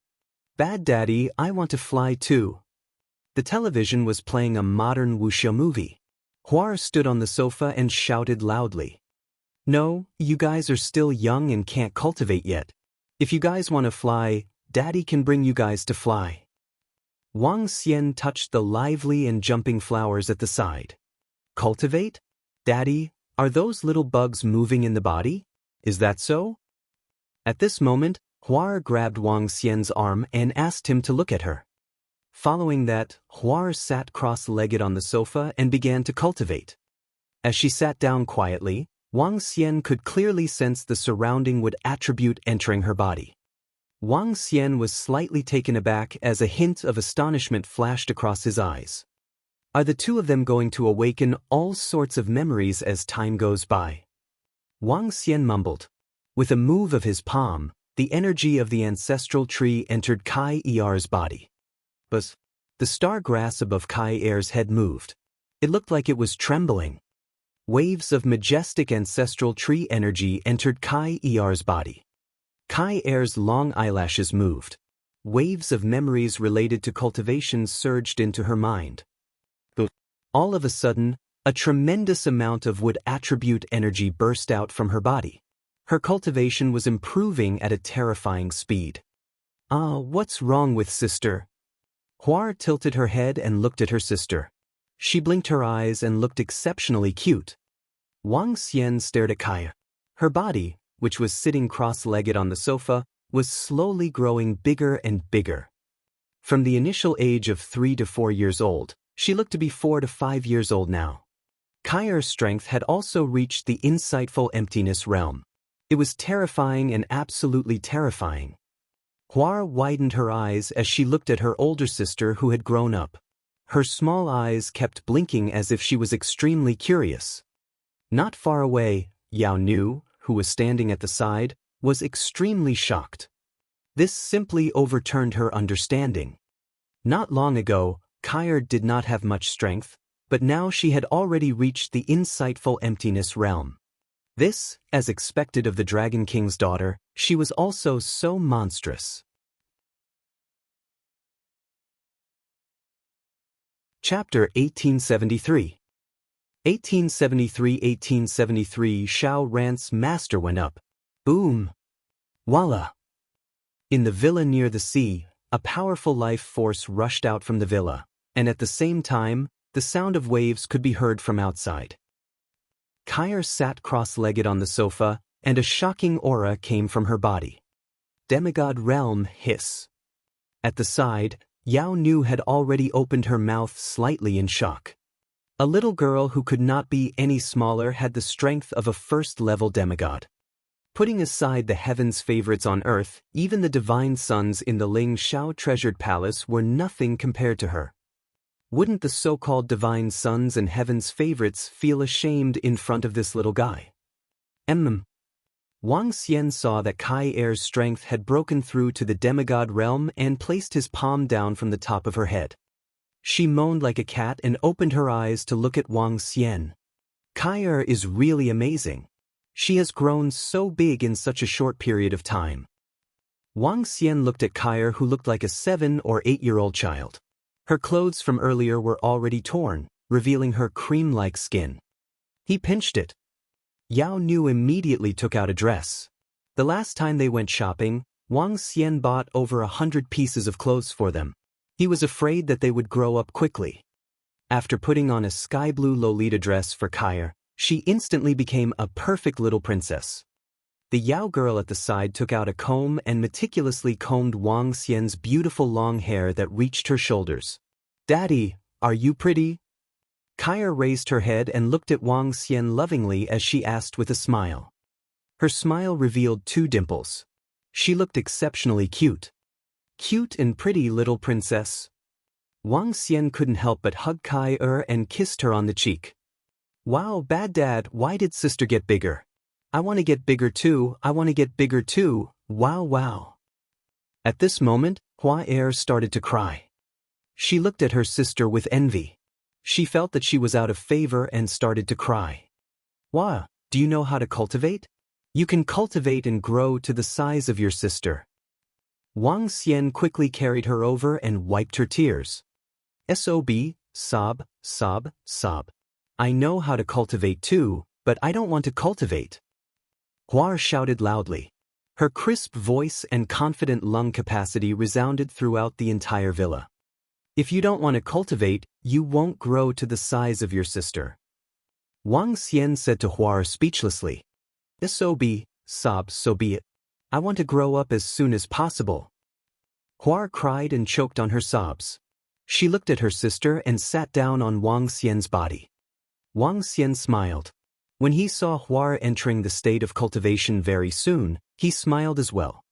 Bad daddy, I want to fly too. The television was playing a modern wuxia movie. Huar stood on the sofa and shouted loudly. No, you guys are still young and can't cultivate yet. If you guys want to fly, Daddy can bring you guys to fly. Wang Xian touched the lively and jumping flowers at the side. Cultivate? Daddy, are those little bugs moving in the body? Is that so? At this moment, Huar grabbed Wang Xian's arm and asked him to look at her. Following that, Huar sat cross-legged on the sofa and began to cultivate. As she sat down quietly, Wang Xian could clearly sense the surrounding wood attribute entering her body. Wang Xian was slightly taken aback as a hint of astonishment flashed across his eyes. Are the two of them going to awaken all sorts of memories as time goes by? Wang Xian mumbled. With a move of his palm, the energy of the ancestral tree entered Kai Er's body. But the star grass above Kai Er's head moved. It looked like it was trembling. Waves of majestic ancestral tree energy entered Kai Er's body. Kai Er's long eyelashes moved. Waves of memories related to cultivation surged into her mind. All of a sudden, a tremendous amount of wood attribute energy burst out from her body. Her cultivation was improving at a terrifying speed. What's wrong with sister? Hua tilted her head and looked at her sister. She blinked her eyes and looked exceptionally cute. Wang Xian stared at Kaya. Her body, which was sitting cross-legged on the sofa, was slowly growing bigger and bigger. From the initial age of 3 to 4 years old, she looked to be 4 to 5 years old now. Kaya's strength had also reached the insightful emptiness realm. It was terrifying and absolutely terrifying. Hua widened her eyes as she looked at her older sister who had grown up. Her small eyes kept blinking as if she was extremely curious. Not far away, Yao Nu, who was standing at the side, was extremely shocked. This simply overturned her understanding. Not long ago, Kaya did not have much strength, but now she had already reached the insightful emptiness realm. This, as expected of the Dragon King's daughter, she was also so monstrous. Chapter 1873. 1873 Shao Rant's master went up. Boom! Voila! In the villa near the sea, a powerful life force rushed out from the villa, and at the same time, the sound of waves could be heard from outside. Kaya sat cross-legged on the sofa, and a shocking aura came from her body. Demigod realm hiss. At the side, Yao Nu had already opened her mouth slightly in shock. A little girl who could not be any smaller had the strength of a first-level demigod. Putting aside the heavens' favorites on earth, even the divine sons in the Ling Shao treasured palace were nothing compared to her. Wouldn't the so-called divine sons and heaven's favorites feel ashamed in front of this little guy? Wang Xian saw that Kai Er's strength had broken through to the demigod realm and placed his palm down from the top of her head. She moaned like a cat and opened her eyes to look at Wang Xian. Kai Er is really amazing. She has grown so big in such a short period of time. Wang Xian looked at Kai Er, who looked like a 7 or 8-year-old child. Her clothes from earlier were already torn, revealing her cream-like skin. He pinched it. Yao Nu immediately took out a dress. The last time they went shopping, Wang Xian bought over 100 pieces of clothes for them. He was afraid that they would grow up quickly. After putting on a sky-blue Lolita dress for Kaya, she instantly became a perfect little princess. The Yao girl at the side took out a comb and meticulously combed Wang Xian's beautiful long hair that reached her shoulders. "Daddy, are you pretty?" Kaya raised her head and looked at Wang Xian lovingly as she asked with a smile. Her smile revealed 2 dimples. She looked exceptionally cute. Cute and pretty little princess. Wang Xian couldn't help but hug Kai Er and kissed her on the cheek. "Wow, bad dad, why did sister get bigger? I want to get bigger too, I want to get bigger too, wow. At this moment, Hua Er started to cry. She looked at her sister with envy. She felt that she was out of favor and started to cry. "Hua, do you know how to cultivate? You can cultivate and grow to the size of your sister." Wang Xian quickly carried her over and wiped her tears. Sob. I know how to cultivate too, but I don't want to cultivate. Hua shouted loudly. Her crisp voice and confident lung capacity resounded throughout the entire villa. "If you don't want to cultivate, you won't grow to the size of your sister." Wang Xian said to Hua speechlessly. So be it. I want to grow up as soon as possible." Hua cried and choked on her sobs. She looked at her sister and sat down on Wang Xian's body. Wang Xian smiled. When he saw Huar entering the state of cultivation very soon, he smiled as well.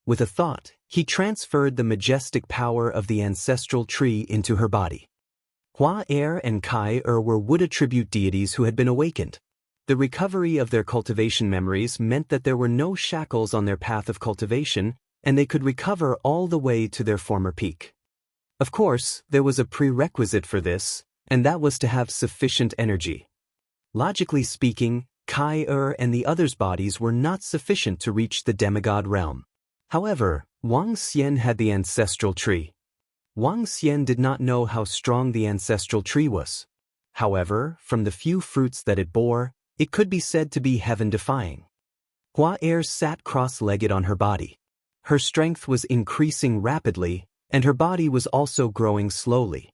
With a thought, he transferred the majestic power of the ancestral tree into her body. Hua Er and Kai Er were wood attribute deities who had been awakened. The recovery of their cultivation memories meant that there were no shackles on their path of cultivation, and they could recover all the way to their former peak. Of course, there was a prerequisite for this, and that was to have sufficient energy. Logically speaking, Kai Er and the others' bodies were not sufficient to reach the demigod realm. However, Wang Xian had the ancestral tree. Wang Xian did not know how strong the ancestral tree was. However, from the few fruits that it bore, it could be said to be heaven-defying. Hua Er sat cross-legged on her body. Her strength was increasing rapidly, and her body was also growing slowly.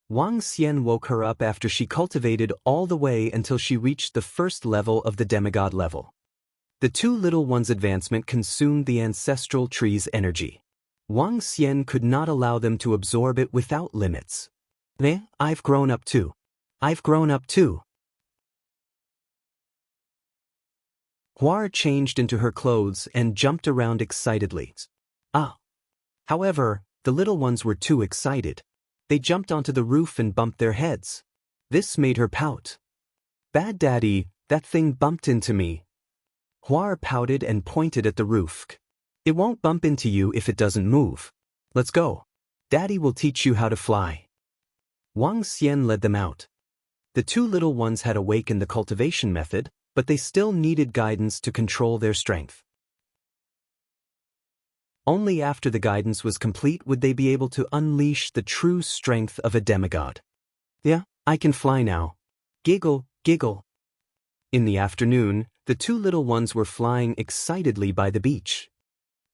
Wang Xian woke her up after she cultivated all the way until she reached the first level of the demigod level. The two little ones' advancement consumed the ancestral tree's energy. Wang Xian could not allow them to absorb it without limits. I've grown up too. I've grown up too. Huar changed into her clothes and jumped around excitedly. However, the little ones were too excited. They jumped onto the roof and bumped their heads. This made her pout. "Bad Daddy, that thing bumped into me." Huar pouted and pointed at the roof. "It won't bump into you if it doesn't move. Let's go. Daddy will teach you how to fly." Wang Xian led them out. The two little ones had awakened the cultivation method, but they still needed guidance to control their strength. Only after the guidance was complete would they be able to unleash the true strength of a demigod. "Yeah, I can fly now." Giggle, giggle. In the afternoon, the two little ones were flying excitedly by the beach.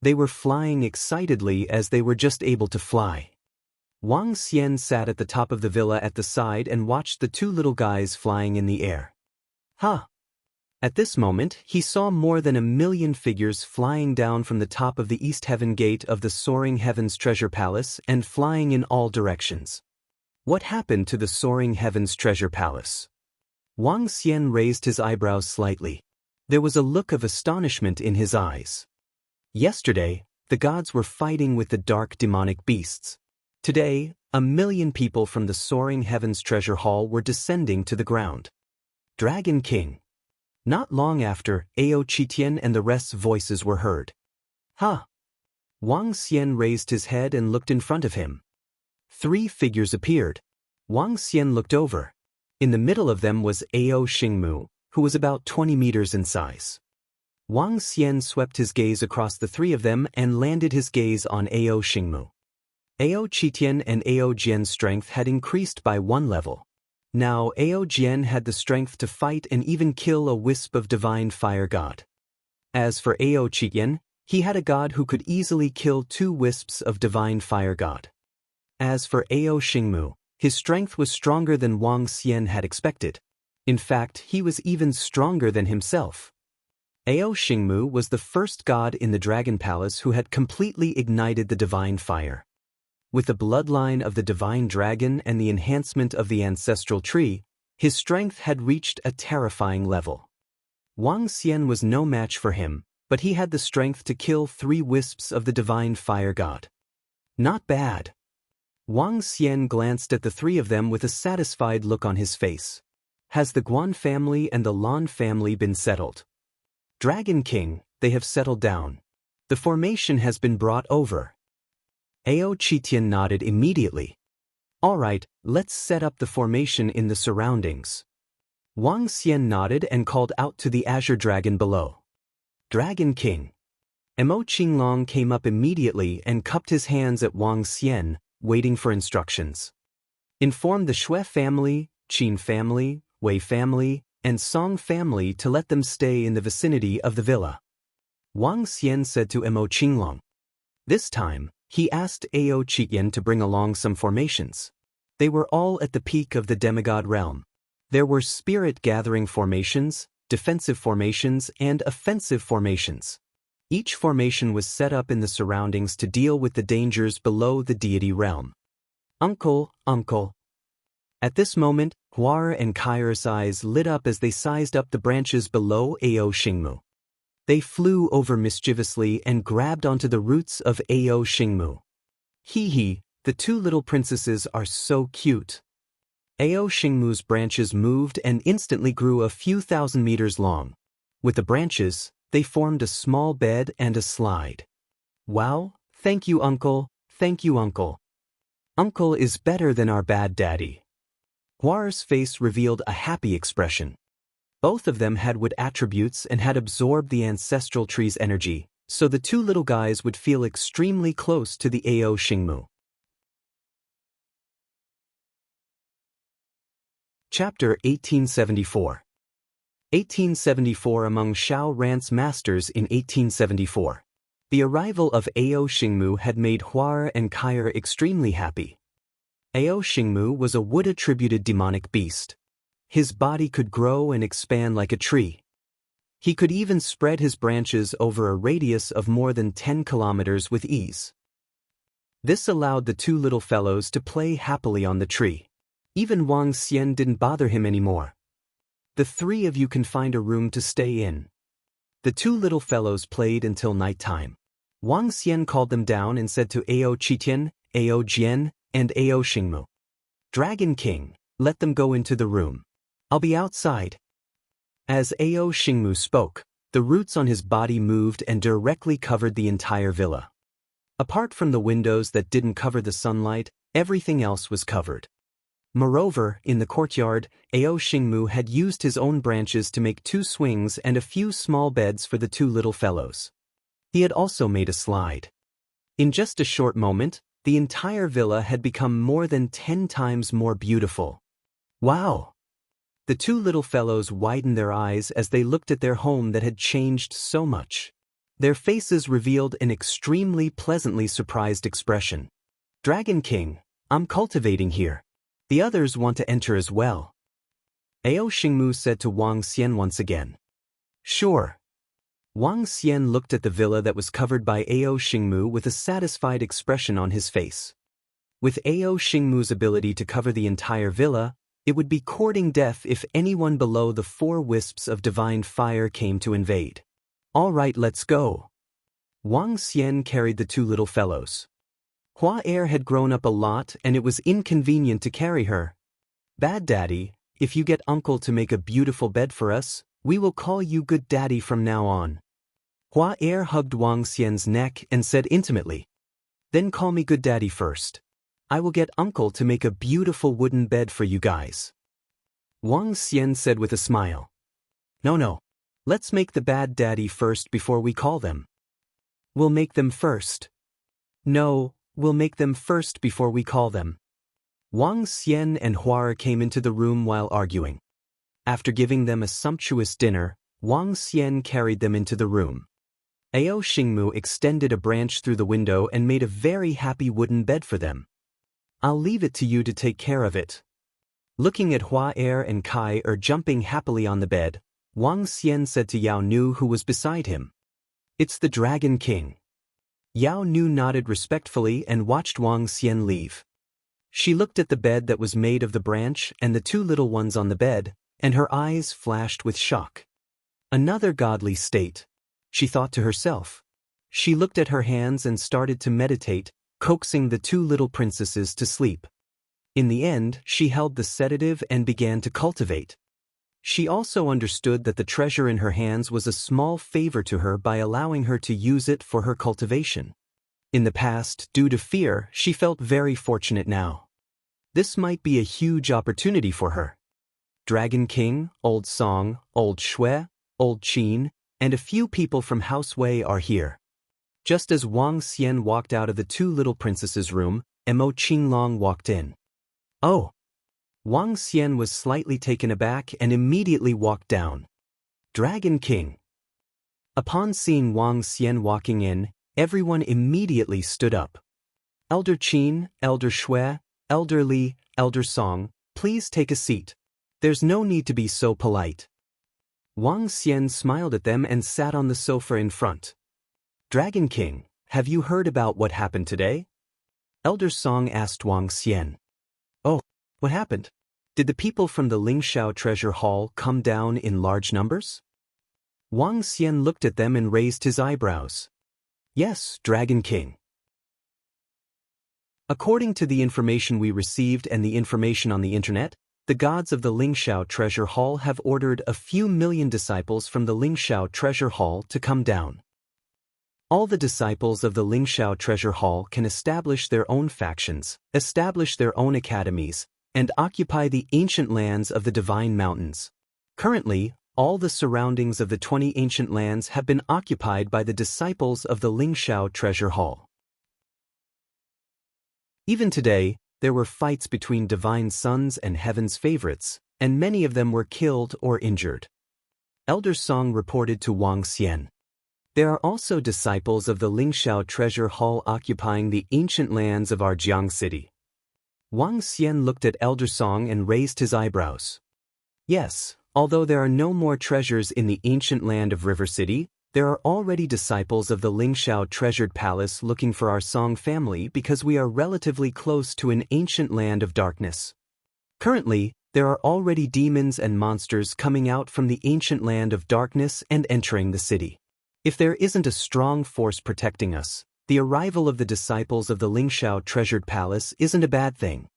They were flying excitedly as they were just able to fly. Wang Xian sat at the top of the villa at the side and watched the two little guys flying in the air. At this moment, he saw more than 1,000,000 figures flying down from the top of the East Heaven Gate of the Soaring Heavens Treasure Palace and flying in all directions. What happened to the Soaring Heavens Treasure Palace? Wang Xian raised his eyebrows slightly. There was a look of astonishment in his eyes. Yesterday, the gods were fighting with the dark demonic beasts. Today, 1,000,000 people from the Soaring Heavens Treasure Hall were descending to the ground. Dragon King. Not long after, Ao Qitian and the rest's voices were heard. Wang Xian raised his head and looked in front of him. 3 figures appeared. Wang Xian looked over. In the middle of them was Ao Xingmu, who was about 20 meters in size. Wang Xian swept his gaze across the 3 of them and landed his gaze on Ao Xingmu. Ao Qitian and Ao Jian's strength had increased by 1 level. Now Ao Jian had the strength to fight and even kill a wisp of divine fire god. As for Ao Qitian, he had a god who could easily kill 2 wisps of divine fire god. As for Ao Xingmu, his strength was stronger than Wang Xian had expected. In fact, he was even stronger than himself. Ao Xingmu was the first god in the Dragon Palace who had completely ignited the divine fire. With the bloodline of the divine dragon and the enhancement of the ancestral tree, his strength had reached a terrifying level. Wang Xian was no match for him, but he had the strength to kill 3 wisps of the divine fire god. Not bad. Wang Xian glanced at the 3 of them with a satisfied look on his face. Has the Guan family and the Lan family been settled? Dragon King, they have settled down. The formation has been brought over. Ao Qitian nodded immediately. All right, let's set up the formation in the surroundings. Wang Xian nodded and called out to the Azure Dragon below. Dragon King. Mo Qinglong came up immediately and cupped his hands at Wang Xian, waiting for instructions. Inform the Shui family, Qin family, Wei family, and Song family to let them stay in the vicinity of the villa. Wang Xian said to Mo Qinglong. This time, he asked Ao Qitian to bring along some formations. They were all at the peak of the demigod realm. There were spirit-gathering formations, defensive formations, and offensive formations. Each formation was set up in the surroundings to deal with the dangers below the deity realm. Uncle. At this moment, Hua and Kai's eyes lit up as they sized up the branches below Ao Xingmu. They flew over mischievously and grabbed onto the roots of Ao Xingmu. Hee hee, the two little princesses are so cute. Ao Xingmu's branches moved and instantly grew a few thousand meters long. With the branches, they formed a small bed and a slide. Wow, thank you, Uncle, thank you, Uncle. Uncle is better than our bad daddy. Hua's face revealed a happy expression. Both of them had wood attributes and had absorbed the ancestral tree's energy, so the two little guys would feel extremely close to the Ao Xingmu. Chapter 1874. 1874 among Xiao Rant's masters in 1874. The arrival of Ao Xingmu had made Hua and Kai extremely happy. Ao Xingmu was a wood-attributed demonic beast. His body could grow and expand like a tree. He could even spread his branches over a radius of more than 10 kilometers with ease. This allowed the two little fellows to play happily on the tree. Even Wang Xian didn't bother him anymore. The three of you can find a room to stay in. The two little fellows played until nighttime. Wang Xian called them down and said to Ao Qitian, Ao Jian, and Ao Xingmu, "Dragon King, let them go into the room. I'll be outside." As Ao Xingmu spoke, the roots on his body moved and directly covered the entire villa. Apart from the windows that didn't cover the sunlight, everything else was covered. Moreover, in the courtyard, Ao Xingmu had used his own branches to make 2 swings and a few small beds for the two little fellows. He had also made a slide. In just a short moment, the entire villa had become more than 10 times more beautiful. Wow! The two little fellows widened their eyes as they looked at their home that had changed so much. Their faces revealed an extremely pleasantly surprised expression. "Dragon King, I'm cultivating here. The others want to enter as well." Ao Xingmu said to Wang Xian once again. "Sure." Wang Xian looked at the villa that was covered by Ao Xingmu with a satisfied expression on his face. With Ao Xingmu's ability to cover the entire villa, it would be courting death if anyone below the 4 wisps of divine fire came to invade. "All right, let's go." Wang Xian carried the two little fellows. Hua had grown up a lot and it was inconvenient to carry her. "Bad Daddy, if you get Uncle to make a beautiful bed for us, we will call you Good Daddy from now on." Hua hugged Wang Xian's neck and said intimately, "Then call me Good Daddy first. I will get Uncle to make a beautiful wooden bed for you guys." Wang Xian said with a smile, No, let's make the Bad Daddy first before we call them." "We'll make them first." "No, we'll make them first before we call them." Wang Xian and Hua came into the room while arguing. After giving them a sumptuous dinner, Wang Xian carried them into the room. Ao Xingmu extended a branch through the window and made a very happy wooden bed for them. "I'll leave it to you to take care of it." Looking at Hua and Kai jumping happily on the bed, Wang Xian said to Yao Nu who was beside him, "It's the Dragon King." Yao Nu nodded respectfully and watched Wang Xian leave. She looked at the bed that was made of the branch and the two little ones on the bed, and her eyes flashed with shock. "Another godly state," she thought to herself. She looked at her hands and started to meditate, coaxing the two little princesses to sleep. In the end, she held the sedative and began to cultivate. She also understood that the treasure in her hands was a small favor to her by allowing her to use it for her cultivation. In the past, due to fear, she felt very fortunate now. This might be a huge opportunity for her. Dragon King, Old Song, Old Shui, Old Qin, and a few people from House Wei are here. Just as Wang Xian walked out of the two little princesses' room, Mo Qinglong walked in. "Oh!" Wang Xian was slightly taken aback and immediately walked down. "Dragon King." Upon seeing Wang Xian walking in, everyone immediately stood up. "Elder Qin, Elder Shui, Elder Li, Elder Song, please take a seat. There's no need to be so polite." Wang Xian smiled at them and sat on the sofa in front. "Dragon King, have you heard about what happened today?" Elder Song asked Wang Xian. "Oh, what happened?" Did the people from the Lingxiao treasure hall come down in large numbers? Wang Xian looked at them and raised his eyebrows. Yes, Dragon King. According to the information we received and the information on the internet, the gods of the Lingxiao treasure hall have ordered a few million disciples from the Lingxiao treasure hall to come down. All the disciples of the Lingxiao treasure hall can establish their own factions, establish their own academies, and occupy the ancient lands of the Divine Mountains. Currently, all the surroundings of the 20 ancient lands have been occupied by the disciples of the Lingxiao treasure hall. Even today, there were fights between divine sons and heaven's favorites, and many of them were killed or injured. Elder Song reported to Wang Xian. There are also disciples of the Lingxiao treasure hall occupying the ancient lands of our Jiang city. Wang Xian looked at Elder Song and raised his eyebrows. Yes, although there are no more treasures in the ancient land of River City, there are already disciples of the Lingxiao treasured palace looking for our Song family because we are relatively close to an ancient land of darkness. Currently, there are already demons and monsters coming out from the ancient land of darkness and entering the city. If there isn't a strong force protecting us, the arrival of the disciples of the Lingxiao treasured palace isn't a bad thing.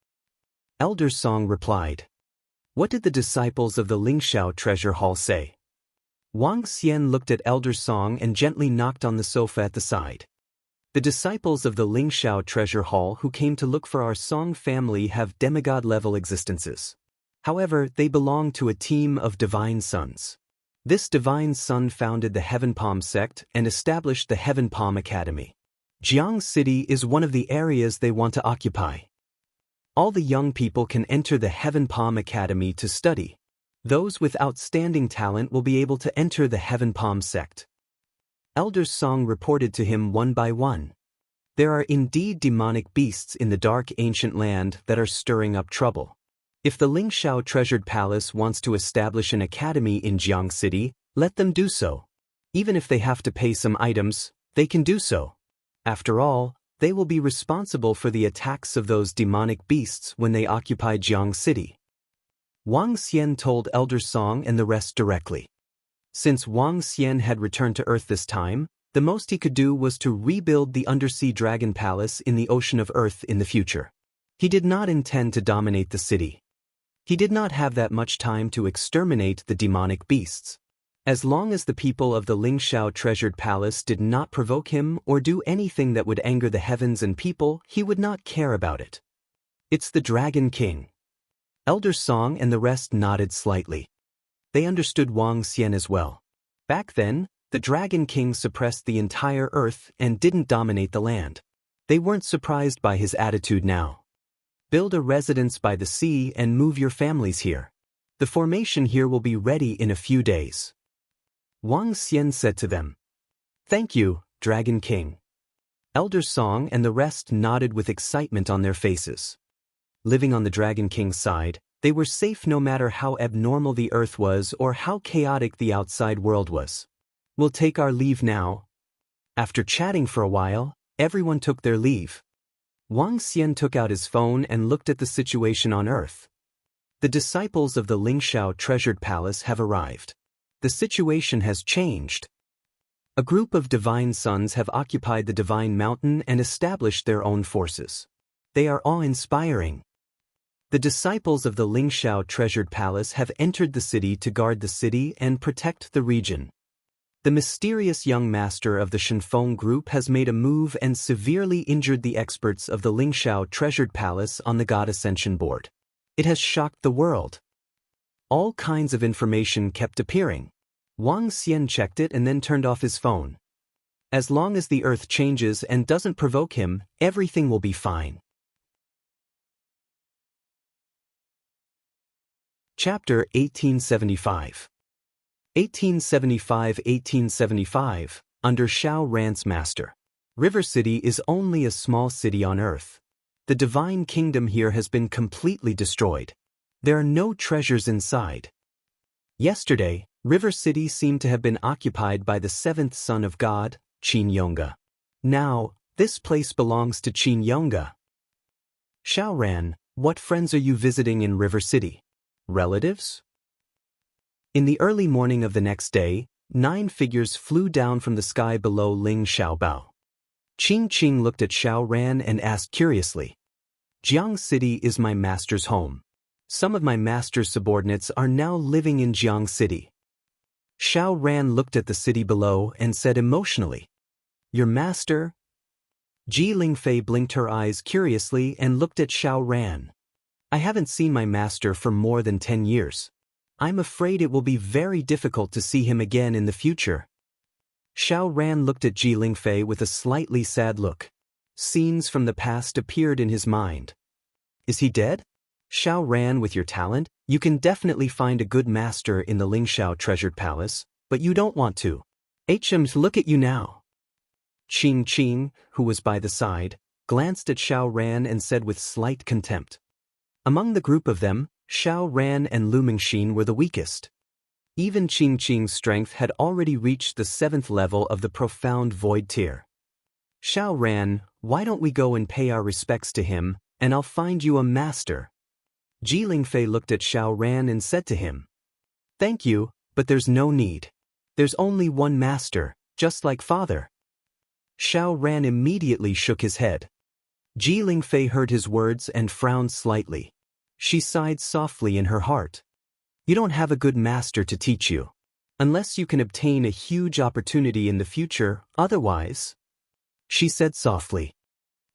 Elder Song replied. What did the disciples of the Lingxiao treasure hall say? Wang Xian looked at Elder Song and gently knocked on the sofa at the side. The disciples of the Lingxiao treasure hall who came to look for our Song family have demigod-level existences. However, they belong to a team of divine sons. This divine son founded the Heaven Palm sect and established the Heaven Palm Academy. Jiang City is one of the areas they want to occupy. All the young people can enter the Heaven Palm Academy to study. Those with outstanding talent will be able to enter the Heaven Palm sect. Elder Song reported to him one by one. There are indeed demonic beasts in the dark ancient land that are stirring up trouble. If the Lingxiao treasured palace wants to establish an academy in Jiang City, let them do so. Even if they have to pay some items, they can do so. After all, they will be responsible for the attacks of those demonic beasts when they occupy Jiang City. Wang Xian told Elder Song and the rest directly. Since Wang Xian had returned to Earth this time, the most he could do was to rebuild the undersea dragon palace in the ocean of Earth in the future. He did not intend to dominate the city. He did not have that much time to exterminate the demonic beasts. As long as the people of the Lingxiao treasured palace did not provoke him or do anything that would anger the heavens and people, he would not care about it. It's the Dragon King. Elder Song and the rest nodded slightly. They understood Wang Xian as well. Back then, the Dragon King suppressed the entire Earth and didn't dominate the land. They weren't surprised by his attitude now. Build a residence by the sea and move your families here. The formation here will be ready in a few days. Wang Xian said to them. Thank you, Dragon King. Elder Song and the rest nodded with excitement on their faces. Living on the Dragon King's side, they were safe no matter how abnormal the Earth was or how chaotic the outside world was. We'll take our leave now. After chatting for a while, everyone took their leave. Wang Xian took out his phone and looked at the situation on Earth. The disciples of the Lingxiao treasured palace have arrived. The situation has changed. A group of divine sons have occupied the Divine Mountain and established their own forces. They are awe-inspiring. The disciples of the Lingxiao treasured palace have entered the city to guard the city and protect the region. The mysterious young master of the Shenfeng group has made a move and severely injured the experts of the Lingxiao treasured palace on the God Ascension board. It has shocked the world. All kinds of information kept appearing. Wang Xian checked it and then turned off his phone. As long as the Earth changes and doesn't provoke him, everything will be fine. Chapter 1875. 1875, under Xiao Ran's master. River City is only a small city on Earth. The divine kingdom here has been completely destroyed. There are no treasures inside. Yesterday, River City seemed to have been occupied by the seventh son of God, Qin Yonga. Now, this place belongs to Qin Yonga. Xiao Ran, what friends are you visiting in River City? Relatives? In the early morning of the next day, 9 figures flew down from the sky below Ling Xiaobao. Qing Qing looked at Xiao Ran and asked curiously, Jiang City is my master's home. Some of my master's subordinates are now living in Jiang City. Xiao Ran looked at the city below and said emotionally, Your master? Ji Lingfei blinked her eyes curiously and looked at Xiao Ran. I haven't seen my master for more than 10 years. I'm afraid it will be very difficult to see him again in the future. Xiao Ran looked at Ji Lingfei with a slightly sad look. Scenes from the past appeared in his mind. Is he dead? Xiao Ran, with your talent, you can definitely find a good master in the Lingxiao treasured palace, but you don't want to. Look at you now. Qing Qing, who was by the side, glanced at Xiao Ran and said with slight contempt. Among the group of them, Xiao Ran and Lu Mingxin were the weakest. Even Qing Qing's strength had already reached the 7th level of the profound void tier. Xiao Ran, why don't we go and pay our respects to him, and I'll find you a master. Ji Lingfei looked at Xiao Ran and said to him, Thank you, but there's no need. There's only one master, just like father. Xiao Ran immediately shook his head. Ji Lingfei heard his words and frowned slightly. She sighed softly in her heart. You don't have a good master to teach you. Unless you can obtain a huge opportunity in the future, otherwise, she said softly.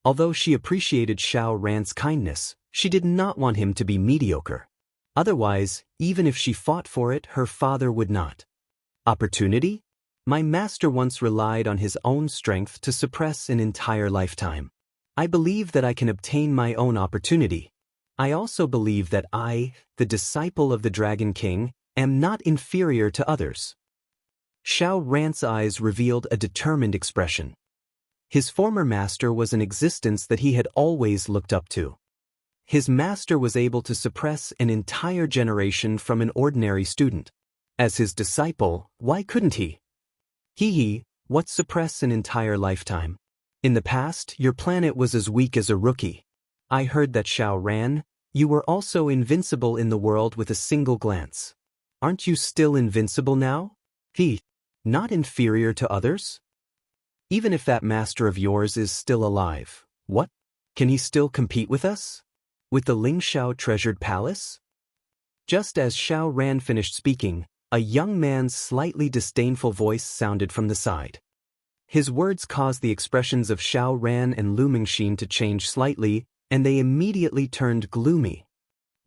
Although she appreciated Xiao Ran's kindness, she did not want him to be mediocre. Otherwise, even if she fought for it, her father would not. Opportunity? My master once relied on his own strength to suppress an entire lifetime. I believe that I can obtain my own opportunity. I also believe that I, the disciple of the Dragon King, am not inferior to others. Xiao Ran's eyes revealed a determined expression. His former master was an existence that he had always looked up to. His master was able to suppress an entire generation from an ordinary student. As his disciple, why couldn't he? What suppress an entire lifetime? In the past, your planet was as weak as a rookie. I heard that Xiao Ran, you were also invincible in the world with a single glance. Aren't you still invincible now? Not inferior to others? Even if that master of yours is still alive, what? Can he still compete with us? With the Lingxiao treasured palace? Just as Xiao Ran finished speaking, a young man's slightly disdainful voice sounded from the side. His words caused the expressions of Xiao Ran and Lu Mingxin to change slightly, and they immediately turned gloomy.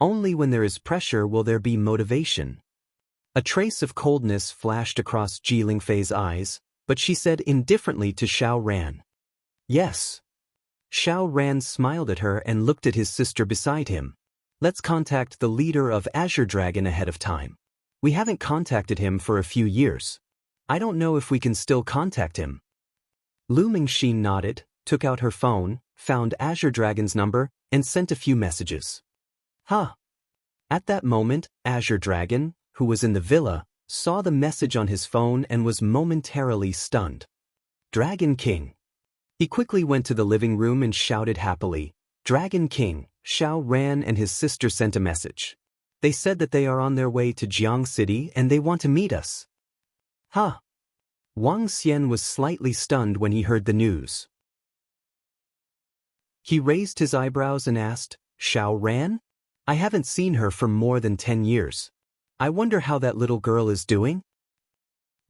Only when there is pressure will there be motivation. A trace of coldness flashed across Ji Lingfei's eyes, but she said indifferently to Xiao Ran. Yes. Xiao Ran smiled at her and looked at his sister beside him. Let's contact the leader of Azure Dragon ahead of time. We haven't contacted him for a few years. I don't know if we can still contact him. Lu Mingxin nodded, took out her phone, found Azure Dragon's number, and sent a few messages. At that moment, Azure Dragon, who was in the villa, saw the message on his phone and was momentarily stunned. Dragon King. He quickly went to the living room and shouted happily, Dragon King, Xiao Ran and his sister sent a message. They said that they are on their way to Jiang City and they want to meet us. Wang Xian was slightly stunned when he heard the news. He raised his eyebrows and asked, Xiao Ran? I haven't seen her for more than 10 years. I wonder how that little girl is doing?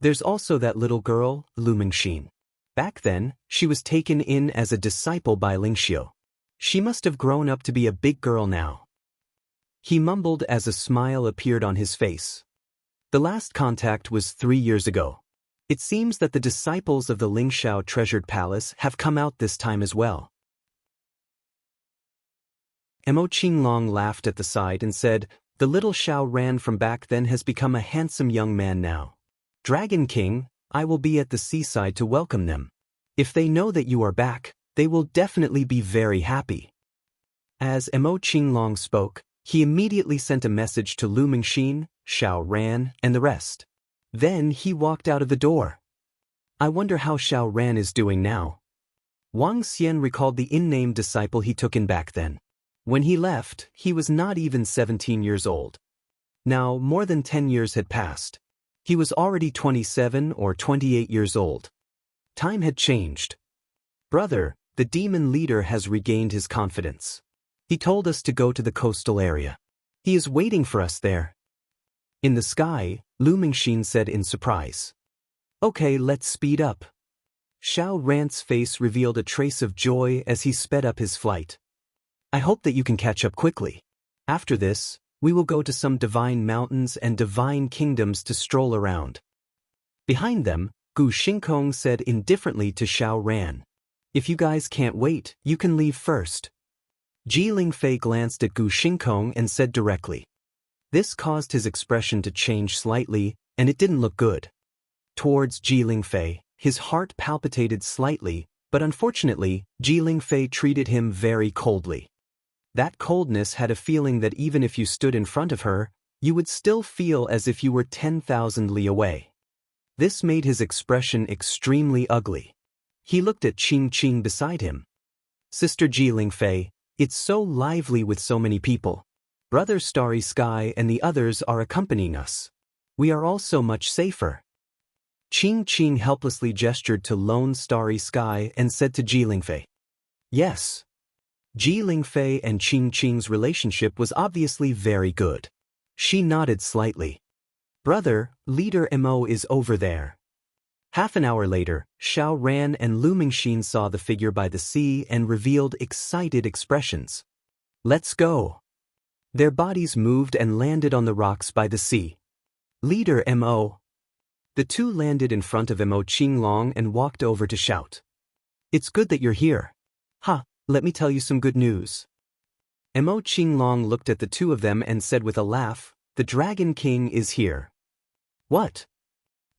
There's also that little girl, Lu Mingxin. Back then, she was taken in as a disciple by Lingxiu. She must have grown up to be a big girl now. He mumbled as a smile appeared on his face. The last contact was 3 years ago. It seems that the disciples of the Lingxiao treasured palace have come out this time as well. Mo Qinglong laughed at the side and said, The little Xiao Ran from back then has become a handsome young man now. Dragon King, I will be at the seaside to welcome them. If they know that you are back, they will definitely be very happy. As Mo Qinglong spoke, he immediately sent a message to Lu Mingxin, Xiao Ran, and the rest. Then he walked out of the door. I wonder how Xiao Ran is doing now. Wang Xian recalled the in-name disciple he took in back then. When he left, he was not even 17 years old. Now, more than 10 years had passed. He was already 27 or 28 years old. Time had changed. Brother, the demon leader has regained his confidence. He told us to go to the coastal area. He is waiting for us there. In the sky, Lu Mingxin said in surprise. Okay, let's speed up. Xiao Ran's face revealed a trace of joy as he sped up his flight. I hope that you can catch up quickly. After this, we will go to some divine mountains and divine kingdoms to stroll around. Behind them, Gu Xingkong said indifferently to Xiao Ran. If you guys can't wait, you can leave first. Ji Lingfei glanced at Gu Xingkong and said directly. This caused his expression to change slightly, and it didn't look good. Towards Ji Lingfei, his heart palpitated slightly, but unfortunately, Ji Lingfei treated him very coldly. That coldness had a feeling that even if you stood in front of her, you would still feel as if you were 10,000 li away. This made his expression extremely ugly. He looked at Qing Qing beside him. Sister Ji Lingfei, it's so lively with so many people. Brother Starry Sky and the others are accompanying us. We are all so much safer. Qing Qing helplessly gestured to Lone Starry Sky and said to Ji Lingfei. Yes. Ji Lingfei and Qing Qing's relationship was obviously very good. She nodded slightly. Brother, Leader Mo is over there. Half an hour later, Xiao Ran and Lu Mingxin saw the figure by the sea and revealed excited expressions. Let's go. Their bodies moved and landed on the rocks by the sea. Leader Mo. The two landed in front of Mo Qinglong and walked over to shout. It's good that you're here. Ha. Let me tell you some good news. Mo Qinglong looked at the two of them and said with a laugh, the Dragon King is here. What?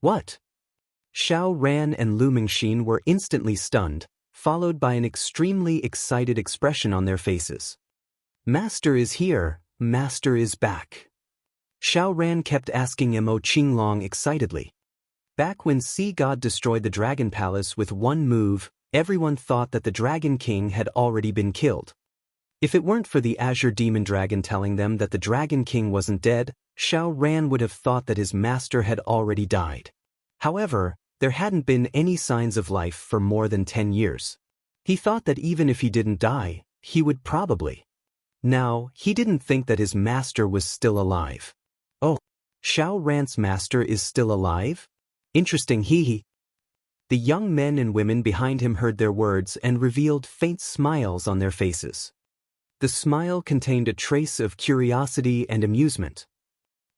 What? Xiao Ran and Lu Mingxin were instantly stunned, followed by an extremely excited expression on their faces. Master is here, Master is back. Xiao Ran kept asking Mo Qinglong excitedly. Back when Sea God destroyed the Dragon Palace with one move, everyone thought that the Dragon King had already been killed. If it weren't for the Azure Demon Dragon telling them that the Dragon King wasn't dead, Xiao Ran would have thought that his master had already died. However, there hadn't been any signs of life for more than 10 years. He thought that even if he didn't die, he would probably. Now, he didn't think that his master was still alive. Oh, Xiao Ran's master is still alive? Interesting, hee. The young men and women behind him heard their words and revealed faint smiles on their faces. The smile contained a trace of curiosity and amusement.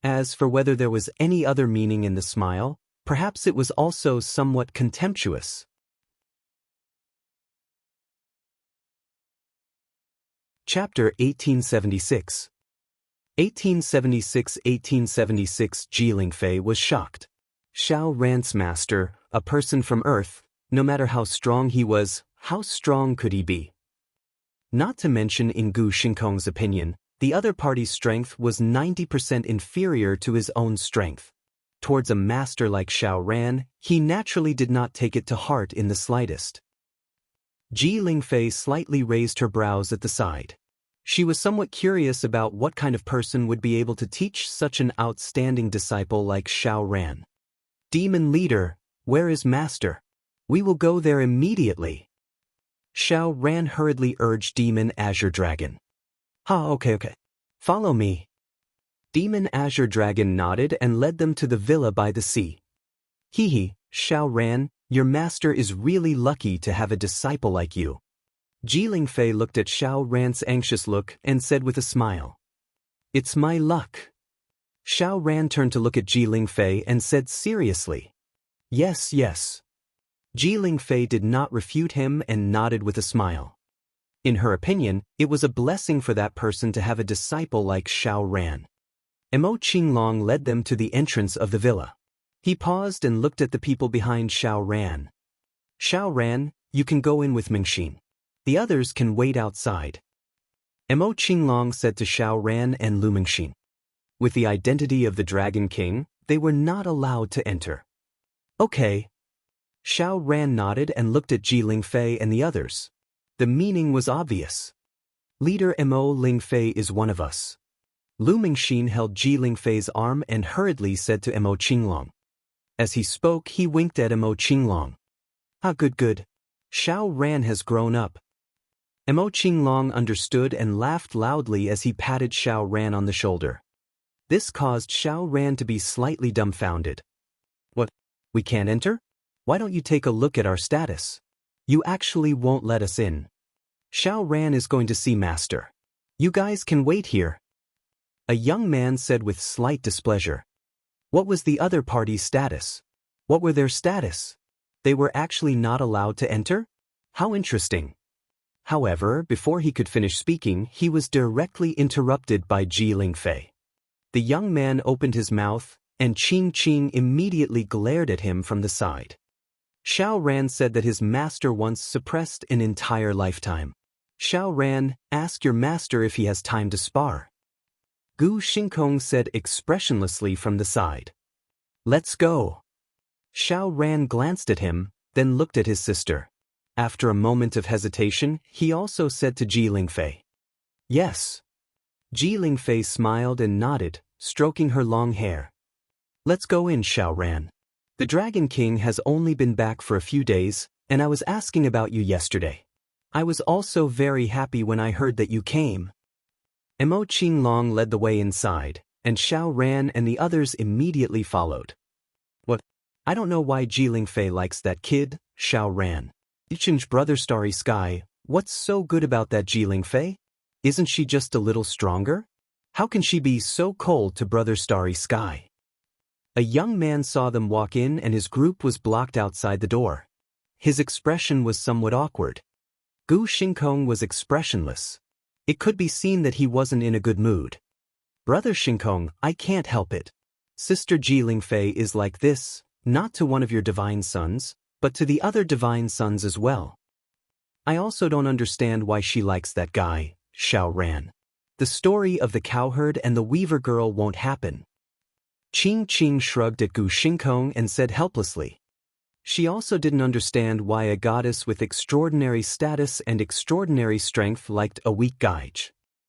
As for whether there was any other meaning in the smile, perhaps it was also somewhat contemptuous. Chapter 1876. 1876 Ji Lingfei was shocked. Xiao Ran's master, a person from Earth, no matter how strong he was, how strong could he be? Not to mention in Gu Xingkong's opinion, the other party's strength was 90% inferior to his own strength. Towards a master like Xiao Ran, he naturally did not take it to heart in the slightest. Ji Lingfei slightly raised her brows at the side. She was somewhat curious about what kind of person would be able to teach such an outstanding disciple like Xiao Ran. Demon leader, where is master? We will go there immediately. Xiao Ran hurriedly urged Demon Azure Dragon. Okay. Follow me. Demon Azure Dragon nodded and led them to the villa by the sea. Hee, Xiao Ran, your master is really lucky to have a disciple like you. Ji Lingfei looked at Xiao Ran's anxious look and said with a smile. It's my luck. Xiao Ran turned to look at Ji Lingfei and said seriously. Yes. Ji Lingfei did not refute him and nodded with a smile. In her opinion, it was a blessing for that person to have a disciple like Xiao Ran. Mo Qinglong led them to the entrance of the villa. He paused and looked at the people behind Xiao Ran. Xiao Ran, you can go in with Mingxin. The others can wait outside. Mo Qinglong said to Xiao Ran and Lu Mingxin. With the identity of the Dragon King, they were not allowed to enter. Okay. Xiao Ran nodded and looked at Ji Lingfei and the others. The meaning was obvious. Leader Mo Lingfei is one of us. Lu Mingxin held Ji Lingfei's arm and hurriedly said to Mo Qinglong. As he spoke, he winked at Mo Qinglong. Ah, good. Xiao Ran has grown up. Mo Qinglong understood and laughed loudly as he patted Xiao Ran on the shoulder. This caused Xiao Ran to be slightly dumbfounded. What? We can't enter? Why don't you take a look at our status? You actually won't let us in. Xiao Ran is going to see Master. You guys can wait here. A young man said with slight displeasure. What was the other party's status? What were their status? They were actually not allowed to enter? How interesting. However, before he could finish speaking, he was directly interrupted by Ji Lingfei. The young man opened his mouth, and Qing immediately glared at him from the side. Xiao Ran said that his master once suppressed an entire lifetime. Xiao Ran, ask your master if he has time to spar. Gu Xingkong said expressionlessly from the side. Let's go. Xiao Ran glanced at him, then looked at his sister. After a moment of hesitation, he also said to Ji Lingfei. Yes. Ji Lingfei smiled and nodded, stroking her long hair. Let's go in, Xiao Ran. The Dragon King has only been back for a few days, and I was asking about you yesterday. I was also very happy when I heard that you came. Mo Qinglong led the way inside, and Xiao Ran and the others immediately followed. What? I don't know why Ji Lingfei likes that kid, Xiao Ran. Ichin's brother Starry Sky, what's so good about that Ji Lingfei? Isn't she just a little stronger? How can she be so cold to brother Starry Sky? A young man saw them walk in and his group was blocked outside the door. His expression was somewhat awkward. Gu Xingkong was expressionless. It could be seen that he wasn't in a good mood. Brother Xingkong, I can't help it. Sister Ji Lingfei is like this, not to one of your divine sons, but to the other divine sons as well. I also don't understand why she likes that guy, Xiao Ran. The story of the cowherd and the weaver girl won't happen. Qing shrugged at Gu Xingkong and said helplessly. She also didn't understand why a goddess with extraordinary status and extraordinary strength liked a weak guy.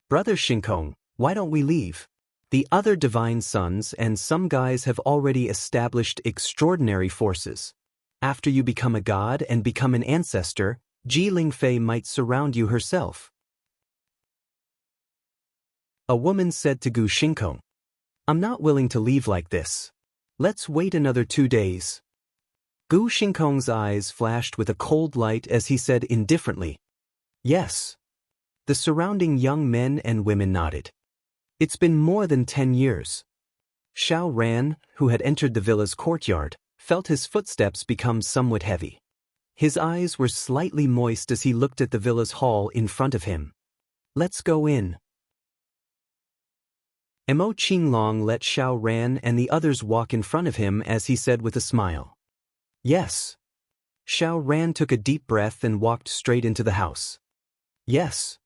Brother Xingkong, why don't we leave? The other divine sons and some guys have already established extraordinary forces. After you become a god and become an ancestor, Ji Lingfei might surround you herself. A woman said to Gu Xingkong. I'm not willing to leave like this. Let's wait another 2 days. Gu Xingkong's eyes flashed with a cold light as he said indifferently. Yes. The surrounding young men and women nodded. It's been more than 10 years. Xiao Ran, who had entered the villa's courtyard, felt his footsteps become somewhat heavy. His eyes were slightly moist as he looked at the villa's hall in front of him. Let's go in. Mo Qinglong let Xiao Ran and the others walk in front of him as he said with a smile. Yes. Xiao Ran took a deep breath and walked straight into the house. Yes.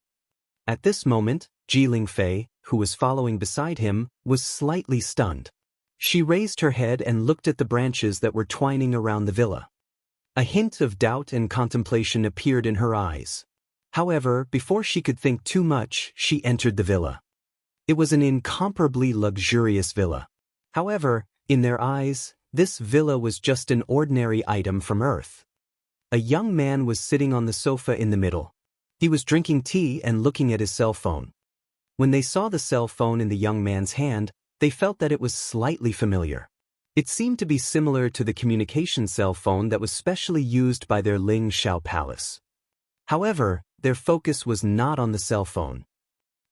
At this moment, Ji Lingfei, who was following beside him, was slightly stunned. She raised her head and looked at the branches that were twining around the villa. A hint of doubt and contemplation appeared in her eyes. However, before she could think too much, she entered the villa. It was an incomparably luxurious villa. However, in their eyes, this villa was just an ordinary item from Earth. A young man was sitting on the sofa in the middle. He was drinking tea and looking at his cell phone. When they saw the cell phone in the young man's hand, they felt that it was slightly familiar. It seemed to be similar to the communication cell phone that was specially used by their Ling Shao Palace. However, their focus was not on the cell phone.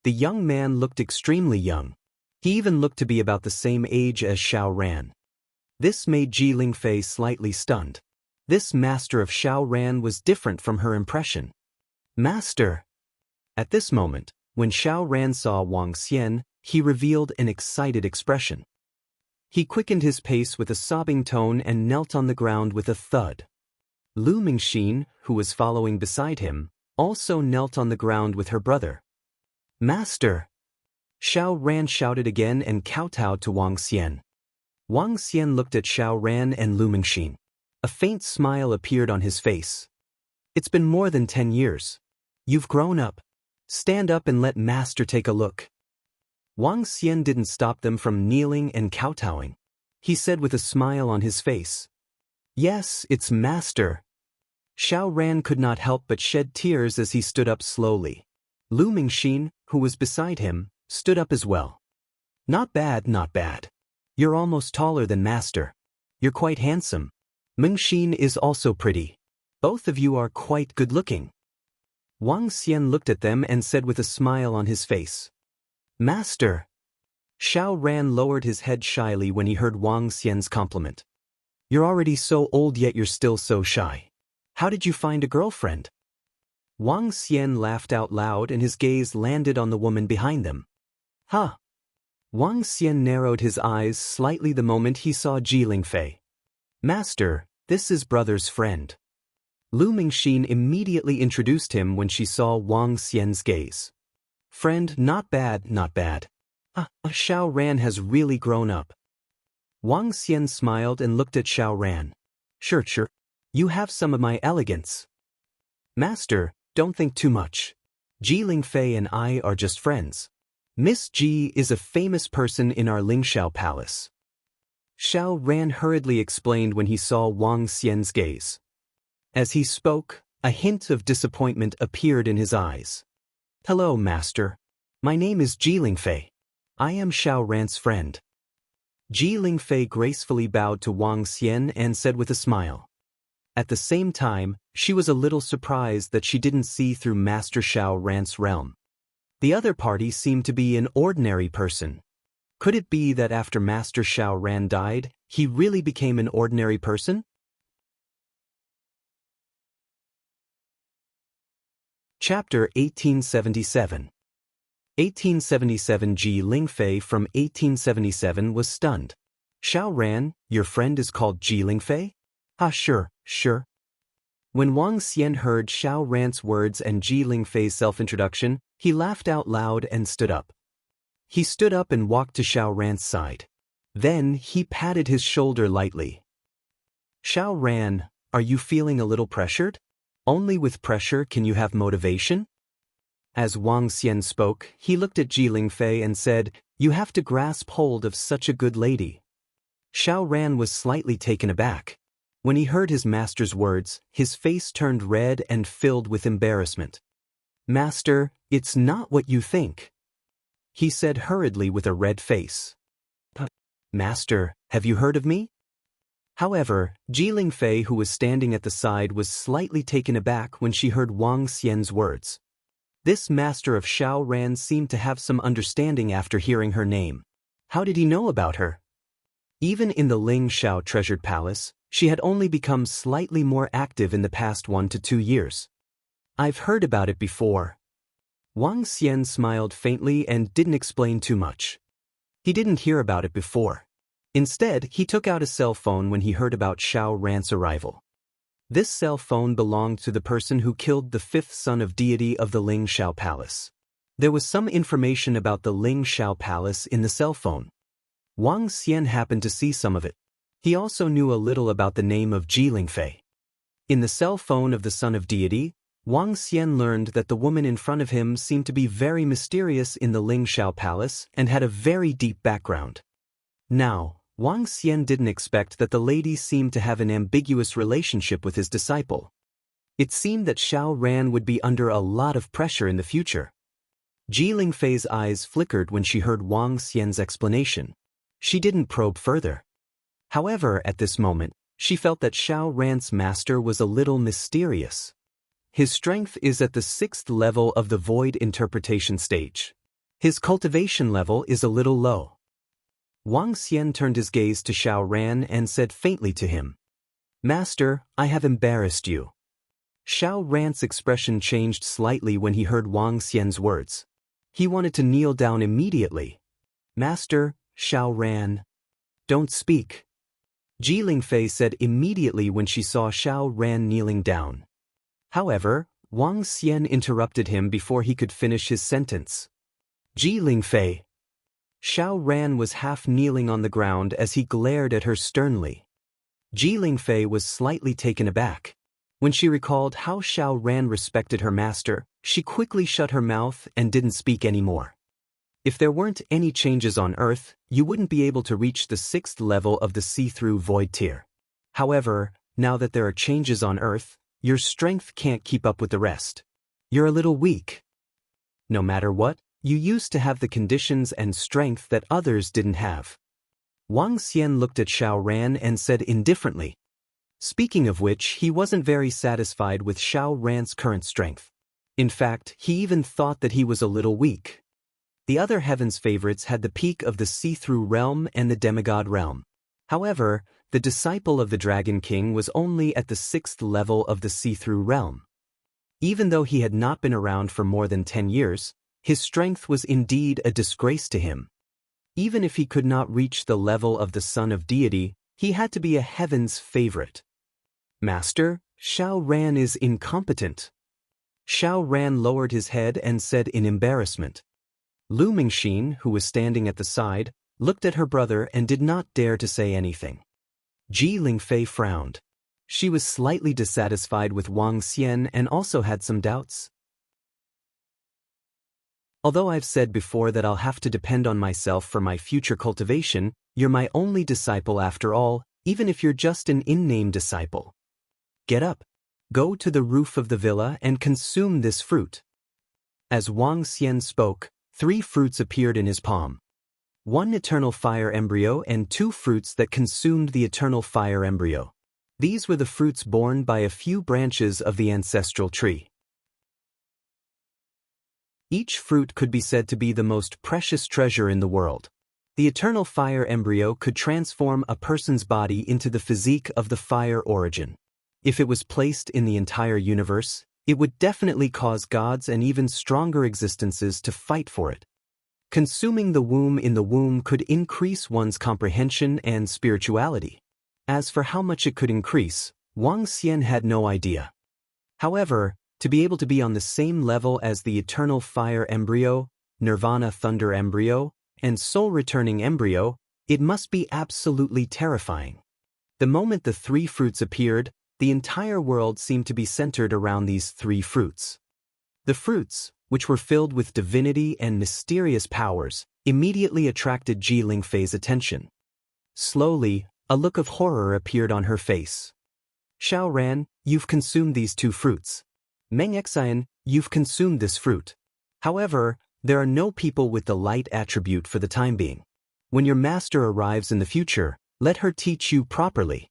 The young man looked extremely young. He even looked to be about the same age as Xiao Ran. This made Ji Lingfei slightly stunned. This master of Xiao Ran was different from her impression. Master! At this moment, when Xiao Ran saw Wang Xian, he revealed an excited expression. He quickened his pace with a sobbing tone and knelt on the ground with a thud. Lu Mingxin, who was following beside him, also knelt on the ground with her brother. Master! Xiao Ran shouted again and kowtowed to Wang Xian. Wang Xian looked at Xiao Ran and Lu Mingxin. A faint smile appeared on his face. It's been more than 10 years. You've grown up. Stand up and let Master take a look. Wang Xian didn't stop them from kneeling and kowtowing. He said with a smile on his face, "Yes, it's master." Xiao Ran could not help but shed tears as he stood up slowly. Lu Mingxin, who was beside him, stood up as well. "Not bad, not bad. You're almost taller than master. You're quite handsome. Mingxin is also pretty. Both of you are quite good-looking." Wang Xian looked at them and said with a smile on his face, "Master." Xiao Ran lowered his head shyly when he heard Wang Xian's compliment. "You're already so old yet you're still so shy. How did you find a girlfriend?" Wang Xian laughed out loud and his gaze landed on the woman behind them. "Huh." Wang Xian narrowed his eyes slightly the moment he saw Ji Lingfei. "Master, this is brother's friend." Lu Mingxin immediately introduced him when she saw Wang Xian's gaze. "Friend, not bad, not bad. Xiao Ran has really grown up." Wang Xian smiled and looked at Xiao Ran. Sure. You have some of my elegance." "Master, don't think too much. Ji Lingfei and I are just friends. Miss Ji is a famous person in our Lingxiao palace." Xiao Ran hurriedly explained when he saw Wang Xian's gaze. As he spoke, a hint of disappointment appeared in his eyes. "Hello, master. My name is Ji Lingfei. I am Xiao Ran's friend." Ji Lingfei gracefully bowed to Wang Xian and said with a smile. At the same time, she was a little surprised that she didn't see through Master Xiao Ran's realm. The other party seemed to be an ordinary person. Could it be that after Master Xiao Ran died, he really became an ordinary person? Chapter 1877. 1877. Ji Lingfei from 1877 was stunned. "Xiao Ran, your friend is called Ji Lingfei?" Sure. When Wang Xian heard Xiao Ran's words and Ji Lingfei's self-introduction, he laughed out loud and stood up. He stood up and walked to Xiao Ran's side. Then he patted his shoulder lightly. "Xiao Ran, are you feeling a little pressured? Only with pressure can you have motivation?" As Wang Xian spoke, he looked at Ji Lingfei and said, "You have to grasp hold of such a good lady." Xiao Ran was slightly taken aback. When he heard his master's words, his face turned red and filled with embarrassment. "Master, it's not what you think," he said hurriedly with a red face. "Master, have you heard of me?" However, Ji Lingfei, who was standing at the side, was slightly taken aback when she heard Wang Xian's words. This master of Xiao Ran seemed to have some understanding after hearing her name. How did he know about her? Even in the Ling Xiao treasured palace, she had only become slightly more active in the past 1 to 2 years. "I've heard about it before." Wang Xian smiled faintly and didn't explain too much. He didn't hear about it before. Instead, he took out a cell phone when he heard about Xiao Ran's arrival. This cell phone belonged to the person who killed the 5th son of deity of the Ling Xiao palace. There was some information about the Ling Xiao palace in the cell phone. Wang Xian happened to see some of it. He also knew a little about the name of Ji Lingfei. In the cell phone of the son of deity, Wang Xian learned that the woman in front of him seemed to be very mysterious in the Ling Xiao palace and had a very deep background. Now, Wang Xian didn't expect that the lady seemed to have an ambiguous relationship with his disciple. It seemed that Xiao Ran would be under a lot of pressure in the future. Ji Lingfei's eyes flickered when she heard Wang Xian's explanation. She didn't probe further. However, at this moment, she felt that Xiao Ran's master was a little mysterious. His strength is at the 6th level of the void interpretation stage. His cultivation level is a little low. Wang Xian turned his gaze to Xiao Ran and said faintly to him, "Master, I have embarrassed you." Xiao Ran's expression changed slightly when he heard Wang Xian's words. He wanted to kneel down immediately. "Master, Xiao Ran, don't speak," Ji Lingfei said immediately when she saw Xiao Ran kneeling down. However, Wang Xian interrupted him before he could finish his sentence. "Ji Lingfei." Xiao Ran was half kneeling on the ground as he glared at her sternly. Ji Lingfei was slightly taken aback. When she recalled how Xiao Ran respected her master, she quickly shut her mouth and didn't speak anymore. If there weren't any changes on Earth, you wouldn't be able to reach the 6th level of the see-through void tier. However, now that there are changes on Earth, your strength can't keep up with the rest. You're a little weak. No matter what, you used to have the conditions and strength that others didn't have. Wang Xian looked at Xiao Ran and said indifferently. Speaking of which, he wasn't very satisfied with Xiao Ran's current strength. In fact, he even thought that he was a little weak. The other heaven's favorites had the peak of the see-through realm and the demigod realm. However, the disciple of the Dragon King was only at the 6th level of the see-through realm. Even though he had not been around for more than 10 years, his strength was indeed a disgrace to him. Even if he could not reach the level of the Son of Deity, he had to be a heaven's favorite. Master, Xiao Ran is incompetent. Xiao Ran lowered his head and said in embarrassment. Lu Mingxin, who was standing at the side, looked at her brother and did not dare to say anything. Ji Lingfei frowned. She was slightly dissatisfied with Wang Xian and also had some doubts. Although I've said before that I'll have to depend on myself for my future cultivation, you're my only disciple after all, even if you're just an in-name disciple. Get up. Go to the roof of the villa and consume this fruit. As Wang Xian spoke, 3 fruits appeared in his palm. 1 eternal fire embryo and 2 fruits that consumed the eternal fire embryo. These were the fruits borne by a few branches of the ancestral tree. Each fruit could be said to be the most precious treasure in the world. The eternal fire embryo could transform a person's body into the physique of the fire origin. If it was placed in the entire universe, it would definitely cause gods and even stronger existences to fight for it. Consuming the womb in the womb could increase one's comprehension and spirituality. As for how much it could increase, Wang Xian had no idea. However, to be able to be on the same level as the eternal fire embryo, nirvana thunder embryo, and soul returning embryo, it must be absolutely terrifying. The moment the 3 fruits appeared, the entire world seemed to be centered around these 3 fruits. The fruits, which were filled with divinity and mysterious powers, immediately attracted Ji Lingfei's attention. Slowly, a look of horror appeared on her face. Xiao Ran, you've consumed these 2 fruits. Meng Xian, you've consumed this fruit. However, there are no people with the light attribute for the time being. When your master arrives in the future, let her teach you properly.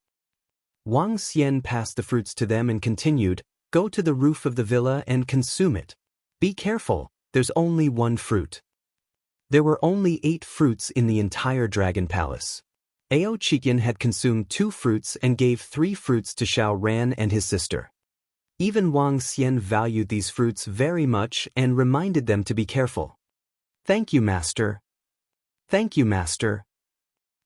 Wang Xian passed the fruits to them and continued, go to the roof of the villa and consume it. Be careful, there's only 1 fruit. There were only 8 fruits in the entire dragon palace. Ao Chiqian had consumed 2 fruits and gave 3 fruits to Xiao Ran and his sister. Even Wang Xian valued these fruits very much and reminded them to be careful. Thank you, master. Thank you, master.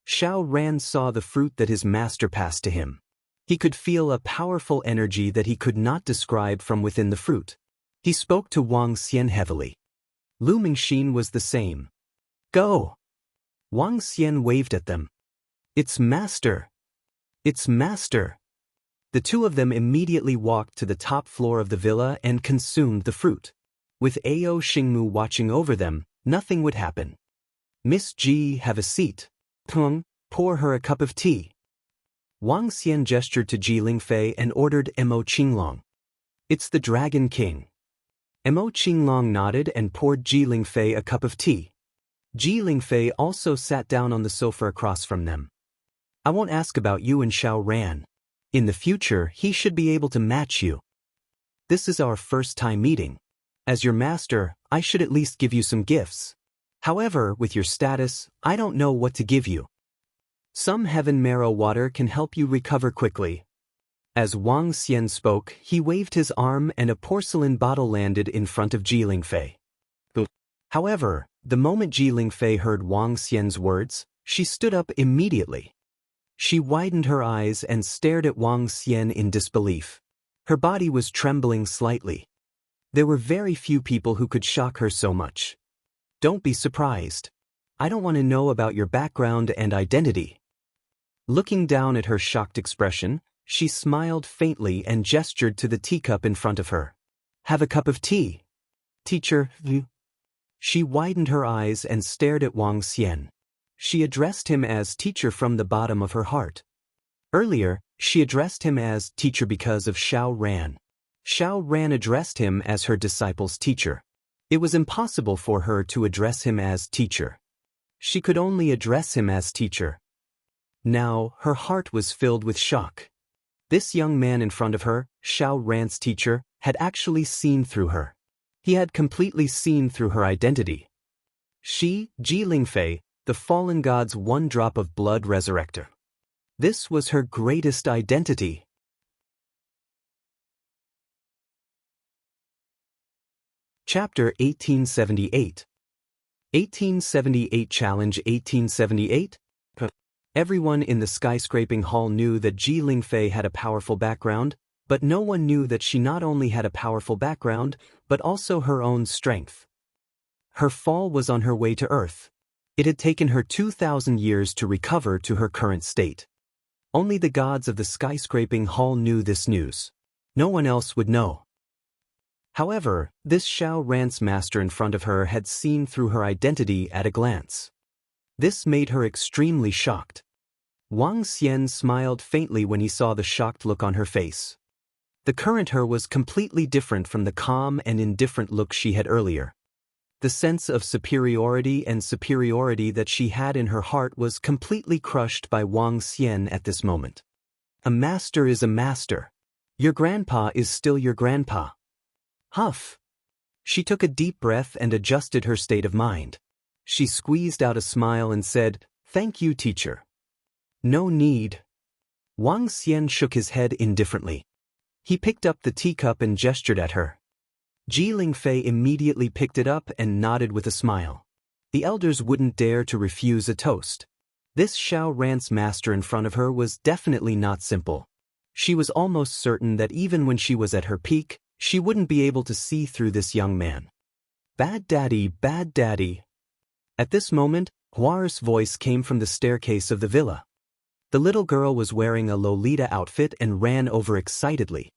Xiao Ran saw the fruit that his master passed to him. He could feel a powerful energy that he could not describe from within the fruit. He spoke to Wang Xian heavily. Lu Mingxin was the same. Go! Wang Xian waved at them. It's master! It's master! The 2 of them immediately walked to the top floor of the villa and consumed the fruit. With Ao Xingmu watching over them, nothing would happen. Miss Ji, have a seat. Tung, pour her a cup of tea. Wang Xian gestured to Ji Lingfei and ordered Mo Qinglong. It's the Dragon King. Mo Qinglong nodded and poured Ji Lingfei a cup of tea. Ji Lingfei also sat down on the sofa across from them. I won't ask about you and Xiao Ran. In the future, he should be able to match you. This is our first time meeting. As your master, I should at least give you some gifts. However, with your status, I don't know what to give you. Some heaven marrow water can help you recover quickly. As Wang Xian spoke, he waved his arm and a porcelain bottle landed in front of Ji Lingfei. However, the moment Ji Lingfei heard Wang Xian's words, she stood up immediately. She widened her eyes and stared at Wang Xian in disbelief. Her body was trembling slightly. There were very few people who could shock her so much. Don't be surprised. I don't want to know about your background and identity. Looking down at her shocked expression, she smiled faintly and gestured to the teacup in front of her. Have a cup of tea. Teacher, She widened her eyes and stared at Wang Xian. She addressed him as teacher from the bottom of her heart. Earlier, she addressed him as teacher because of Xiao Ran. Xiao Ran addressed him as her disciple's teacher. It was impossible for her to address him as teacher. She could only address him as teacher. Now, her heart was filled with shock. This young man in front of her, Xiao Ran's teacher, had actually seen through her. He had completely seen through her identity. She, Ji Lingfei, the fallen god's one drop of blood resurrector. This was her greatest identity. Chapter 1878. 1878 Challenge 1878. Everyone in the skyscraping hall knew that Ji Lingfei had a powerful background, but no one knew that she not only had a powerful background, but also her own strength. Her fall was on her way to Earth. It had taken her 2,000 years to recover to her current state. Only the gods of the skyscraping hall knew this news. No one else would know. However, this Xiao Ran's master in front of her had seen through her identity at a glance. This made her extremely shocked. Wang Xian smiled faintly when he saw the shocked look on her face. The current her was completely different from the calm and indifferent look she had earlier. The sense of superiority that she had in her heart was completely crushed by Wang Xian at this moment. A master is a master. Your grandpa is still your grandpa. Huff. She took a deep breath and adjusted her state of mind. She squeezed out a smile and said, "Thank you, teacher." "No need." Wang Xian shook his head indifferently. He picked up the teacup and gestured at her. Ji Lingfei immediately picked it up and nodded with a smile. The elders wouldn't dare to refuse a toast. This Xiao Ran's master in front of her was definitely not simple. She was almost certain that even when she was at her peak, she wouldn't be able to see through this young man. Bad daddy, bad daddy. At this moment, Huar's voice came from the staircase of the villa. The little girl was wearing a Lolita outfit and ran over excitedly.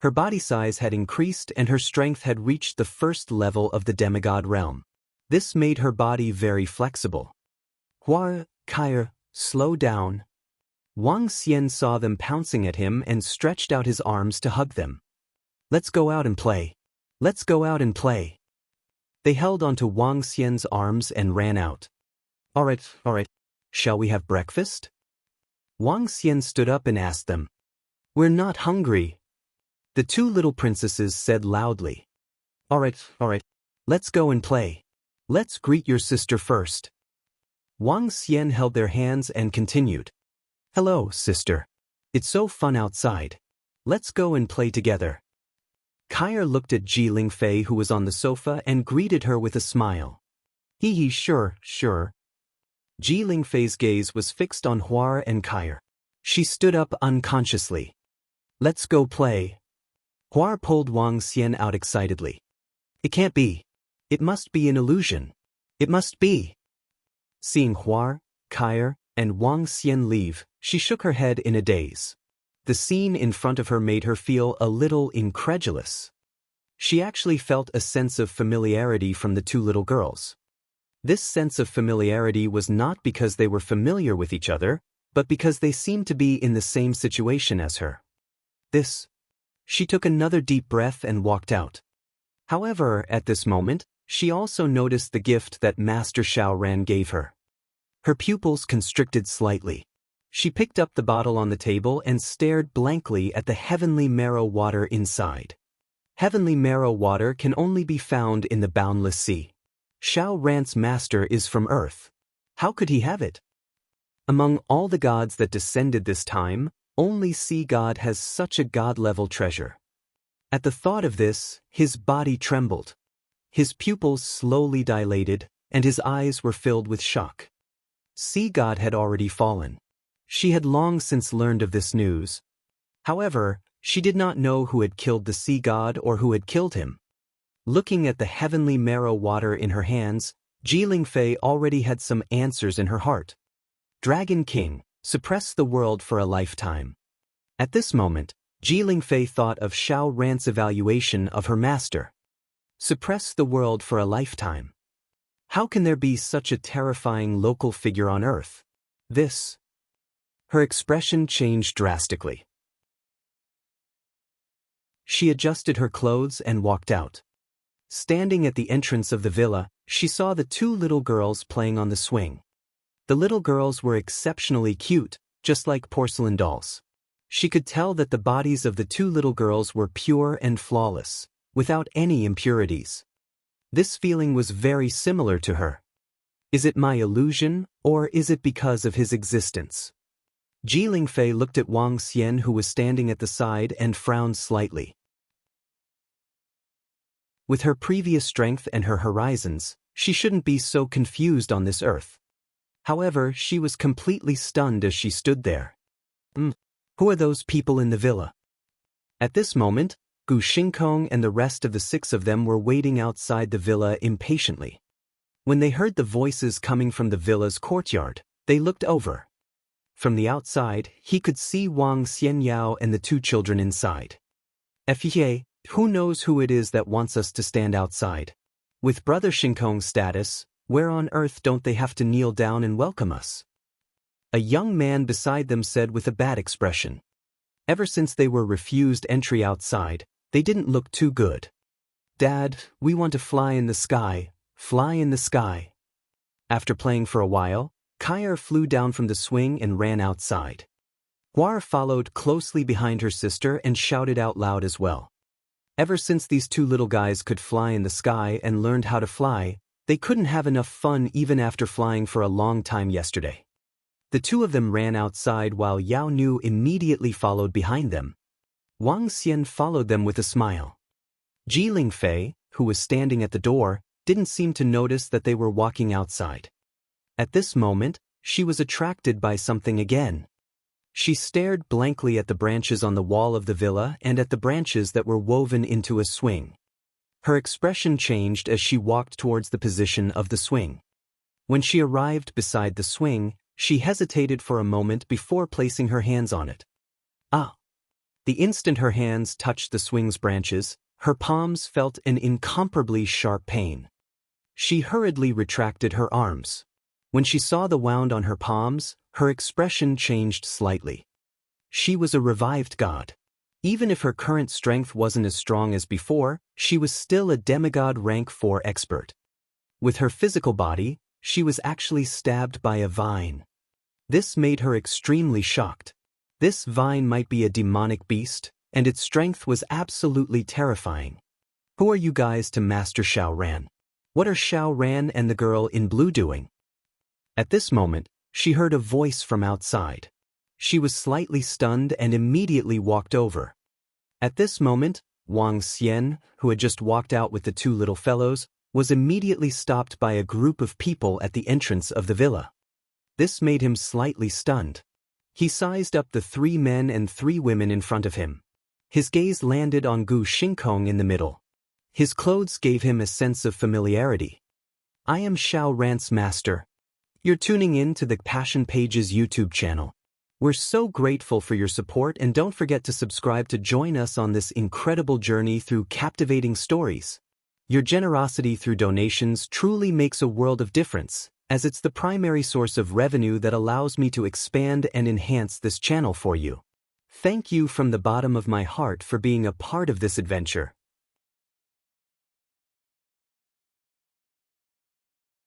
Her body size had increased and her strength had reached the first level of the demigod realm. This made her body very flexible. Huar, Kair, slow down. Wang Xian saw them pouncing at him and stretched out his arms to hug them. Let's go out and play. Let's go out and play. They held onto Wang Xian's arms and ran out. All right. Shall we have breakfast? Wang Xian stood up and asked them. We're not hungry. The two little princesses said loudly. All right. Let's go and play. Let's greet your sister first. Wang Xian held their hands and continued. Hello, sister. It's so fun outside. Let's go and play together. Kair looked at Ji Lingfei who was on the sofa and greeted her with a smile. Sure. Ji Lingfei's gaze was fixed on Huar and Kair. She stood up unconsciously. Let's go play. Huar pulled Wang Xian out excitedly. It can't be. It must be an illusion. It must be. Seeing Huar, Kair, and Wang Xian leave, she shook her head in a daze. The scene in front of her made her feel a little incredulous. She actually felt a sense of familiarity from the two little girls. This sense of familiarity was not because they were familiar with each other, but because they seemed to be in the same situation as her. She took another deep breath and walked out. However, at this moment, she also noticed the gift that Master Xiao Ran gave her. Her pupils constricted slightly. She picked up the bottle on the table and stared blankly at the heavenly marrow water inside. Heavenly marrow water can only be found in the boundless sea. Xiao Ran's master is from Earth. How could he have it? Among all the gods that descended this time, only Sea God has such a god-level treasure. At the thought of this, his body trembled. His pupils slowly dilated, and his eyes were filled with shock. Sea God had already fallen. She had long since learned of this news. However, she did not know who had killed the sea god or who had killed him. Looking at the heavenly marrow water in her hands, Ji Lingfei already had some answers in her heart. Dragon King, suppress the world for a lifetime. At this moment, Ji Lingfei thought of Xiao Ran's evaluation of her master. Suppress the world for a lifetime. How can there be such a terrifying local figure on Earth? This. Her expression changed drastically. She adjusted her clothes and walked out. Standing at the entrance of the villa, she saw the two little girls playing on the swing. The little girls were exceptionally cute, just like porcelain dolls. She could tell that the bodies of the two little girls were pure and flawless, without any impurities. This feeling was very similar to her. Is it my illusion, or is it because of his existence? Ji Lingfei looked at Wang Xian, who was standing at the side, and frowned slightly. With her previous strength and her horizons, she shouldn't be so confused on this earth. However, she was completely stunned as she stood there. Who are those people in the villa? At this moment, Gu Xingkong and the rest of the 6 of them were waiting outside the villa impatiently. When they heard the voices coming from the villa's courtyard, they looked over. From the outside, he could see Wang Xianyao and the 2 children inside. Fye, who knows who it is that wants us to stand outside? With Brother Xingkong's status, where on earth don't they have to kneel down and welcome us? A young man beside them said with a bad expression. Ever since they were refused entry outside, they didn't look too good. Dad, we want to fly in the sky, fly in the sky. After playing for a while, Kair flew down from the swing and ran outside. Huar followed closely behind her sister and shouted out loud as well. Ever since these 2 little guys could fly in the sky and learned how to fly, they couldn't have enough fun even after flying for a long time yesterday. The 2 of them ran outside while Yao Nu immediately followed behind them. Wang Xian followed them with a smile. Ji Lingfei, who was standing at the door, didn't seem to notice that they were walking outside. At this moment, she was attracted by something again. She stared blankly at the branches on the wall of the villa and at the branches that were woven into a swing. Her expression changed as she walked towards the position of the swing. When she arrived beside the swing, she hesitated for a moment before placing her hands on it. The instant her hands touched the swing's branches, her palms felt an incomparably sharp pain. She hurriedly retracted her arms. When she saw the wound on her palms, her expression changed slightly. She was a revived god. Even if her current strength wasn't as strong as before, she was still a demigod rank 4 expert. With her physical body, she was actually stabbed by a vine. This made her extremely shocked. This vine might be a demonic beast, and its strength was absolutely terrifying. Who are you guys to Master Xiao Ran? What are Xiao Ran and the girl in blue doing? At this moment, she heard a voice from outside. She was slightly stunned and immediately walked over. At this moment, Wang Xian, who had just walked out with the 2 little fellows, was immediately stopped by a group of people at the entrance of the villa. This made him slightly stunned. He sized up the 3 men and 3 women in front of him. His gaze landed on Gu Xingkong in the middle. His clothes gave him a sense of familiarity. I am Xiao Ran's master. You're tuning in to the Passion Pages YouTube channel. We're so grateful for your support, and don't forget to subscribe to join us on this incredible journey through captivating stories. Your generosity through donations truly makes a world of difference, as it's the primary source of revenue that allows me to expand and enhance this channel for you. Thank you from the bottom of my heart for being a part of this adventure.